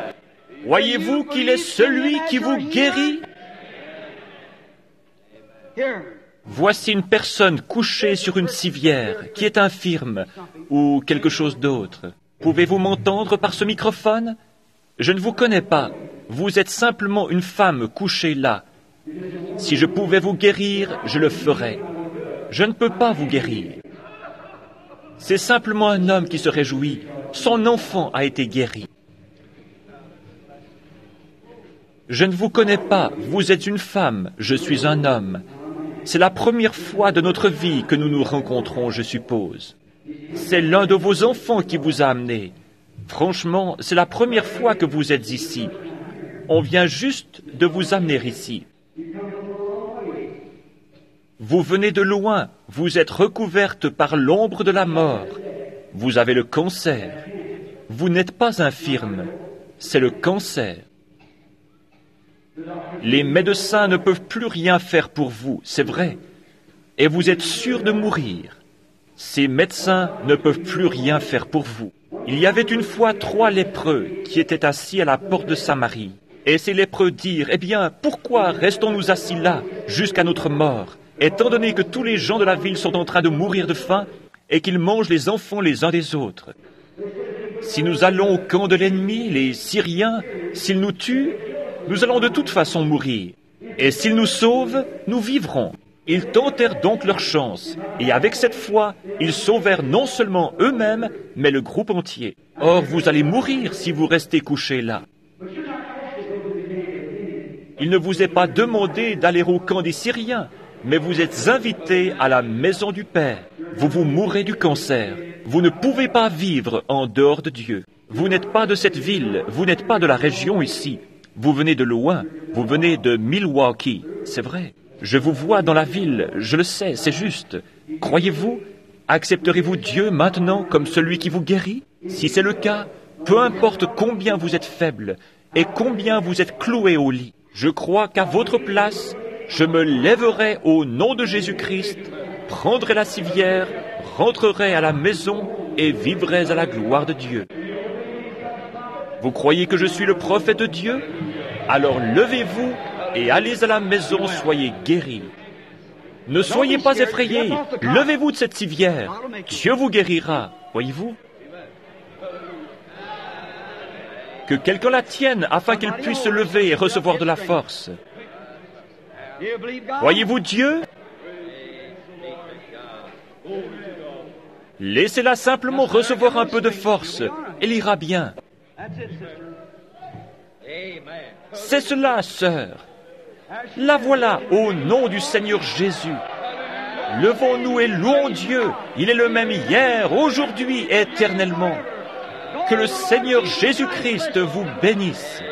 Croyez-vous qu'il est celui qui vous guérit? Voici une personne couchée sur une civière qui est infirme ou quelque chose d'autre. Pouvez-vous m'entendre par ce microphone? Je ne vous connais pas. Vous êtes simplement une femme couchée là. Si je pouvais vous guérir, je le ferais. Je ne peux pas vous guérir. C'est simplement un homme qui se réjouit. Son enfant a été guéri. Je ne vous connais pas. Vous êtes une femme. Je suis un homme. C'est la première fois de notre vie que nous nous rencontrons, je suppose. C'est l'un de vos enfants qui vous a amené. Franchement, c'est la première fois que vous êtes ici. On vient juste de vous amener ici. Vous venez de loin. Vous êtes recouverte par l'ombre de la mort. Vous avez le cancer. Vous n'êtes pas infirme. C'est le cancer. Les médecins ne peuvent plus rien faire pour vous, c'est vrai. Et vous êtes sûr de mourir. Ces médecins ne peuvent plus rien faire pour vous. Il y avait une fois 3 lépreux qui étaient assis à la porte de Samarie. Et ces lépreux dirent, « Eh bien, pourquoi restons-nous assis là jusqu'à notre mort, étant donné que tous les gens de la ville sont en train de mourir de faim et qu'ils mangent les enfants les uns des autres? Si nous allons au camp de l'ennemi, les Syriens, s'ils nous tuent, nous allons de toute façon mourir. Et s'ils nous sauvent, nous vivrons. » Ils tentèrent donc leur chance, et avec cette foi, ils sauvèrent non seulement eux-mêmes, mais le groupe entier. Or, vous allez mourir si vous restez couchés là. Il ne vous est pas demandé d'aller au camp des Syriens, mais vous êtes invités à la maison du Père. Vous mourrez du cancer. Vous ne pouvez pas vivre en dehors de Dieu. Vous n'êtes pas de cette ville, vous n'êtes pas de la région ici. Vous venez de loin, vous venez de Milwaukee, c'est vrai. Je vous vois dans la ville, je le sais, c'est juste. Croyez-vous? Accepterez-vous Dieu maintenant comme celui qui vous guérit? Si c'est le cas, peu importe combien vous êtes faible et combien vous êtes cloué au lit, je crois qu'à votre place, je me lèverai au nom de Jésus-Christ, prendrai la civière, rentrerai à la maison et vivrai à la gloire de Dieu. Vous croyez que je suis le prophète de Dieu? Alors levez-vous et allez à la maison, soyez guéris. Ne soyez pas effrayés, levez-vous de cette civière. Dieu vous guérira, voyez-vous? Que quelqu'un la tienne afin qu'il puisse se lever et recevoir de la force. Voyez-vous Dieu? Laissez-la simplement recevoir un peu de force. Elle ira bien. C'est cela, sœur. La voilà, au nom du Seigneur Jésus. Levons-nous et louons Dieu. Il est le même hier, aujourd'hui, éternellement. Que le Seigneur Jésus-Christ vous bénisse.